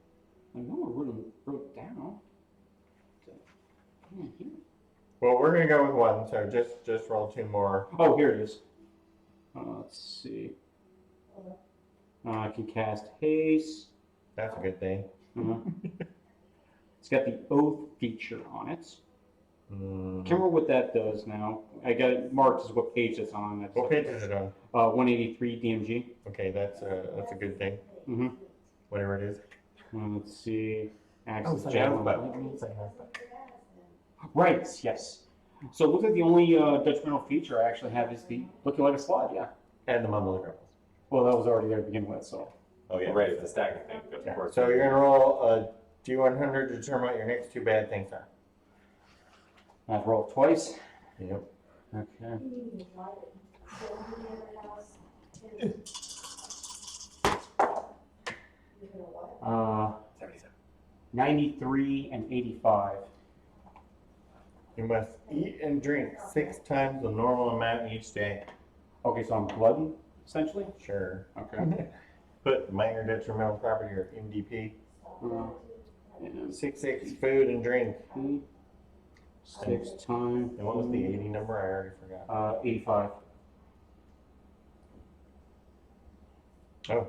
I know I wrote down. Here. Well, we're gonna go with 1, so just roll 2 more. Oh, here it is. Let's see. I can cast haste. That's a good thing. It's got the oath feature on it. Can't remember what that does now. I got it marked as what page it's on. That's What page is it on? 183 DMG. Okay, that's a good thing. Mm-hmm. Whatever it is. Let's see. Oh, Access it's like javelin. alphabet. It's like alphabet. Right. Yes. So it looks like the only detrimental feature I actually have is the looking like a slide. Yeah. And the mumble girls. Well, that was already there to begin with. So. Oh yeah. Right, it's a stacking thing. Of Yeah. course. So you're gonna roll a D100 to determine what your next 2 bad things are. I've rolled twice. Yep. Okay. Uh, 77. 93 and 85. You must eat and drink 6 times the normal amount each day. Okay, so I'm blooded, essentially? Sure. Okay. Put minor detrimental property or MDP. And 6 food and drink. 6 times. And what was the 80 number? I already forgot. 85. Oh.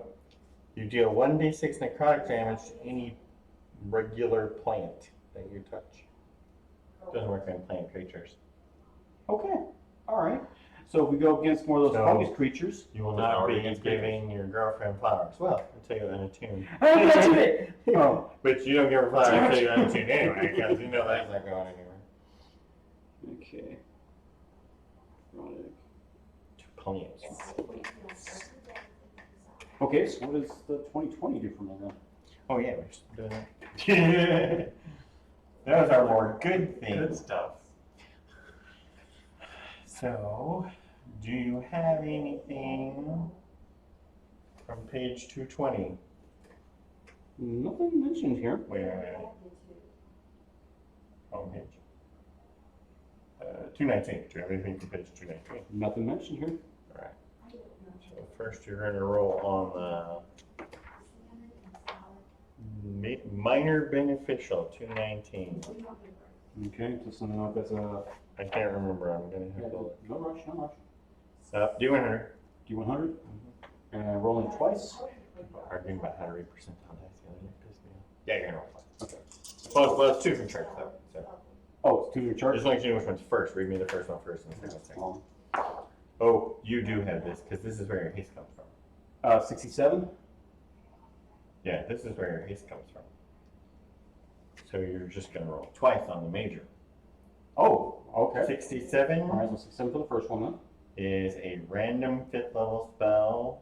You deal 1d6 necrotic damage to any regular plant that you touch. Doesn't work on plant creatures. Okay. All right. So if we go against more of those So- fungus creatures. You will Doesn't not work be against giving your girlfriend flowers. Well, until you're unattuned. I don't touch it! Oh. But you don't give her flowers until you're unattuned anyway, because you know that's not going anywhere. Okay. To plants. Okay, so what does the 2020 do for me then? Oh yeah, we're still doing that. Those are more good things. Good stuff. So, do you have anything from page 220? Nothing mentioned here. Wait. Home page. 219. Do you have anything from page 219? Nothing mentioned here. All right. So first, you're going to roll on the minor beneficial 219. Okay, just something like that's a. I can't remember. I'm going to have to look. No rush, no rush. Stop. Do 100. D100. And rolling twice. Arguing about how to read percentile dice the other day pissed me off. Yeah, you're gonna roll twice. Okay. Well, it's two from charts though. So Oh, it's 2 to charge? just want you to know which one's first. Read me the first one first and the second one second. Um, Oh, you do have this because this is where your haste comes from. 67. Yeah, this is where your haste comes from. So you're just gonna roll twice on the major. Oh, okay. 67 All right, so 67 for the first one then. is a random 5th level spell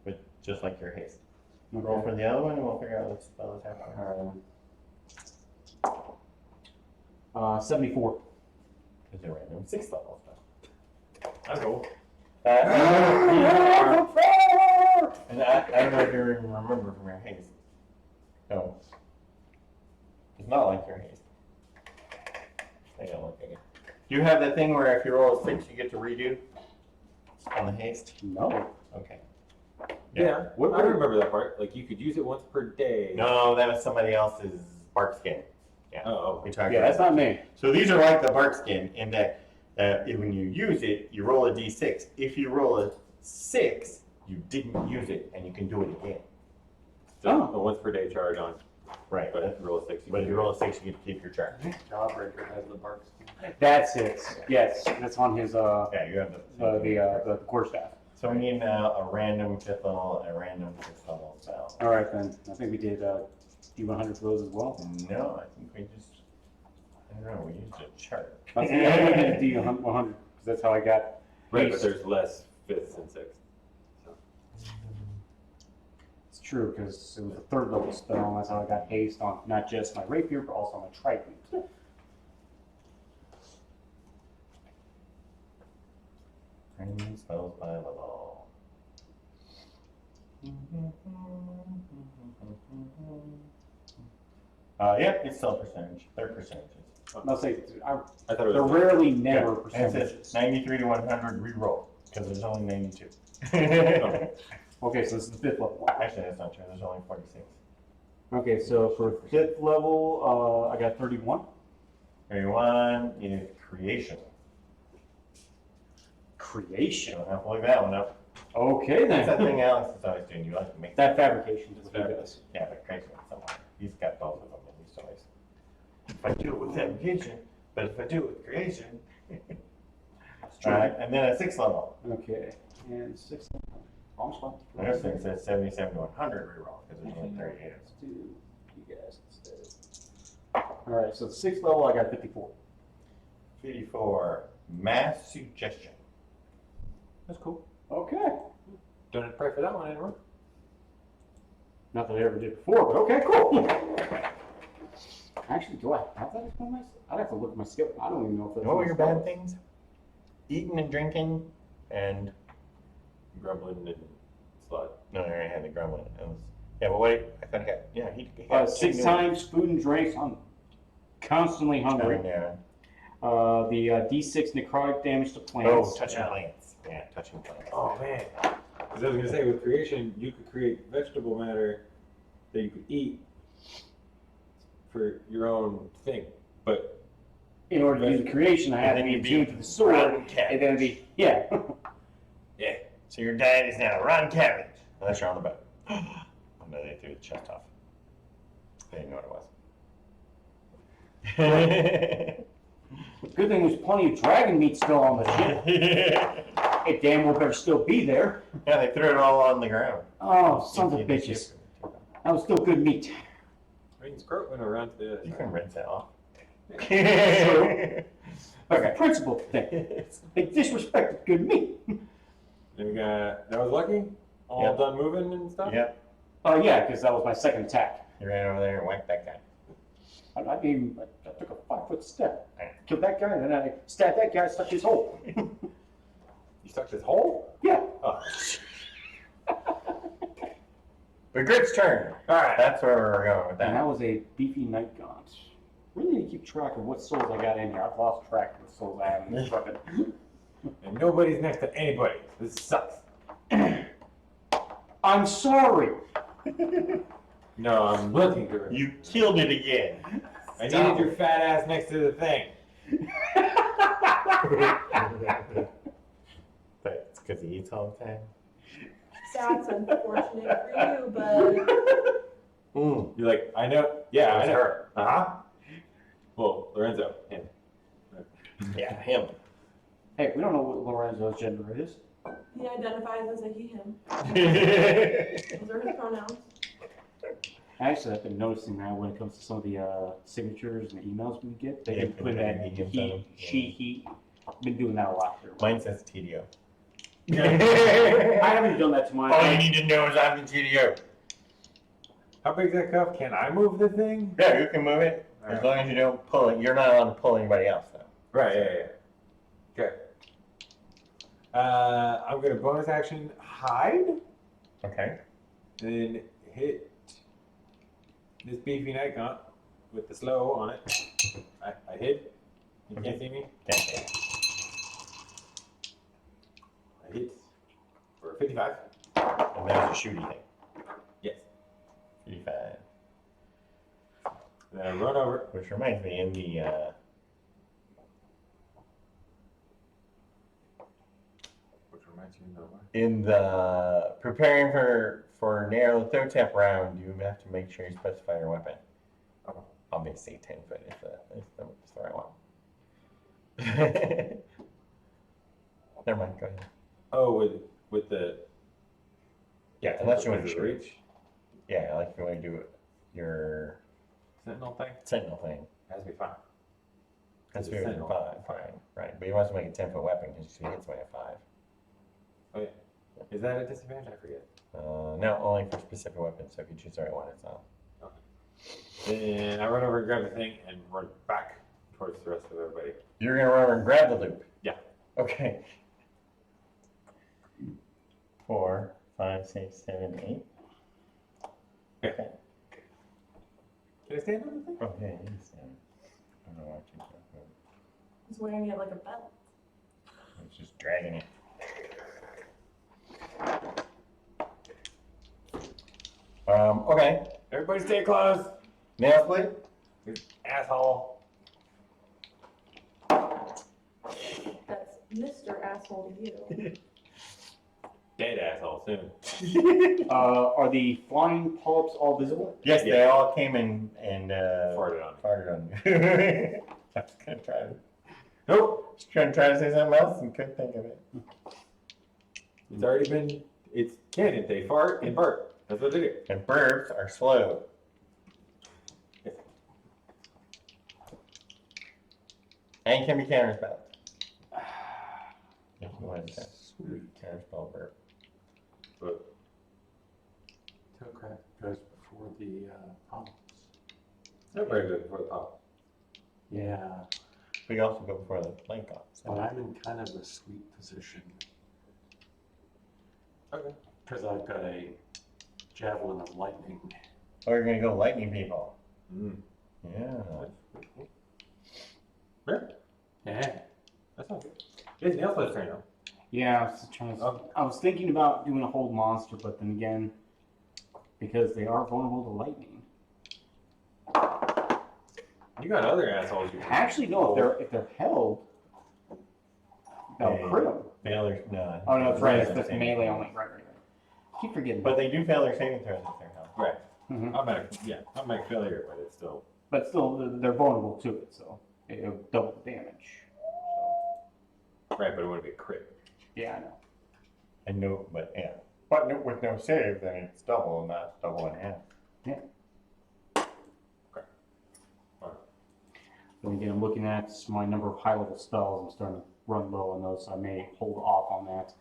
with just like your haste. Roll Okay. for the other one and we'll figure out what spell is happening. 74. It's a random 6th level spell. That's cool. And I don't know if you even remember from your haste. No. It's not like your haste. Hang on, look again. Do you have that thing where if you roll a 6, you get to redo on the haste? No. Okay. Yeah, I remember that part. Like, you could use it once per day. No, that was somebody else's bark skin. Yeah. Oh, We talked Yeah, about that's not me. So these are like the bark skin in that when you use it, you roll a d6. If you roll a 6, you didn't use it, and you can do it again. so Oh. a once per day charge on. Right. But if you roll a 6, But if you roll a 6, you get to keep your charge. Jawbreaker has the bark skin. That's it. Yes, that's on his Yeah, you have the quarterstaff. So we need now a random 5th level, a random 6th level spell. All right then. I think we did D100 for those as well. No, I think we just, I don't know, we used a chart. I think we did D100 because that's how I got. Right, but haste. there's less 5ths and 6ths. It's true because it was a 3rd level spell, and that's how I got haste on not just my rapier but also my trident. Random spells by level. Yeah, it's still percentage. They're percentages. I'll say I thought it they're was. rarely never And it percentages. says 93 to 100 re-roll, because there's only 92. Okay, so this is the 5th level one. Actually, that's not true. There's only 46. Okay, so for 5th level, I got 31. 31 is creation. You Creation. don't have to look that one up. Okay That's that then. thing Alex is always doing. You like to make That fabrication is what he Fabric. does. Yeah, but creation somewhere. He's got both of them in his toys. If I do it with fabrication, but if I do it with creation. Alright, and then at 6th level. Okay, and 6th level. Almost fine. The next thing says 77 to 100 reroll, because there's only 38. Let's do you guys instead. All right, so the 6th level, I got 54. 54, mass suggestion. That's cool. Okay. Don't have to pray for that one anymore. Not that I ever did before, but okay, cool. Actually, do I have that on my? I'd have to look at my skill. I don't even know if that's. What were on your my bad spell. things? Eating and drinking, and Grumbling and slut. no, I already had the grumbling. It was, yeah, but wait, I thought I got, yeah, he got 6 times food and drinks. I'm constantly hungry. Yeah. The D6 necrotic damage to Oh, plants. touching plants. Yeah, touching plants. Oh, man. Because I was going to say, with creation, you could create vegetable matter that you could eat for your own thing. But In order to do the creation, I have to And then be you'd be attuned to the sword, rotten and cabbage. then be yeah. Yeah. So your diet is now rotten cabbage. Unless you're on the boat. Oh no, they threw the chest off. They didn't know what it was. Good thing there's plenty of dragon meat still on the ship. Yeah, It damn well better still be there. they threw it all on the ground. Oh, sons of bitches. That was still good meat. I mean, Scroat went around to the other You side. can rinse that off. That's the principle thing. They disrespected good meat. Then we got, that was lucky. all Yep. done moving and stuff? Yep. Oh, yeah, because that was my second attack. You ran over there and whacked that guy. I took a 5-foot step. I killed that guy, and then I stabbed that guy, stuck his hole. You stuck this hole? Yeah. Oh. But Grit's turn. Alright. That's where we're going with And that that. was a beefy night gaunt. Really need to keep track of what souls I got in here. I've lost track of what souls I have in this weapon. And nobody's next to anybody. This sucks. I'm sorry. No, I'm looking for it. You killed it again. I needed your fat ass next to the thing. But it's because he eats all the time. That's unfortunate for you, but Mm. You're like, I know. Yeah, I That's know. her. Uh-huh. Well, Lorenzo. Him. Yeah, him. Hey, we don't know what Lorenzo's gender is. he identifies as a he, him. Yeah. Those are his pronouns. Actually, I've been noticing now when it comes to some of the signatures and emails we get, they Yeah, can put put that that he, him, he, them. she, he. Been doing that a lot here. Mine says TDO. I haven't done that to mine. All you need to know is I'm the TDO. How big's that cuff? Can I move the thing? Yeah, you can move it as long as you don't pull it. You're not allowed to pull anybody else, though. Right, yeah. Okay. I'm gonna bonus action hide, Okay. then hit this beefy night gaunt with the slow on it. I hit. You can't see me. Okay. I hit for 55. And that's a shooty thing. Yes. 55. Then I run over. Which reminds me, Which reminds you of what? in the preparing for Nyarlathotep round, you have to make sure you specify your weapon. Oh. Obviously, 10-foot is the right one. Never mind. Go ahead. Oh, with the Yeah, unless you want with to the shoot. reach Yeah, like if you want to do your sentinel thing. sentinel thing. Has to be fine. That's It's a very sentinel. fine, right? But he wants to make a 10-foot weapon because he hits me at 5. Oh yeah. Is that a disadvantage? I forget. No, only for specific weapons. So if you choose the right one, it's on. Then I run over and grab the thing and run back towards the rest of everybody. You're gonna run over and grab the loop. Yeah. Okay. 4, 5, 6, 7, 8. Okay. Can I stand on the thing? Okay. I don't know what you're doing. He's wearing it like a belt. It's just dragging it. Okay. Everybody stay close. Nail split. You asshole. That's Mr. Asshole to you. Dead asshole soon. Are the flying polyps all visible? Yes, Yeah. they all came in and Farted on. farted on you. I was gonna try to. Nope. Just trying to say something else and couldn't think of it. It's already been. It's canon. They fart and burp. That's what they do. And burps are slow. And can be counterspelled. If you want to counterspell burp. But Gobrak goes before the polyps. everybody goes before the pop. Yeah, We also go before the flank on. but I'm in kind of a sweet position Okay. because I've got a javelin of lightning. Oh, you're gonna go lightning people. Mm. Yeah. Yeah. Yeah. That's not good. It's nail split's turn now. Yeah, I was just trying to. Oh. I was thinking about doing a hold monster, but then again, because they are vulnerable to lightning. You got other assholes. You Actually, no. If they're held, they'll Hey. crit 'em. Fail their no. Oh no, that's right. It's Fail just their melee saving only. Right. Keep forgetting. But they do fail their saving throws if they're held. Right. Mhm. Automatic failure, but it's still. But still, they're vulnerable to it, so it'll double the damage. So, Right, but it wouldn't be a crit. yeah, I know. And no, but yeah. But no, with no save, then it's double, not double and a half. Then again, I'm looking at my number of high-level spells. I'm starting to run low on those, so I may hold off on that.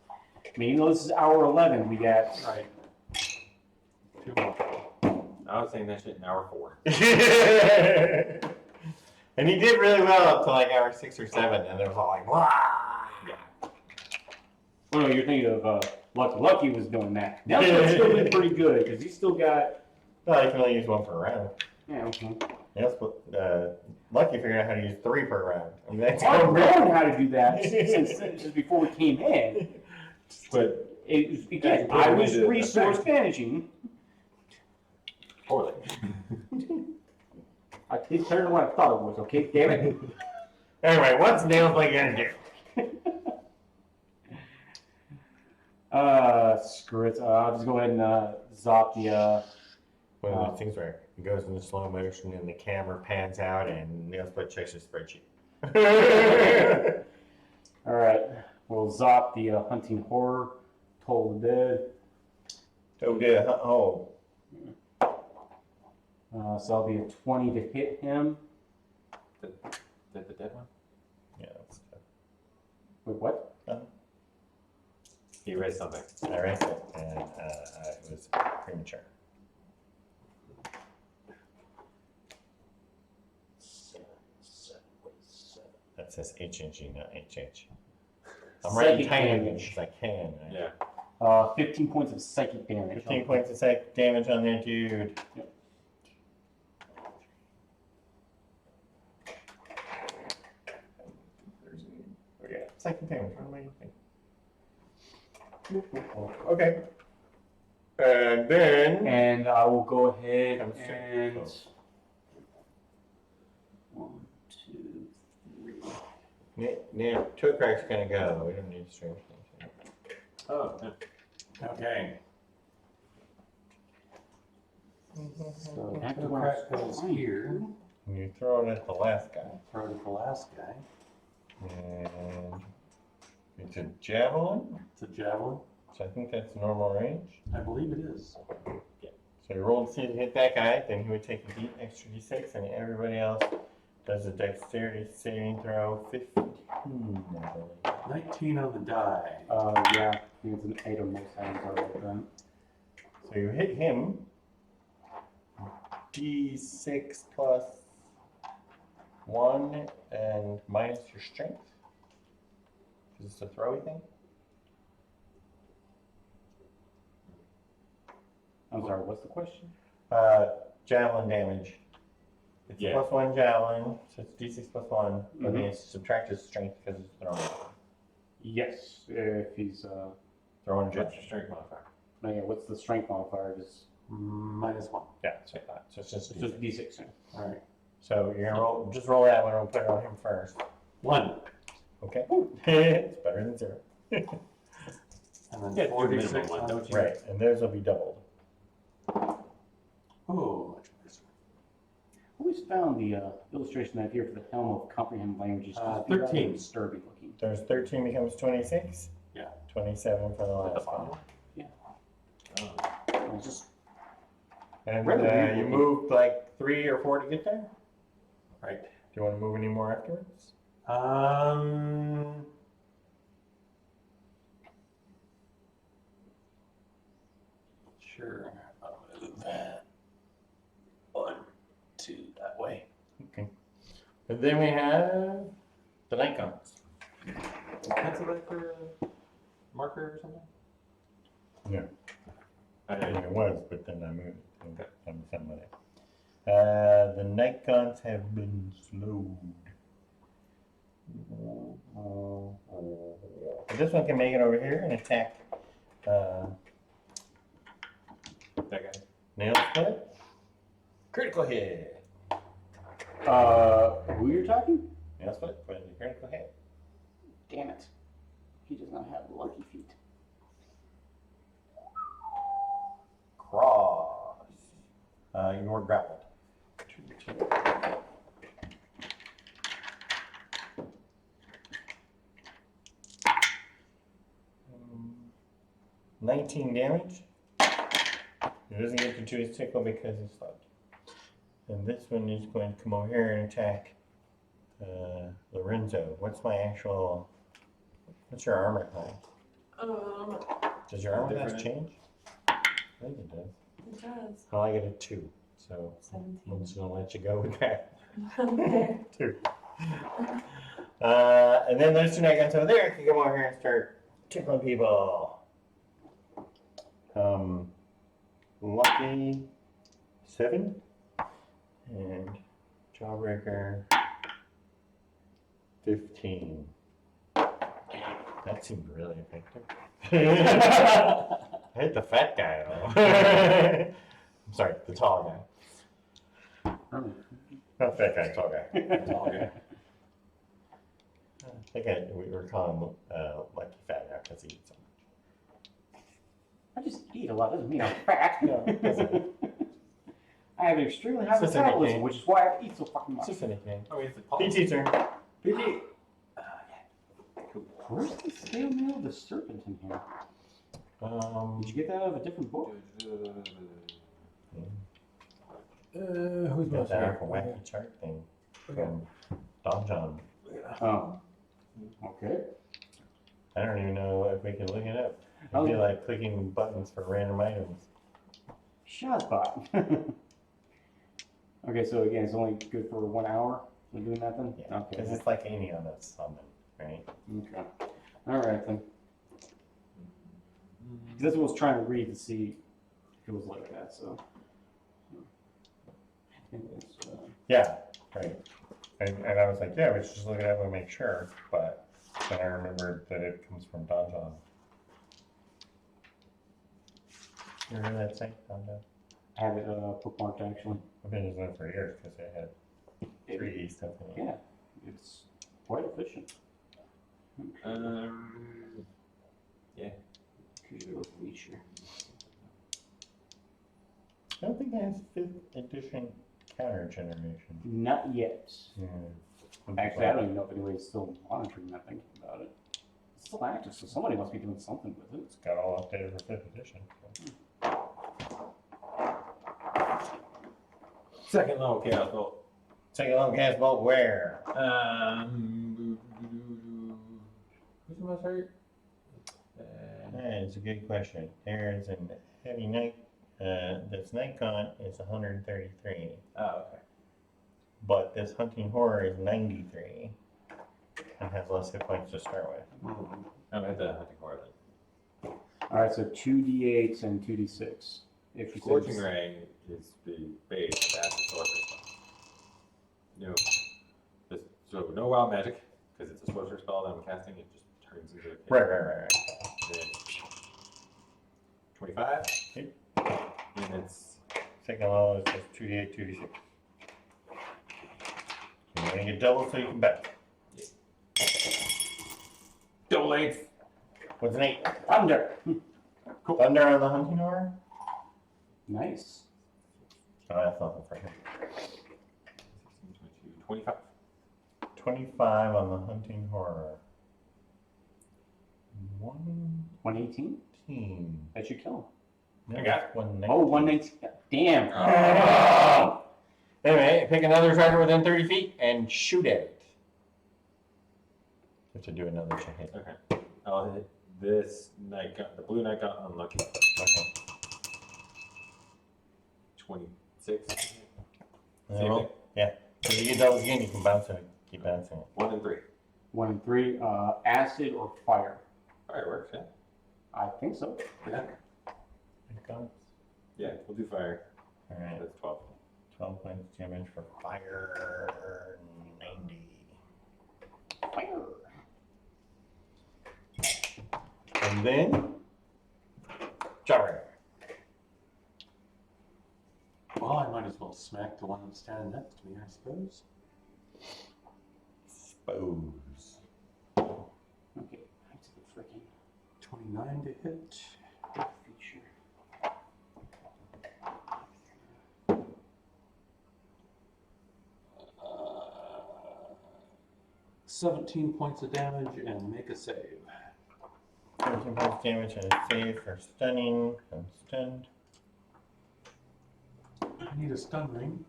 I mean, even though this is hour 11, we got. Right. 2 more. I was saying that shit in hour 4. And he did really well up to like hour 6 or 7, and it was all like, wow. Yeah. Oh no, you're thinking of Lucky. Lucky was doing that. Nelson's still been pretty good because he's still got. Well, you can only use 1 per round. Yeah, okay. Yes, but Lucky figured out how to use 3 per round. I mean, that's I've known how to do that since before we came in. But It was, again, I was resource managing. poorly. I did better than what I thought it was, okay? Damn it. Anyway, what's Nailsblade gonna do? Screw it. I'll just go ahead and zop the. One of those things where it goes into slow motion and the camera pans out and Nailsblade checks his spreadsheet. All right, we'll zop the hunting horror, Toll the Dead. So we did oh, So that'll be a 20 to hit him. The dead one? yeah, that's good. Wait, what? He erased something. I erased it and it was premature. That says HNG, not HH. I'm writing Psychic tiny damage. because I can. Right? Yeah. 15 points of psychic damage. 15 points of psychic damage on there, dude. Yep. Okay, psychic damage. What am I thinking? Okay. And then. And I will go ahead Comes to- and. oh. 1, 2, 3. Now, Toadcrack's gonna go. We don't need strange things. Oh, yeah. Okay. So back to The where I crack goes was here. And you throw it at the last guy. Throw to the last guy. And it's a javelin. It's a javelin. So I think that's normal range. I believe it is. So you roll to see to hit that guy, then he would take a extra d6, and everybody else does a dexterity saving throw 15, I believe. 19 on the die. Yeah, I think it's an 8 on most items are like that. So you hit him, d6 plus 1 and minus your strength. Is this a throwy thing? I'm sorry, what's the question? Javelin damage. It's Yeah. plus 1 javelin, so it's d6 plus 1, but then Mhm. it's subtracted strength because it's thrown. Yes, if he's, Throwing What's javelin. your strength modifier? no, yeah, what's the strength modifier? Just, -1. Yeah, so I thought. So it's just it's just d6. D6. Yeah. All right. So you're gonna roll, just roll that one and put it on him first. 1. Okay. It's better than 0. And then Yeah, 46 minimum one, on don't the Right, and those will be doubled. Oh, much nicer. I always found the illustration I have here for the helm of comprehend languages to be rather 13. disturbing looking. There's 13 becomes 26. Yeah. 27 for the At the last bottom? one. Yeah. Oh. It's just And Rather weird you looking. moved like 3 or 4 to get there? Right. Do you want to move any more afterwards? Sure. I'll move that. 1, 2, that way. Okay. And then we have the night guns. Cancel that for a marker or something? Yeah. I I know. mean, it was, but then I moved it to somebody. The night guns have been slowed. But this one can make it over here and attack That guy. nail split. Critical hit. who you're talking? Nail split for the critical hit. Damn it. He does not have lucky feet. Cross. You're grappled. 19 damage. He doesn't get gratuitous tickle because he's slugged. And this one is going to come over here and attack Lorenzo. What's your armor class? Does your armor class Different. change? I think it does. It does. Well, I get a 2, so I'm 17. just gonna let you go with that. Okay. 2. And then those 2 night guns over there can come over here and start tickling people. Lucky 7 and Jawbreaker 15. That seemed really effective. I hit the fat guy though. I'm sorry, the tall guy. Not fat guy, tall guy. Tall guy. I think we were calling him Lucky Fat now because he eats so much. I just eat a lot, doesn't mean I'm fat. No, it doesn't. I have an extremely high It's just a metabolism, nickname. which is why I eat so fucking It's much. just a nickname. Oh, it's a PT turn. PT. Where's the snail mail of the serpent in here? Did you get that out of a different book? Who's got that off a wacky chart thing from Don John. Oh. Okay. I don't even know if we can look it up. It'd be like clicking buttons for random items. Shotbot. Okay, so again, it's only good for 1 hour. We're doing that then? Yeah, Okay. because it's like any on a summon, right? Okay. All right then. 'Cause that's what I was trying to read to see if it was like that. So. Anyways, Yeah, right. And I was like, yeah, we should just look it up and make sure. But then I remembered that it comes from Don John. You remember that site, Don John? I have it bookmarked actually. I've been using it for years because it had 3D stuff in it. Yeah, it's quite efficient. Yeah. Computer feature. I don't think it has 5th edition counter generation. Not yet. Yeah. Actually, I don't even know if anybody's still monitoring that, thinking about it. It's still active, so somebody must be doing something with it. It's got all updated for 5th edition. So. Second level chaos bolt. Take a long cast bolt where? Who's the most hurt? That's a good question. There's an heavy night. This night con is 133, Oh, okay. but this hunting horror is 93 and has less hit points to start with. I'm at the hunting horror then. All right, so 2d8s and 2d6. If you Scorching Ray is the base, that's the sorcerer spell. No. So no wild magic, because it's a sorcerer spell that I'm casting, it just turns into a Right. Then 25. Yep. And it's Second level is just 2d8, 2d6. You want to get double so you can bet. double length. What's an 8? Thunder. Cool. Thunder on the hunting horror? Nice. Oh, that's nothing for him. 25. 25 on the hunting horror. 118. 118. That should kill him. No, I got it. 119. Oh, 119. Damn. Anyway, pick another target within 30 feet and shoot at it. You have to do another check hit. Okay. I'll hit this night gun, the blue night gun unlucky. Okay. 26. And Same roll. thing. Yeah. If you get doubles again, you can bounce it. Keep bouncing it. 1 and 3. 1 and 3. Acid or fire? Fireworks, yeah. I think so. Yeah. It comes. Yeah, we'll do fire. All right. That's 12. 12 points damage for fire. 90. Fire. And then, Jar. Well, I might as well smack the one that's standing next to me, I suppose. Suppose. Okay, back to the freaking 29 to hit. feature. 17 points of damage and make a save. 13 points damage and a save for stunning. I'm stunned. I need a stun ring.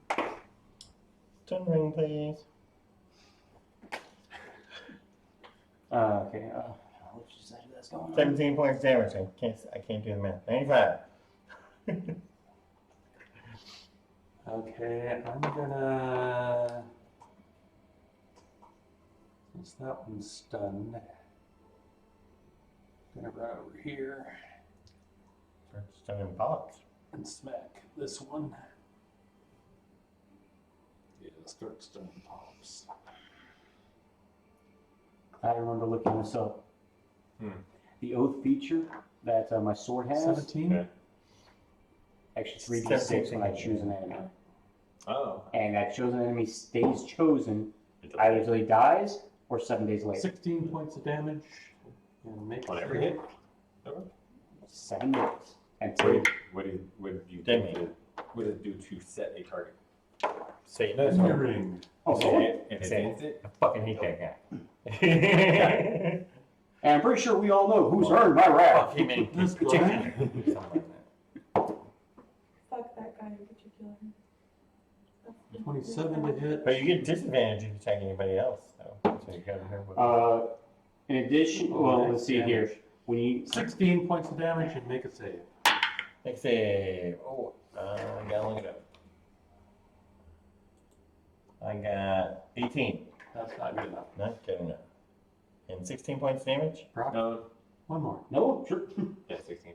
Stun ring, please. Okay, which side of that's going on. 17 points damage. I can't do the math. 95. Okay, I'm gonna, since that one's stunned, gonna run over here Start stunning polyps. and smack this one. Yeah, start stunning polyps. I remember looking this up. The oath feature that my sword has, 17? Okay. actually 3d6 when I 17. choose an enemy. Oh. And that chosen enemy stays chosen either until he dies or 7 days later. 16 points of damage. And make On it every hit? 7 days. Until What did you Demi. do? What does it do to set a target? So you know Your something. ring. oh, Say so it, and it's Say it. instant? I fucking hate that guy. and I'm pretty sure we all know who's earned my wrath. Fuck him in This particular. guy. Something like that. Fuck that guy in particular. 27 to hit. But you get disadvantage if you attack anybody else, though. So you gotta remember. In addition, well, let's see here. When you 16 points of damage and make a save. Next save. Oh, I gotta look it up. I got 18. That's not good enough. Not good enough. And 16 points damage? Brock, No. one more. no, sure. Yeah, 16.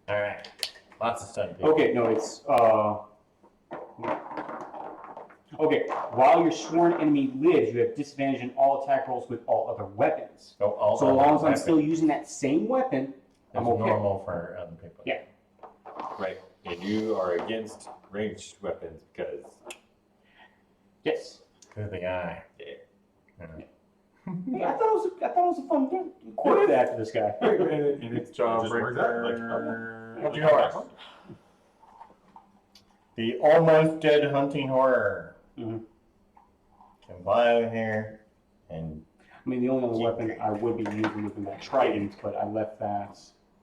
Alright. Lots of stun people. Okay, no, it's okay. While your sworn enemy lives, you have disadvantage in all attack rolls with all other weapons. So, all So long as I'm still using that same weapon, That's I'm okay. normal for other people. Yeah. Right. And you are against ranged weapons because. yes. Good the guy. Yeah. Hey, I thought it was a fun game. Quirk that after this guy. And it's Jawbreaker. What'd you know? The almost dead hunting horror. Mhm. Can fly over here and I mean, the only other weapon I would be using would be my trident, but I left that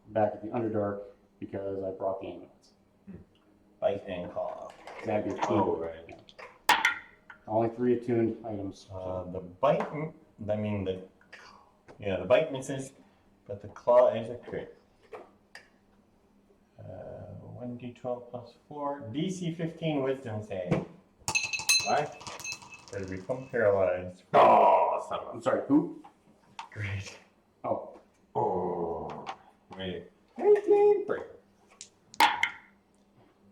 back at the Underdark because I brought the ambulance. bite and claw. That'd be Oh, two. right. Only 3 attuned items. The bite, the bite misses, but the claw is a crit. 1d12 plus 4. DC 15 wisdom save. Why? Or become paralyzed. Oh, son of I'm sorry, who? Great. Oh, a. Oh. Wait. 18. 3.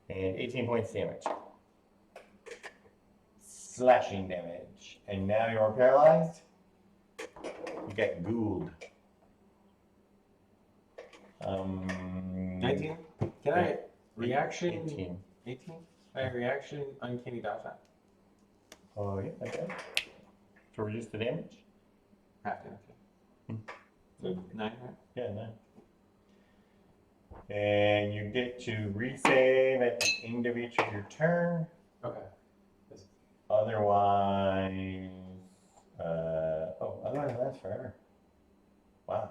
And 18 points damage. Slashing damage. And now you're paralyzed. You get ghouled. 19. Can I reaction? 18. 18? I reaction uncanny dodge that? Oh, yeah, okay. To reduce the damage? Half to, okay. So 9, right? Yeah, no. And you get to resave at the end of each of your turn. Okay. Otherwise, otherwise it lasts forever. Wow.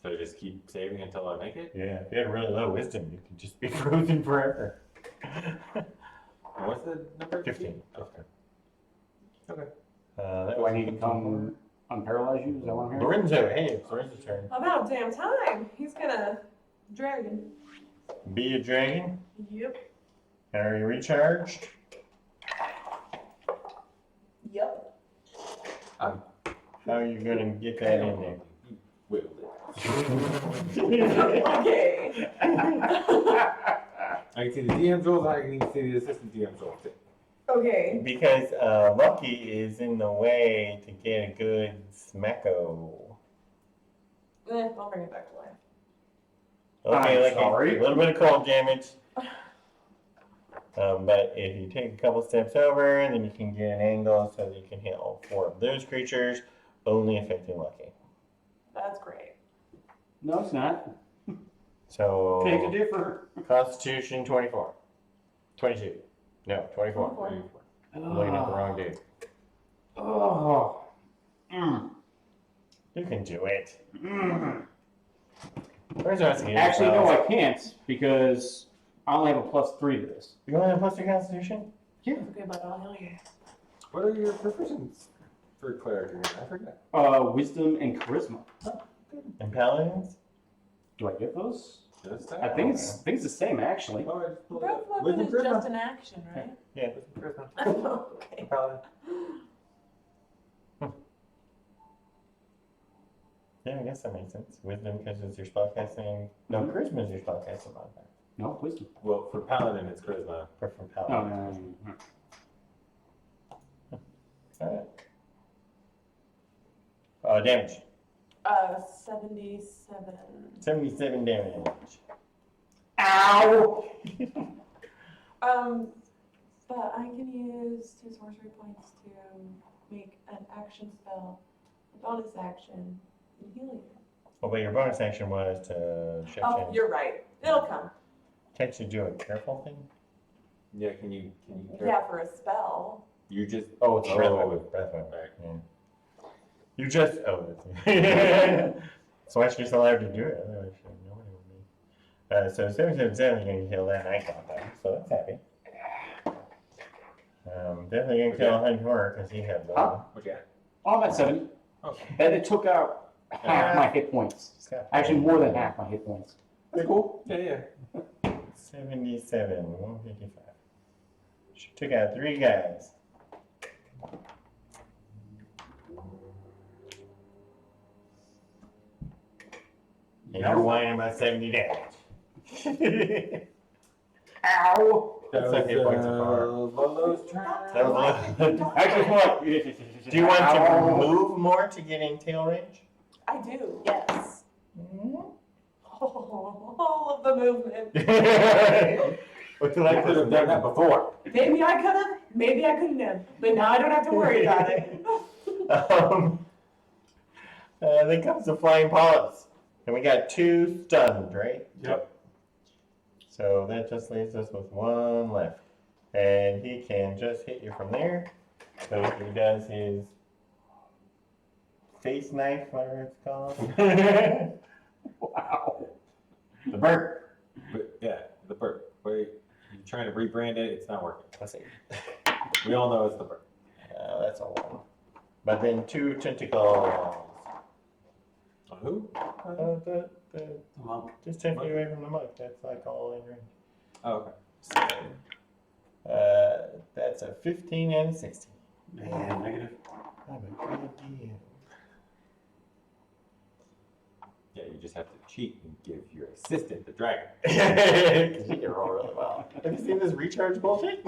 So just keep saving until I make it? Yeah, if you had really low wisdom, you could just be frozen forever. And what's the number? 15. Okay. Okay. That do was I need to come unparalyze you? Is that what I'm hearing? Lorenzo, hey, it's Lorenzo's turn. About damn time. He's gonna dragon. Be a dragon. Yep. And are you recharged? Yep. How are you gonna get that in there? Whittled Okay. I can see the DM's roles, I can see the assistant DM's roles too. Okay. Because Lucky is in the way to get a good smacko. I'll bring it back to life. Okay, I'm like sorry. a little bit of cold damage. But if you take a couple steps over, then you can get an angle so that you can hit all 4 of those creatures, only affecting Lucky. That's great. No, it's not. So, Take a differ. Constitution 24. 22. No, 24. I'm looking at the wrong dude. Oh. You can do it. Mm. Where's our skin? Actually, no, I can't because I only have a +3 to this. You only have plus 2 Constitution? Okay, but I'll heal you. What are your proficiencies? For clarity, I forgot. Wisdom and charisma. And paladins? Do I get those? Just I think it's the same actually. Oh, I just pulled it Breath up. weapon Wisdom is just charisma. an action, right? Yeah. Wisdom charisma. Okay. Paladin. Yeah, I guess that makes sense. Wisdom because it's your spellcasting. No, charisma is your spellcasting modifier. No, wisdom. Well, for paladin, it's charisma. Or for No, paladin. no. Alright. Damage. 77. 77 damage. Ow! But I can use 2 sorcery points to make an action spell, a bonus action, and heal you. Well, but your bonus action was to shift Oh, change. you're right. It'll come. Can't you do a careful thing? Yeah, can you? Yeah, for a spell. You just. Oh, it's breath Oh. weapon. Breath weapon. Right. Yeah. You just. Oh, that's so why she's allowed to do it? Otherwise, nobody would be. So 77 is going to kill that, and I got that, so that's happy. Definitely going to kill Hunt Horror because he had Huh? What you got? Oh, I'm at 70. Okay. And it took out half my hit points. Actually, more than half my hit points. That's cool. Yeah. 77, 155. She took out 3 guys. And you're whining about 70 damage. Ow! That That's was, a hit point so far. Lolo's turn. That was Actually, what? Do you want to move more to get in tail range? I do, yes. Mm-hmm. All of the movement. Would you I like could to have done that before. Maybe I could have, maybe I couldn't have, but now I don't have to worry about it. Then comes the flying polyps. And we got 2 stunned, right? Yep. So that just leaves us with 1 left. And he can just hit you from there. So he does his face knife, whatever it's called. Wow. The bird. But yeah, the bird. Wait, you're trying to rebrand it. It's not working. Let's see. We all know it's the bird. That's a 1. But then 2 tentacles. On who? The Monk. just 10 feet away from the monk. That's like all in range. Oh, okay. So, that's a 15 and a 16. Man, negative. I'm a good DM. Yeah, you just have to cheat and give your assistant the dragon. Because he can roll really well. Have you seen this recharge bullshit?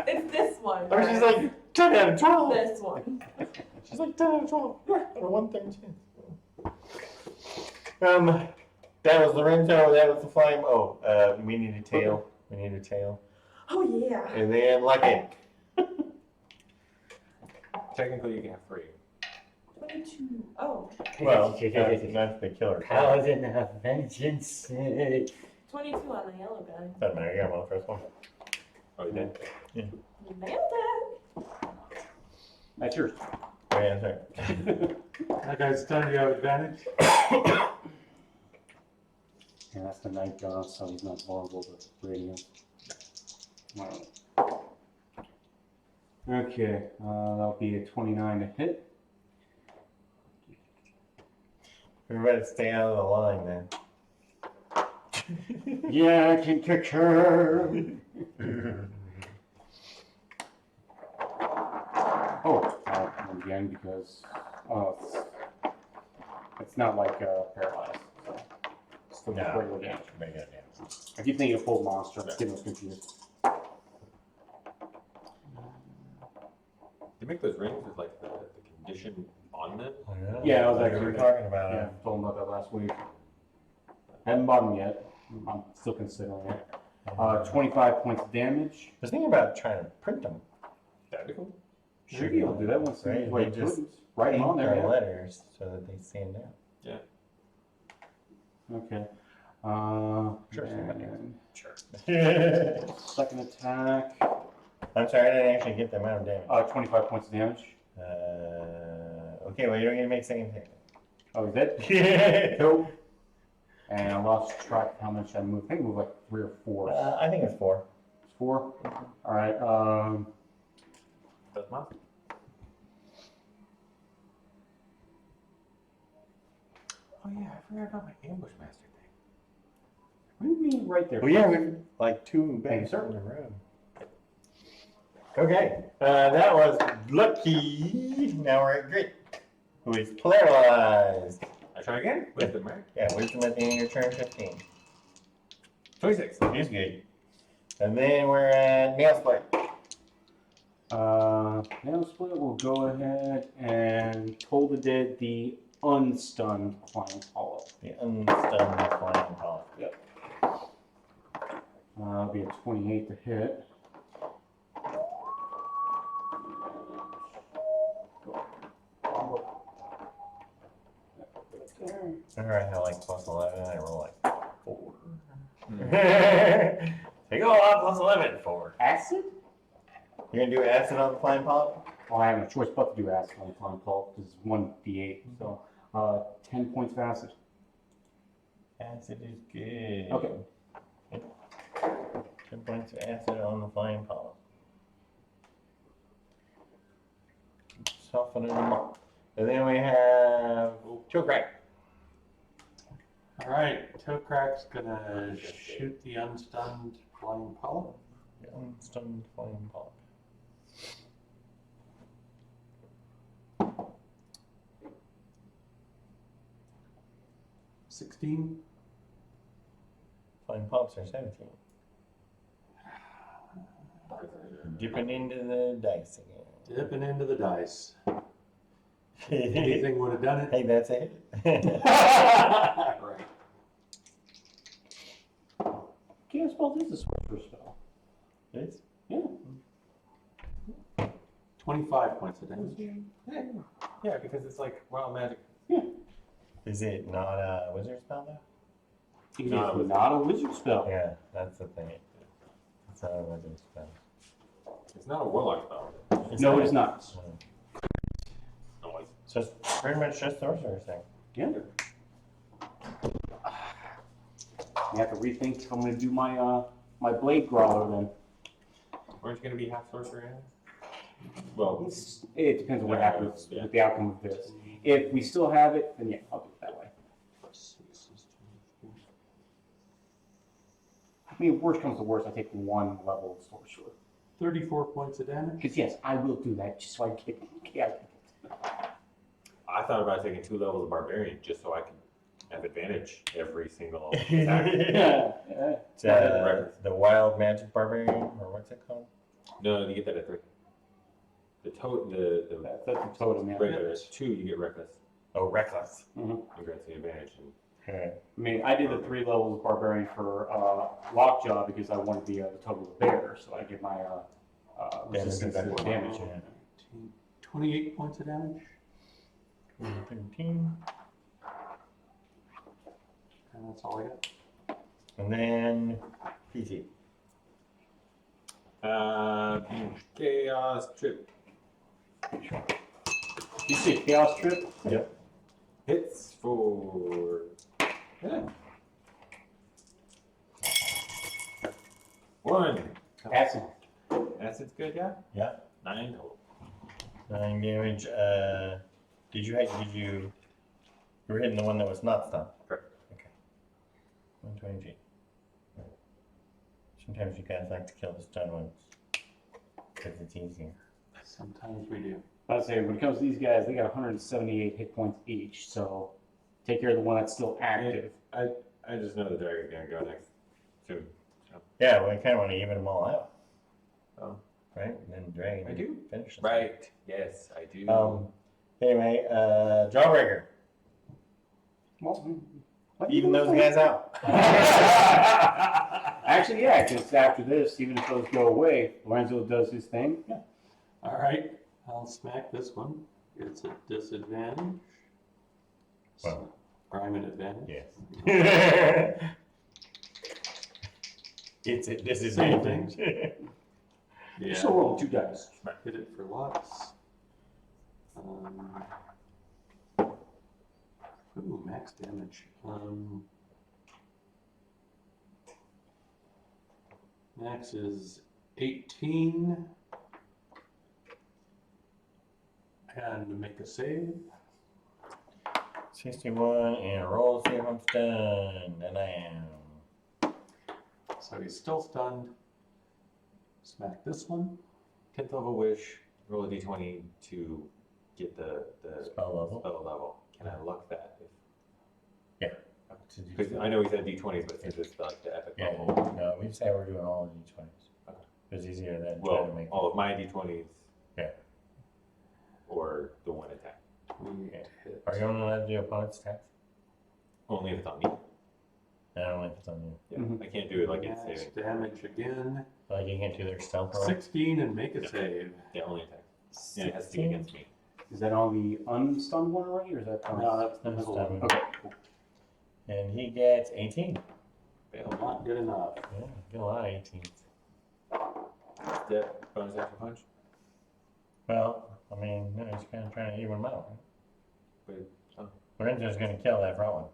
It's this one. Or she's like 10 out of 12. This one. She's like 10 out of 12. Or 1/3 chance. That was Lorenzo. That was the flame. Oh, we need a tail. We need a tail. Oh, yeah. And then Lucky. Technically, you can have 3. 22. Oh, Well, that's the killer. Paladin of vengeance. 22 on the yellow guy. Doesn't matter. You got one first one. Oh, you did? You nailed it. That's yours. Oh, yeah, that's right. That guy's done, you have advantage. And that's the night god, so he's not vulnerable to radiant. Wow. Okay, that'll be a 29 to hit. Everybody stay out of the line then. Yeah, I can kick her. Again because it's not like paralyzed. So it's still No, regular damage. regular damage. I keep thinking of full monster. I'm getting confused. They make those rings with like the condition on them. Yeah, I was Like we actually were talking about. Yeah, told him about that last week. Haven't bought them yet. I'm still considering it. 25 points of damage. I was thinking about trying to print them. That'd be cool. Maybe I'll do that once. Right, Like, they just write them on there. the Yeah. letters so that they stand out. Okay. Sure, and Sure. second attack. I'm sorry, I didn't actually get the amount of damage. 25 points of damage. Okay, well, you don't get to make second hit. Oh, is that? Yeah. Cool. And I lost track of how much I moved. I think I moved like 3 or 4. I think it's 4. It's 4. All right. That's mine. Oh yeah, I forgot about my ambush master thing. What do you mean right there? Well, yeah, we've like two banks sir. in a row. Okay, that was lucky. Now we're at Grit, who is paralyzed. I try again? Wisdom, right? Yeah, wisdom at the end of your turn 15. 26. He's good. And then we're at Nail Split. Nail Split will go ahead and Toll the Dead the unstunned Flying Hollow. The unstunned flying ball. Yep. That'll be a 28 to hit. Remember I had like plus 11 and I roll like 4. Take a lot, plus 11, 4. Acid? You're gonna do acid on the flying polyp? Well, I have no choice but to do acid on the Flying Pulp because it's 1d8. So, 10 points of acid. Acid is good. Okay. 10 points of acid on the flying polyp. Softening them up. And then we have Gobrak. All right, Toecrack's gonna shoot the unstunned flying polyp. The unstunned flying polyp. $16. Flying polyps are 17. Dipping into the dice again. Dipping into the dice. Anything would have done it. Hey, that's it. Right. Chaos Bolt is a sorcerer spell. It is? Yeah. 25 points of damage. Yeah, because it's like wild magic. Is it not a wizard spell though? It Not a is not a wizard spell. Yeah, that's the thing. It's not a wizard spell. It's not a warlock spell. No, it is not. No, it's It's just pretty much just sorcerer's thing. Yeah. You have to rethink if I'm going to do my my blade growler then. Aren't you gonna be half sorcerer anyway? Well, It depends on what Yeah, happens yeah. with the outcome of this. If we still have it, then yeah, I'll do it that way. I mean, worst comes to worst, I take one level of sorcerer. 34 points of damage. Because yes, I will do that just so I get chaos. I thought about taking 2 levels of barbarian just so I could have advantage every single attack. Yeah. It's, the wild magic barbarian, or what's it called? No, you get that at 3. The That's the totem, yeah. regular is 2, you get reckless. Oh, reckless. Mhm. And grants the advantage. And Okay. I mean, I did the 3 levels of barbarian for lockjaw because I wanted the totem of the bear, so I get my resistance to Damage. damage. Yeah. 28 points of damage. 13. And that's all I got. And then PC. Chaos Trip. You see chaos trip? Yep. Hits for... Yeah. 1. Acid. Acid's good, yeah? Yeah. 9 total. 9 damage. You were hitting the one that was not stunned. Correct. Okay. 120G. Sometimes you guys like to kill the stun ones because it's easier. Sometimes we do. I'd say when it comes to these guys, they got 178 hit points each, so take care of the one that's still active. I just know the dragon's gonna go next soon. So. Yeah, we kind of want to even them all out. Oh. Right? And then dragon. I do. Finish them. Right. Yes, I do. Anyway, Jawbreaker. Well, Even those guys out. Actually, yeah, because after this, even if those go away, Lorenzo does his thing. Yeah. All right, I'll smack this one. It's a disadvantage. Well. Or I'm an advantage. Yes. It's a disadvantage. You're still rolling 2 dice. Hit it for lots. Ooh, max damage. Max is 18. and make a save. 61 and roll to see if I'm stunned, and I am. So he's still stunned. Smack this one. 10th level wish, roll a d20 to get the Spell level. spell level. Can I luck that? To do Because I know he said d20s, but since it's like the epic Yeah, level. no, we say we're doing all of d20s. Okay. It's easier than trying Well, to make. all of my d20s. Yeah. Or the one attack. Yeah. Hit. Are you only allowed to do opponent's attacks? Only if it's on me. I don't like if it's on you. Yeah. Mhm. I can't do it like it's Max saving. damage again. Like you can't do their stealth roll. 16 and make a save. Yeah, only attack. And it has to be against me. Is that on the unstunned one already, or is that on? No, that's the That's middle done. one. Okay, cool. And he gets 18. Fail. Not good enough. Yeah, get a lot of 18s. Step, bonus action punch. Well, I mean, no, he's kind of trying to even them out. Right? Wait, oh. Lorenzo's going to kill that front one.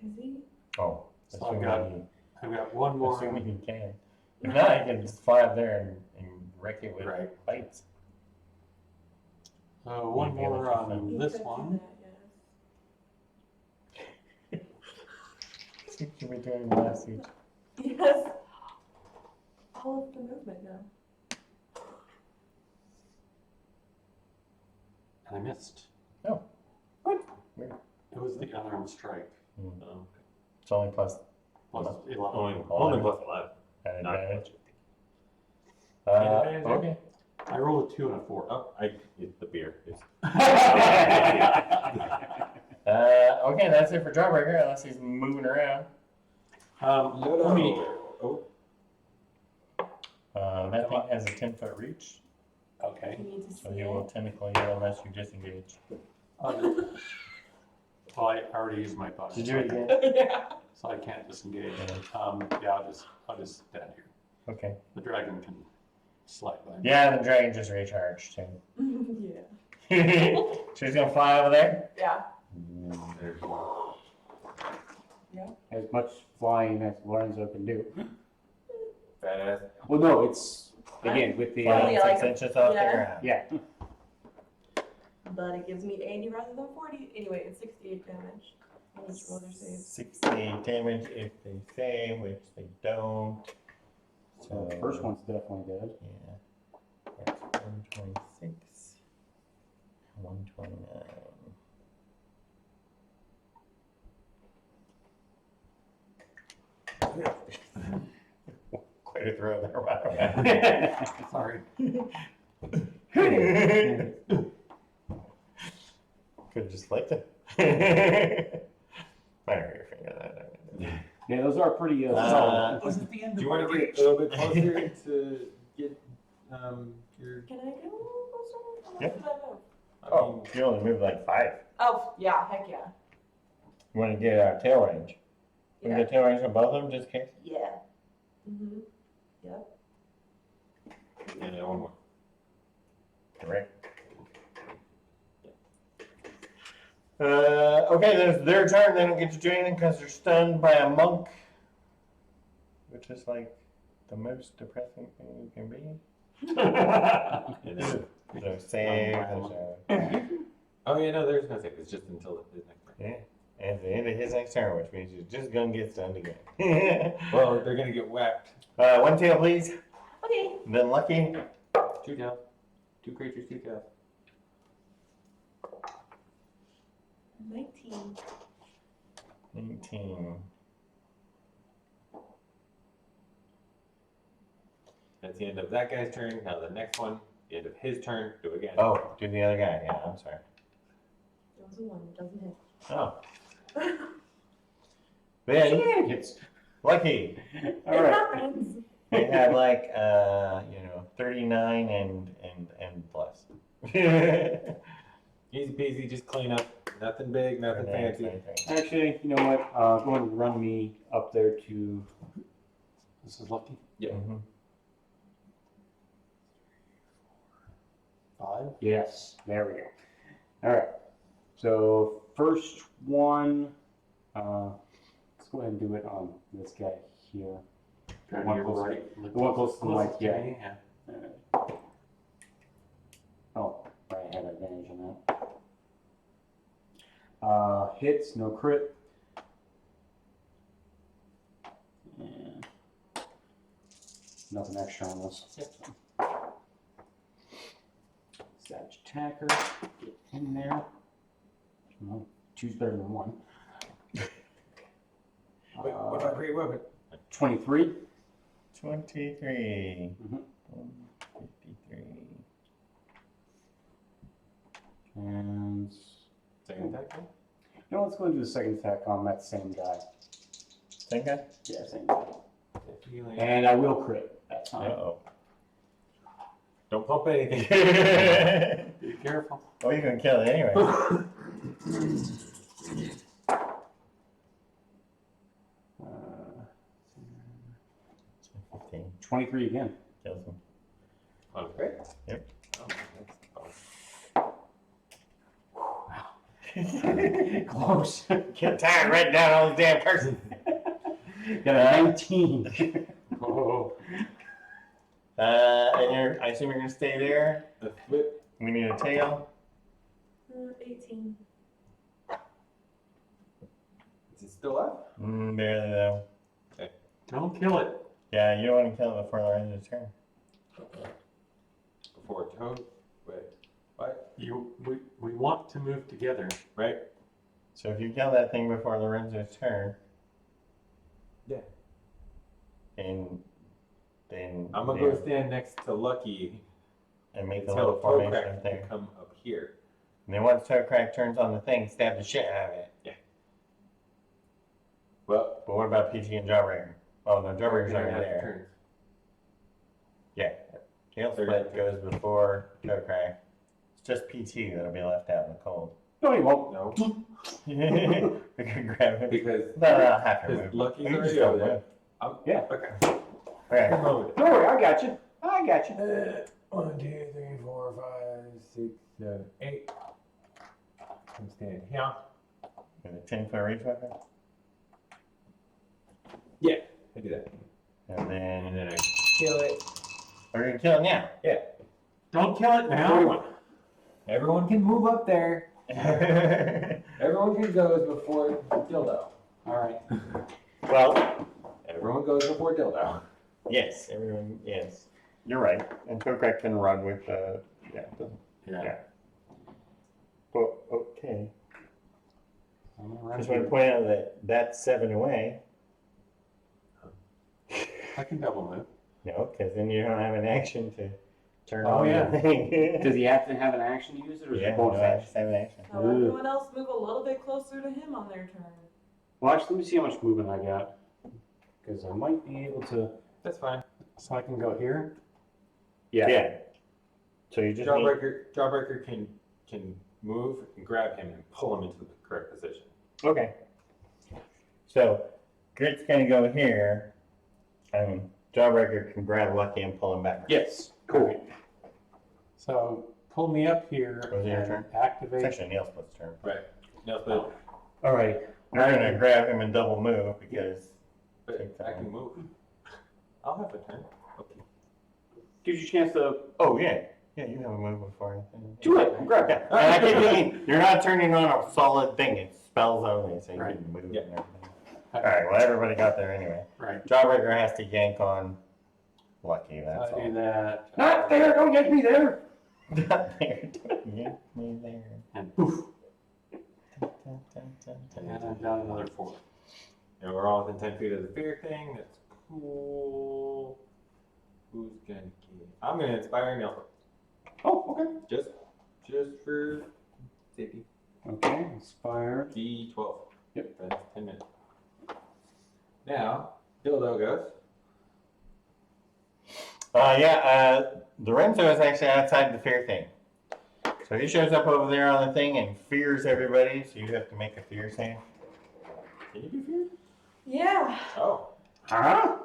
Is he? Oh, So I've got one more. assuming he can. If not, he can just fly up there and wreck it with Right. bites. One Maybe more I'll on He this could do one. that, Seems to be doing the last siege. yes. Yes. All of the movement now. And I missed. Oh, what? Weird. It was the unarmed strike. Hmm. Oh, It's only plus Plus okay. 11. Only plus 11. Not advantage. Advantage? Okay. I rolled a 2 and a 4. Oh, it's the beer. It's, Okay, that's it for Jawbreaker, unless he's moving around. Let me. Oh, That thing has a 10-foot reach, Okay. You need to see so he will it. technically go unless you disengage. Well, I already used my bonus. Did you do it again? Yeah. So I can't disengage. Yeah. Yeah, I'll just stand here. Okay. The dragon can slide by me. Yeah, the dragon just recharged too. Yeah. She's gonna fly over there. Yeah. there's one. As much flying as Lorenzo can do. Badass. Well, no, it's, again, with the, Flying. Flying Yeah, 6 like- inches off the yeah. ground. yeah, But it gives me 80 rather than 40. Anyway, it's 68 damage. I'll just roll their saves. 68 damage if they save, which they don't. so the first one's definitely dead. Yeah. That's 126. 129. Quite a throw there, by the way. Sorry. Could have just licked it. I don't know your finger. Yeah, those are pretty Uh, solid. Do you want to get a little bit closer to get your? Can I get a little closer? How Yeah. much did I move? Oh, you only moved like 5. Oh, yeah, heck yeah. You want to get tail range? You Yeah. get tail range on both of them, just in case? Yeah. Mm-hmm. Yep. And one more. Correct. Okay, there's their turn. They don't get to do anything because they're stunned by a monk, which is like the most depressing thing you can be. And then, There's no save. There's no, oh yeah, no, there's no save. It's just until his next turn. yeah, at the end of his next turn, which means you're just gonna get stunned again. Well, they're gonna get whacked. One tail, please. Okay. Then lucky. 2 tails. 2 creatures, 2 tails. 19. 19. That's the end of that guy's turn. Now the next one, the end of his turn. Do it again. Oh, do the other guy. Yeah, I'm sorry. That was a 1. It doesn't hit. Oh. Then, Shenanigans. lucky. All It right. happens. They have like 39 and plus. Easy peasy, just clean up. Nothing big, nothing fancy. Actually, you know what? Go ahead and run me up there to, This is lucky. Yeah. Mhm. 5. yes, there we go. All right. So first one, let's go ahead and do it on this guy here. Turn one to your closer. right. The one closest to the mic, to yeah. me, I had advantage on that. Hits, no crit. And nothing extra on this. Savage attacker, get in there. Well, two's better than one. Wait, what's our great weapon? 23. 23. Mhm. 53. And Second attack? no, let's go into the second attack on that same guy. Same guy? Yeah, same guy. Healing. And I will crit that time. Uh-oh. Don't pump anything. Be careful. Oh, you're gonna kill it anyway. 15. 23 again. Kills him. Okay. Yep. Close. Get tired writing down all these damn curses. Got a 19. Oh. And I assume you're gonna stay there. The flip. We need a tail. 18. Is it still up? Barely though. Don't kill it. Yeah, you don't want to kill it before the end of the turn. Before Toad? Wait. What? We want to move together. Right? So if you kill that thing before Lorenzo's turn, Yeah. and then I'm gonna go stand next to Lucky and make the until little formation Gobrak thing. can come up here. And then once Toadcrack turns on the thing, stab the shit out of it. Well, But what about PT and Jawbreaker? Oh no, Jawbreaker's already there. turns. Yeah. Tail split goes before Toadcrack. It's just PT that'll be left out in the cold. No, he won't. No, We can grab it. because No, half your because move. Lucky's You can already just over go there. move. Yeah. Okay. Okay. Come over Don't worry, I got you. I got you. there. 1, 2, 3, 4, 5, 6, 7, 8. I'm standing here. With a 10-foot reach weapon. I do that. And And then then I kill it. we're gonna kill it now. Don't kill it now. Everyone can move up there. Everyone can go before Dildo. All right. Well, Everyone goes before Dildo. yes, everyone, yes. You're right. And Toadcrack can run with, yeah. Yeah. But, okay. I'm around Just want to here. point out that that's 7 away. I can double move. No, because then you don't have an action to turn Oh, on yeah. the thing. Does he have to have an action to use it, or is Yeah, it no, bonus I action? just have an action. Now everyone else move a little bit closer to him on their turn. Well, actually, let me see how much movement I got. Because I might be able to. That's fine. So I can go here. Yeah. So you just need, Jawbreaker can move and grab him and pull him into the correct position. okay. So, Grit's gonna go here. Jawbreaker can grab Lucky and pull him back. Yes. Cool. So pull me up here Was it your and turn? It's activate. actually Neil Split's turn. Right. Now, but All right. We're gonna grab him and double move because I can move. I'll have a turn. Okay. Gives you a chance to. oh yeah, yeah, you have a move before anything. Do it. Grab it. Yeah, and I keep thinking, you're not turning on a solid thing. It's spells only, so you Right. can move Yeah. and everything. All right, well everybody got there anyway. Right. Jawbreaker has to yank on Lucky. That's I do all. that. Not there. Don't yank me there. Not there. Yank me there. And poof. Dun, dun, dun, dun, And dun, I'm dun. down another 4. And we're all within 10 feet of the fear thing. That's cool. Who's gonna get? I'm gonna inspire Nelson. Oh, okay. Just for safety. Okay. Inspire. D12. Yep. That's 10 minutes. Now, Dildo goes. Lorenzo is actually outside the fear thing. So he shows up over there on the thing and fears everybody, so you have to make a fear save. Can you do fear? Yeah. Oh. Huh?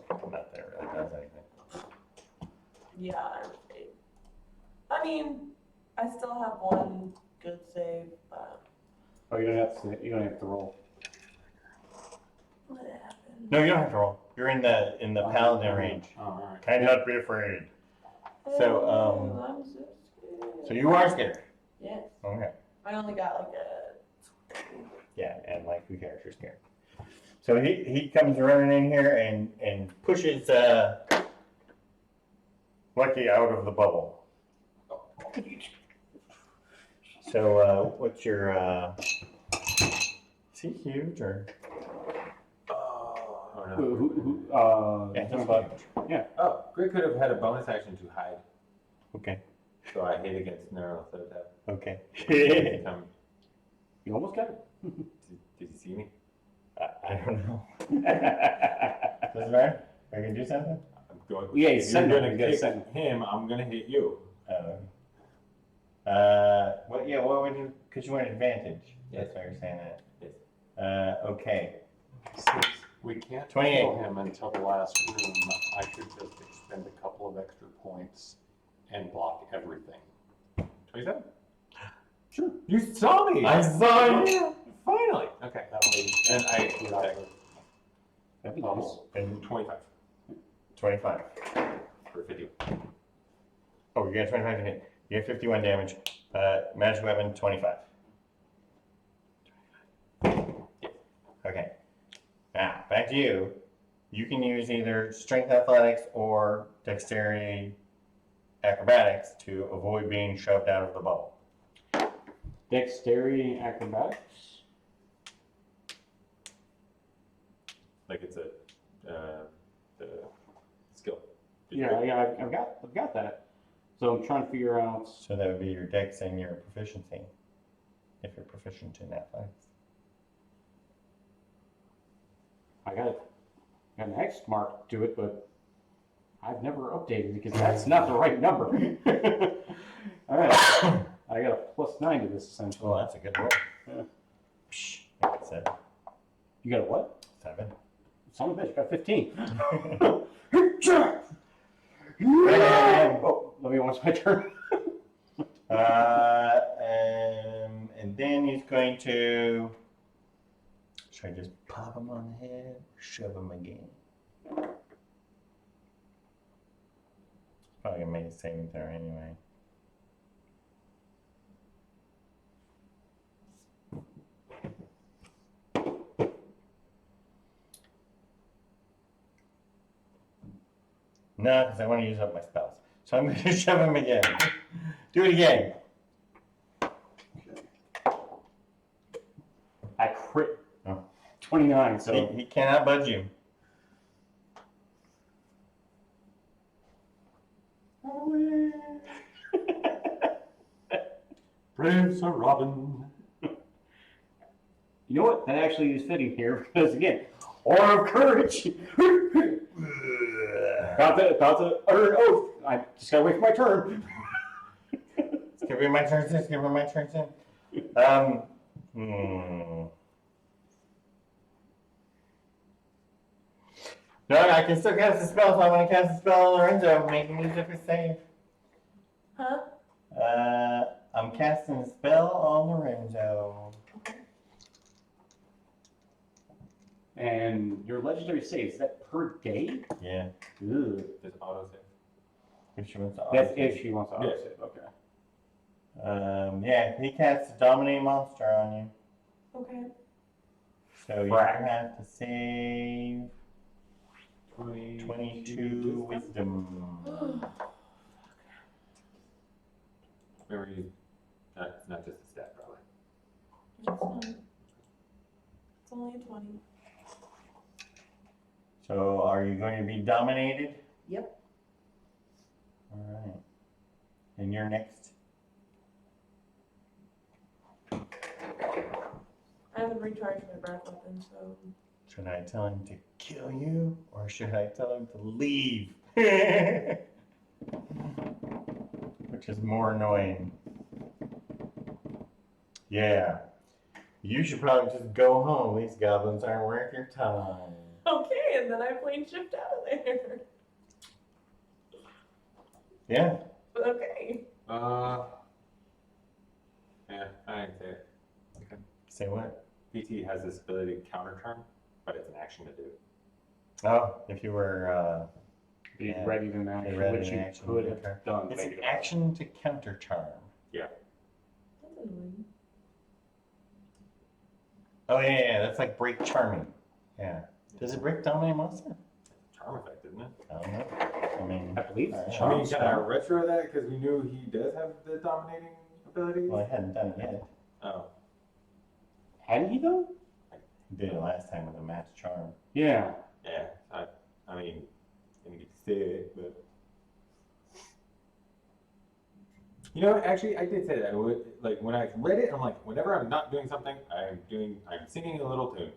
Not that it really does anything. Yeah. I mean, I still have one good save, but Oh, you don't have to. You don't have to roll. what happened? No, you don't have to roll. You're in the paladin range. Oh, all right. Cannot be afraid. So, I'm so scared. So you are scared. Yes. Okay. I only got like a. Yeah, and like who cares? You're scared. So he comes running in here and pushes Lucky out of the bubble. So what's your is he huge or? Oh no. Yeah, he's about- huge. Oh, Greg could have had a bonus action to hide. Okay. So I hit against Nyarlathotep. Okay. Um, You almost got it. did you see me? I don't know. Doesn't matter. I can do something. I'm going. Yeah, if he's you're sending gonna him, you gotta kick send him. I'm gonna hit you. What? Yeah. What would you? Because you want advantage. Yes. That's why you're saying that. Yes. Okay. Since we can't 28. kill him until the last room, I should just expend a couple of extra points and block everything. 27. Sure. You saw me. I saw you. Finally. Okay. That way, And I attack. That'd be nice. And 25 25. for 50. Oh, you got 25 to hit. You get 51 damage. Magic weapon 25. Okay. Now back to you. You can use either strength athletics or dexterity acrobatics to avoid being shoved out of the bubble. Dexterity acrobatics. Like it's a the skill. Yeah, I've got that. So I'm trying to figure out. So that would be your dex and your proficiency, if you're proficient in athletics. I got an X mark to it, but I've never updated it because that's not the right number. All right, I got a +9 to this essentially. Well, that's a good roll. Yeah. Psh, I got 7. You got a what? 7. Son of a bitch, got 15. Oh, let me watch my turn. And then he's going to. Should I just pop him on the head or shove him again? Probably gonna make a saving throw anyway. No, because I want to use up my spells. So I'm going to shove him again. Do it again. I crit. Oh. 29, so. He cannot budge you. Brave Sir Robin. You know what? That actually is fitting here because again, aura of courage. about to utter an oath. I just gotta wait for my turn. Give me my turn, sis. Give me my turn, sis. No, I can still cast a spell, so I'm going to cast a spell on Lorenzo, make him use it for save. Huh? I'm casting a spell on Lorenzo. And your legendary save, is that per day? Yeah. Ugh. There's auto save. If she wants to That's auto-save. if she wants to auto save. Okay. Yeah, he casts a dominate monster on you. Okay. So you Right. have to save 22 wisdom. Remember you. It's not just a stat, probably. That's fine. It's only a 20. So are you going to be dominated? Yep. All right. And you're next. I haven't recharged my breath weapon, so. Should I tell him to kill you or should I tell him to leave? Which is more annoying. Yeah. You should probably just go home. These goblins aren't worth your time. Okay, and then I plane shift out of there. Yeah. Okay. Yeah, I didn't say it. Say what? PT has this ability to counter turn, but it's an action to do. Oh, if you were Be Yeah. ready to Be action, ready which in you action, could okay. have done. It's an later. action to counter charm. That's annoying. Oh yeah, that's like break charming. Yeah. Does it break dominate monster? Charm effect, isn't it? I don't know. I mean, I believe it's alright. I mean, charm kind spell. of retro that because we knew he does have the dominating abilities. Well, I hadn't done it yet. Oh, Hadn't he though? He did it last time with a match charm. Yeah. yeah. I mean, I didn't get to say it, but you know, actually, I did say that. Like when I read it, I'm like, whenever I'm not doing something, I'm singing a little tune.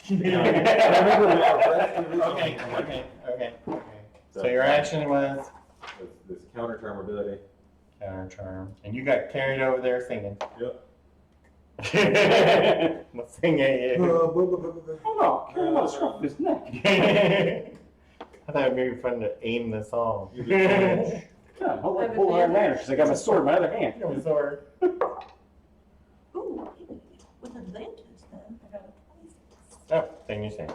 Yeah. I remember when I read it originally, I'm like, Okay. So your action was this counter charm ability. counter charm, and you got carried over there singing. Yep. We'll sing at you. Oh no, carry him on the scruff of his neck. I thought it'd be fun to aim the song. Yeah, hold Have that pull her advantage. advantage because I got my sword in my other hand. It was sword. Ooh, with advantage then. I got a 26. Oh, then you say. Okay,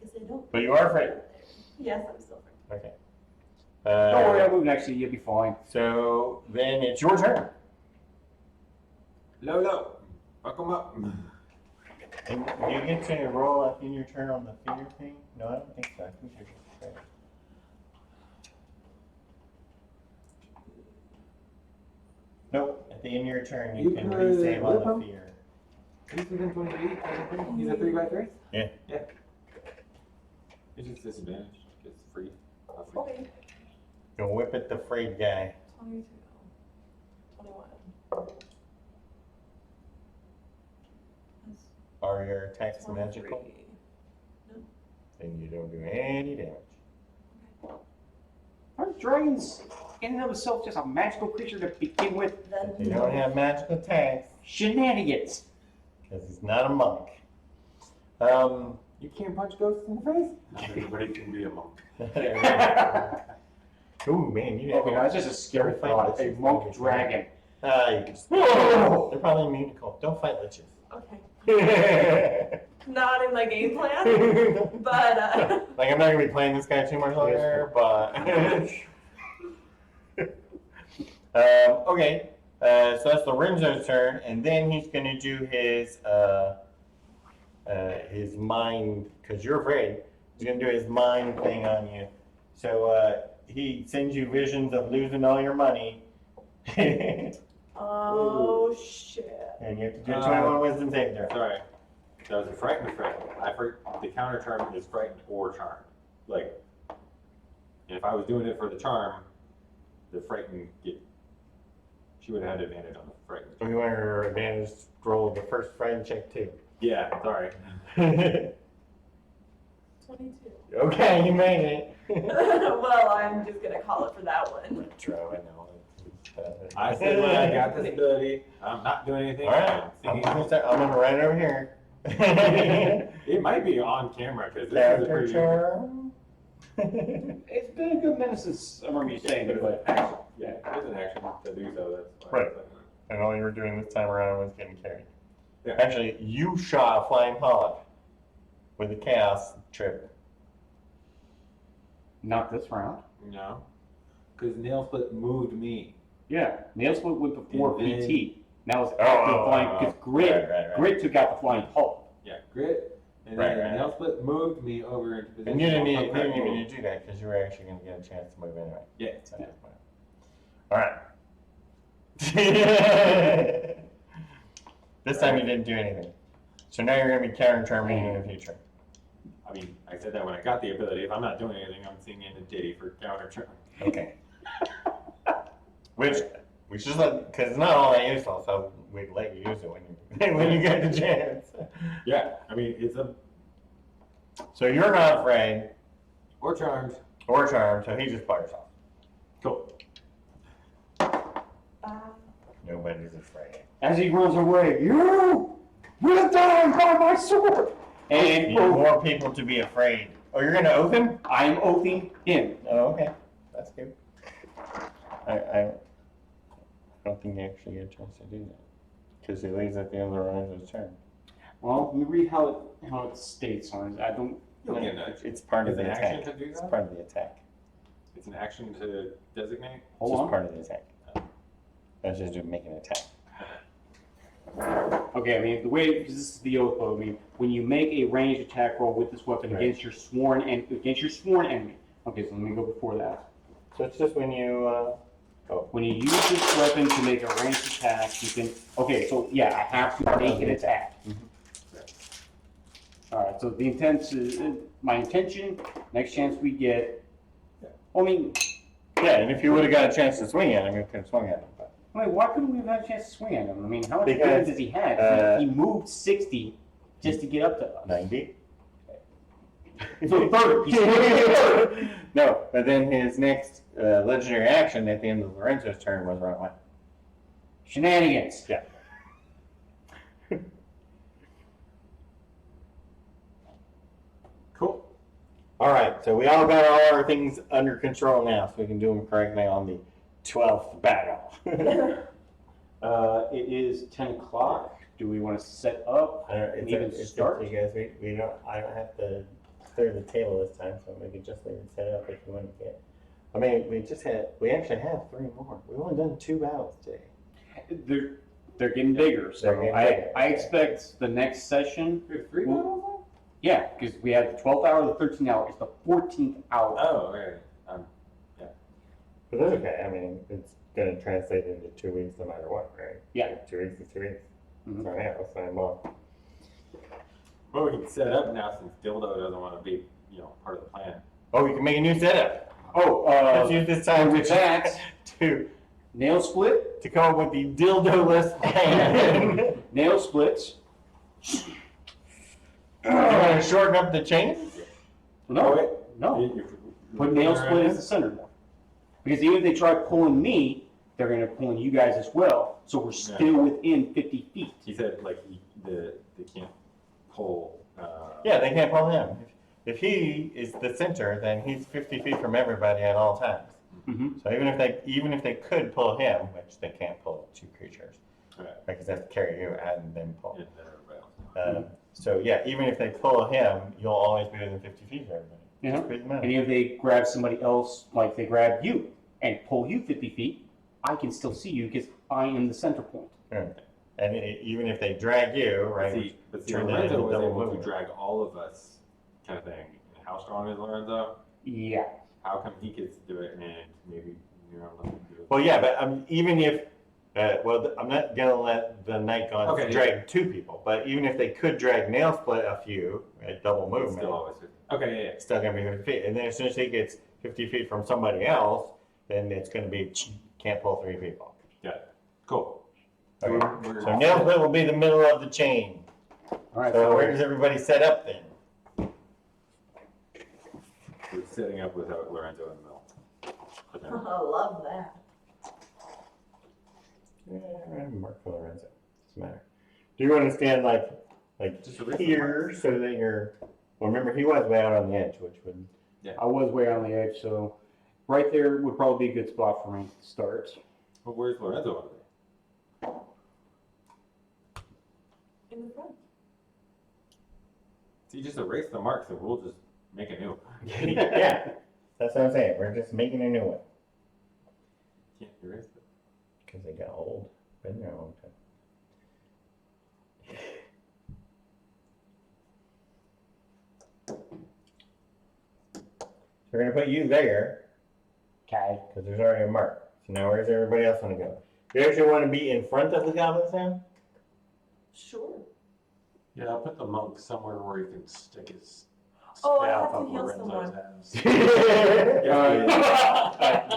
because I don't. But you are afraid. Yes, I'm still afraid. Okay. Don't worry, I'll move next to you. You'll be fine. So then it's your turn. Low. Fuck 'em up. And you get to roll up in your turn on the fear thing? No, I don't think so. I think you're just afraid. Nope. At the end of your turn, you You can could resave whip on him? the fear. He's within 20 feet, technically. He's a 3x3? Yeah. Yeah. It's just disadvantage. It's free. Not free. Okay. You'll whip at the frayed guy. 22. 21. That's Are your attacks 23. magical? Then you don't do any damage. Aren't dragons in and of itself just a magical creature to begin with? Then They don't have magical attacks Shenanigans. because he's not a monk. You can't punch ghosts in the face? Not everybody can be a monk. Ooh, man, you Okay, never that's just a scary Don't fight thought. A liches. monk dragon. You can just, they're probably immune to cold. Don't fight liches. Okay. Not in my game plan, but Like, I'm not gonna be playing this guy too much longer, but. Okay, so that's Lorenzo's turn, and then he's gonna do his mind, because you're afraid. He's gonna do his mind thing on you. So he sends you visions of losing all your money. And oh shit. you have to do a 21 wisdom save there. Sorry. That was a frightened or frightened? The counter charm is frightened or charmed. Like, and if I was doing it for the charm, the frightened she would have had advantage on the frightened. So you want your advantage roll the first friend check too. Yeah, sorry. 22. Okay, you made it. Well, I'm just gonna call it for that one. Retro, I know. I said when I got this ability, I'm not doing anything. All right, I'm gonna write it over here. It might be on camera because this is a Character pretty. charm. It's been a good minute since I remember you saying it, but Yeah, it's an action to do so. That's Right. And all you were doing this time around was getting carried. Yeah. Actually, you shot a flying hog with a chaos trip. not this round. No, because nail split moved me. Yeah, nail split went before And then- PT. Now it's active flying because grit. Right. Grit took out the flying pulp. Yeah, grit. And Right, then right. nail split moved me over into position. And you didn't Also correct even move. need to do that because you were actually going to get a chance to move anyway. Yeah. So, all right. This time you didn't do anything. So now you're going to be counter charming in the future. I mean, I said that when I got the ability. If I'm not doing anything, I'm singing a ditty for counter charm. Okay. Which is like, because it's not all that useful, so we'd let you use it when you get the chance. Yeah, I mean, it's a So you're not afraid or charmed. or charmed, so he just fires off. Cool. Nobody's afraid. As he runs away, you will die by my sword. And You need more people to be afraid. Oh, you're gonna oath him? I am oathing him. Oh, okay. That's good. I don't think you actually get a chance to do that. Because he leaves at the end of Lorenzo's turn. Well, let me read how it states on it. I don't You'll get a nudge. It's part of It's the an action attack. to do It's that? part of the attack. It's an action to designate? It's Hold just on. part of the attack. That's just make an attack. Okay, I mean, the way, because this is the oath code, I mean, when you make a ranged attack roll with this weapon Right. against your sworn enemy. Okay, so let me go before that. So it's just when you, When you use this weapon to make a ranged attack, you can, okay, so yeah, I have to make an attack. Alright, so the intent is, my intention, next chance we get, I mean, yeah, and if you would have got a chance to swing at him, you could have swung at him. But why couldn't we have had a chance to swing at him? I mean, how much Because, damage does he have? He moved 60 just to get up to us. 90? So 30. He's 30. No, but then his next legendary action at the end of Lorenzo's turn was run away. Shenanigans. Yeah. Cool. All right, so we all got all our things under control now, so we can do them correctly on the 12th battle. It is 10 o'clock. Do we want to set up? It's Even up to start? you guys. We don't. I don't have to clear the table this time, so we can just leave it set up if you want to get. I mean, we actually have 3 more. We've only done 2 battles today. They're getting bigger, so They're getting bigger. I expect the next session. We have 3 battles? Yeah, because we had the 12th hour, the 13th hour. It's the 14th hour. Oh, okay. But that's okay. I mean, it's going to translate into 2 weeks no matter what, right? Yeah. 2 weeks is 2 weeks. Mhm. So yeah, let's sign them off. Well, we can set up now since Dildo doesn't want to be, part of the plan. Oh, we can make a new setup. Oh, Let's use this time with that, to nail split, come up with the dildo-less plan. nail splits. You want to shorten up the chain? No, no. Put nail split as the center one. Because even if they try pulling me, they're going to pull you guys as well. So we're still within 50 feet. He said, they can't pull. Yeah, they can't pull him. If he is the center, then he's 50 feet from everybody at all times. Mm-hmm. So even if they could pull him, which they can't pull 2 creatures, Right. because they have to carry you and then pull. And then everybody else. So yeah, even if they pull him, you'll always be within 50 feet of everybody. Yeah. Just read them out. And if they grab somebody else, like they grab you and pull you 50 feet, I can still see you because I am the center point. And even if they drag you, right? But see, turn that Lorenzo into was double able to movement. drag all of us, kind of thing. How strong is Lorenzo? Yeah. How come he gets to do it and maybe Nyarlathotep can do it? Well, yeah, but even if, I'm not gonna let the night gods Okay, drag 2 people, but even if they could drag nail split a few at double It's movement, still always 50. Okay, yeah. it's still gonna be 50 feet. And then as soon as he gets 50 feet from somebody else, then it's gonna be can't pull 3 people. Got it. Cool. Okay. We're- So nail split will be the middle of the chain. All right. So where does everybody set up then? We're setting up without Lorenzo in the middle. But then- I love that. Yeah, Mark for Lorenzo. Doesn't matter. Do you want to stand like Just erase the here so that you're? Well, remember he was way out on the edge, which would. I was way on the edge, so right there would probably be a good spot for me to start. Well, where's Lorenzo over there? In the front. So you just erase the marks and we'll just make a new one. Yeah, that's what I'm saying. We're just making a new one Can't erase it. because they got old. Been there a long time. So we're gonna put you there Okay. because there's already a mark. So now where's everybody else want to go? Do you actually want to be in front of the goblins now? Sure. Yeah, I'll put the monk somewhere where he can stick his Oh, I staff have to up heal Lorenzo's someone. ass.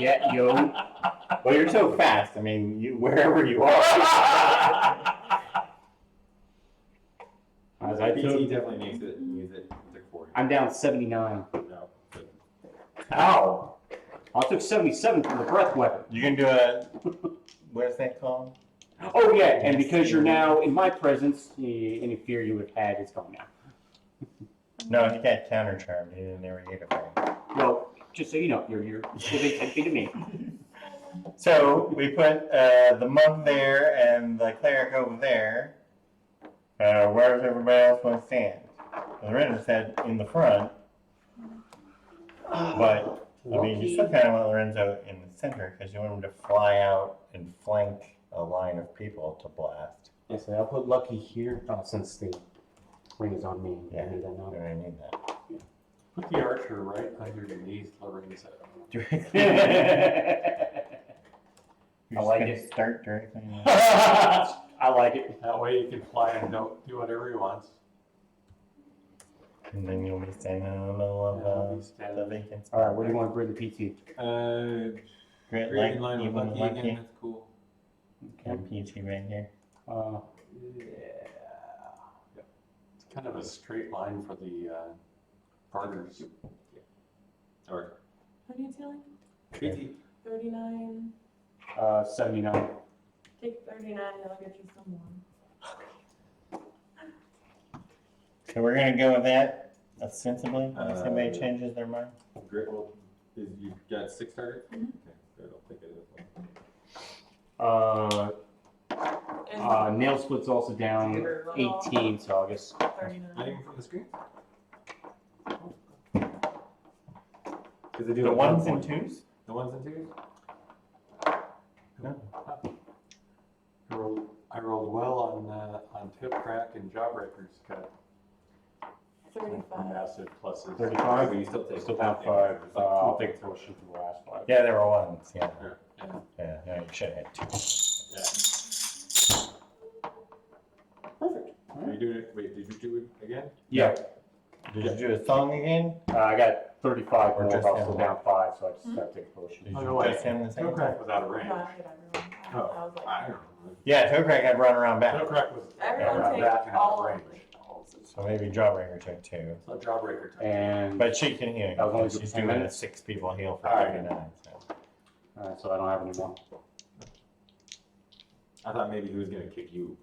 Yeah, yo. Well, you're so fast. I mean, wherever you are. As I PT took, definitely needs it. Needs it to 40. I'm down 79. No. Ow! I took 77 from the breath weapon. You can do a. What is that called? Oh yeah, and because you're now in my presence, any fear you would have had is gone now. No, he got counter charmed. He didn't ever get it. Well, just so you know, you're within 10 feet of me. So we put the monk there and the cleric over there. Where does everybody else want to stand? Lorenzo said in the front, but I mean, you still kind of want Lorenzo in the center because you want him to fly out and flank a line of people to blast. Yes, I'll put Lucky here since the ring is on me. Yeah. I need that now. I need that. Put the archer right underneath Lorenzo. You're I like gonna it. Start directly. I like it. That way he can fly and do whatever he wants. And then you'll be standing in the middle of He'll be the standing. vacant All right, spot. where do you want to bring the PT? Great, Great like, in line with even Lucky again, that's cool. And PT right here. Yeah. It's kind of a straight line for the partners. Or How do you feeling? PT. 39. 79. Take 39 and I'll get you some more. So we're gonna go with that ostensibly, unless anybody Uh, changes their mind. Great, well, you got 6 targets? Mhm. Okay, good, I'll take it as And Nail split's also down 18, so I guess. well. Not 39. even from the screen? Because they do The a ones 1 and point. twos? The ones and twos? No. I rolled well on tip crack and jawbreakers. Got 35. massive pluses. 35. But you still take Still half down 5. damage. It's like I'll 2 take potion for the last 5. Yeah, there were ones, yeah. Yeah. Yeah, no, you should have had two. Yeah. Perfect. Are you doing it? Wait, did you do it again? Yeah. Did you do a song again? I got 35 Or more, just but I'm him? still down 5, so I just have to take a potion. Did Oh, you no, wait. just him the same Toe crack was out of range. No, I hit everyone. I Oh, was like, I don't know. Yeah, toe crack had run around Toe back. crack was everyone around take back and out all of of range. the So maybe Jawbreaker took two. So jawbreaker took And But she can heal. That was only She's 10 doing a minutes? 6 people heal for All right. 39. So. so I don't have any more. I thought maybe he was going to kick you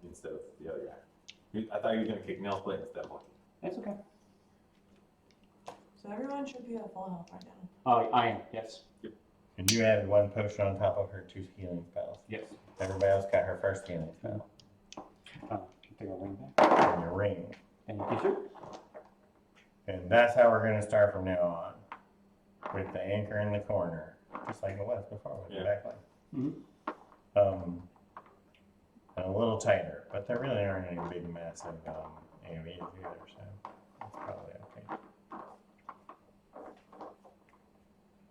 instead of the other guy. I thought he was going to kick Nail Split instead of Lucky. That's okay. So everyone should be at full health right now. I am, yes. And you added 1 potion on top of her 2 healing spells. Yes. Everybody else got her first healing spell. Take a ring back. And your ring. Thank you, sir. And that's how we're going to start from now on. With the anchor in the corner. Just like it was before with the Yeah. back line. Mhm. And a little tighter. But there really aren't any big, massive AoEs either. So that's probably okay.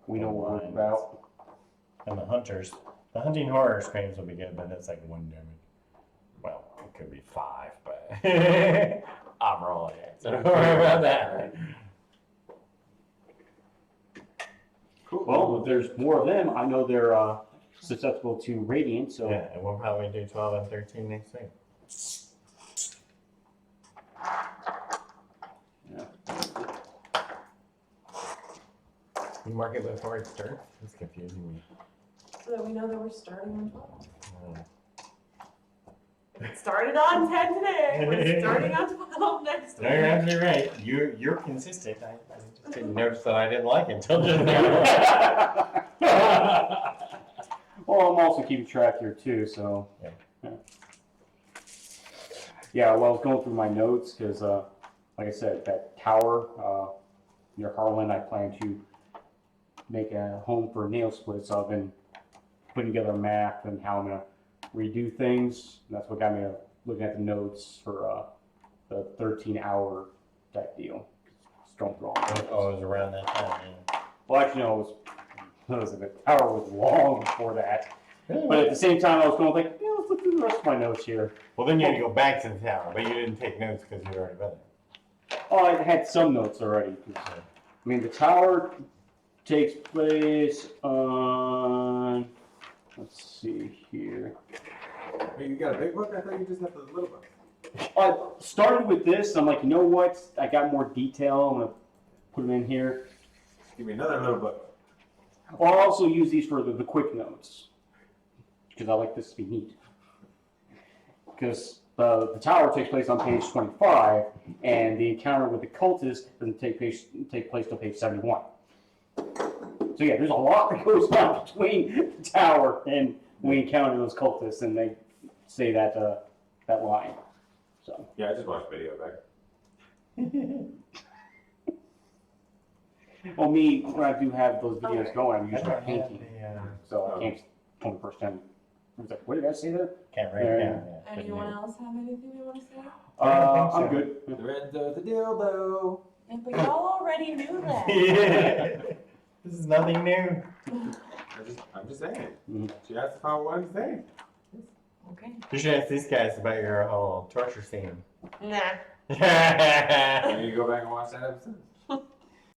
We know what we're Lines. about. And the hunters, the hunting horror screams will be good, but that's like 1 damage. Well, it could be 5, but I'm rolling it. So don't worry about that. Cool. Well, if there's more of them, I know they're susceptible to radiant, so Yeah, and we'll probably do 12 and 13 next week. You mark it before it starts? It's confusing me. So that we know that we're starting on 12. Oh. It started on 10 today. We're starting on 12 next No, week. you're absolutely right. You're consistent. I just didn't notice that I didn't like it until just now. well, I'm also keeping track here too, so. Yeah. Yeah, well, I was going through my notes because, like I said, that tower near Harlan, I plan to make a home for nail splits. So I've been putting together a map and how I'm going to redo things. And that's what got me looking at the notes for the 13-hour type deal. Just going through all the Oh, it was around that time, yeah. Well, actually, no, the tower was long before that. But at the same time, I was going like, yeah, let's look through the rest of my notes here. Well, then you had to go back to the tower, but you didn't take notes because you'd already been there. Oh, I had some notes already. I mean, the tower takes place on, let's see here. Wait, you got a big book? I thought you just had the little book. I started with this. I'm like, you know what? I got more detail. I'm going to put them in here. Give me another little book. Well, I'll also use these for the quick notes. Because I like this to be neat. Because the tower takes place on page 25, and the encounter with the cultist doesn't take place till page 71. So yeah, there's a lot that goes on between the tower and we encounter those cultists, and they say that line. So Yeah, I just watched video back. Well, me, when I do have those videos going, I'm usually painting. Yeah. So I can't, 21st, I was like, what did I say there? Can't write it down. Yeah. Anyone else have anything they want to say? I'm good. Lorenzo the dildo. Yeah, but y'all already knew that. This is nothing new. I'm just saying. Mhm. She asked if I wanted to say. Okay. You should ask these guys about your whole torture scene. Nah. I need to go back and watch that episode.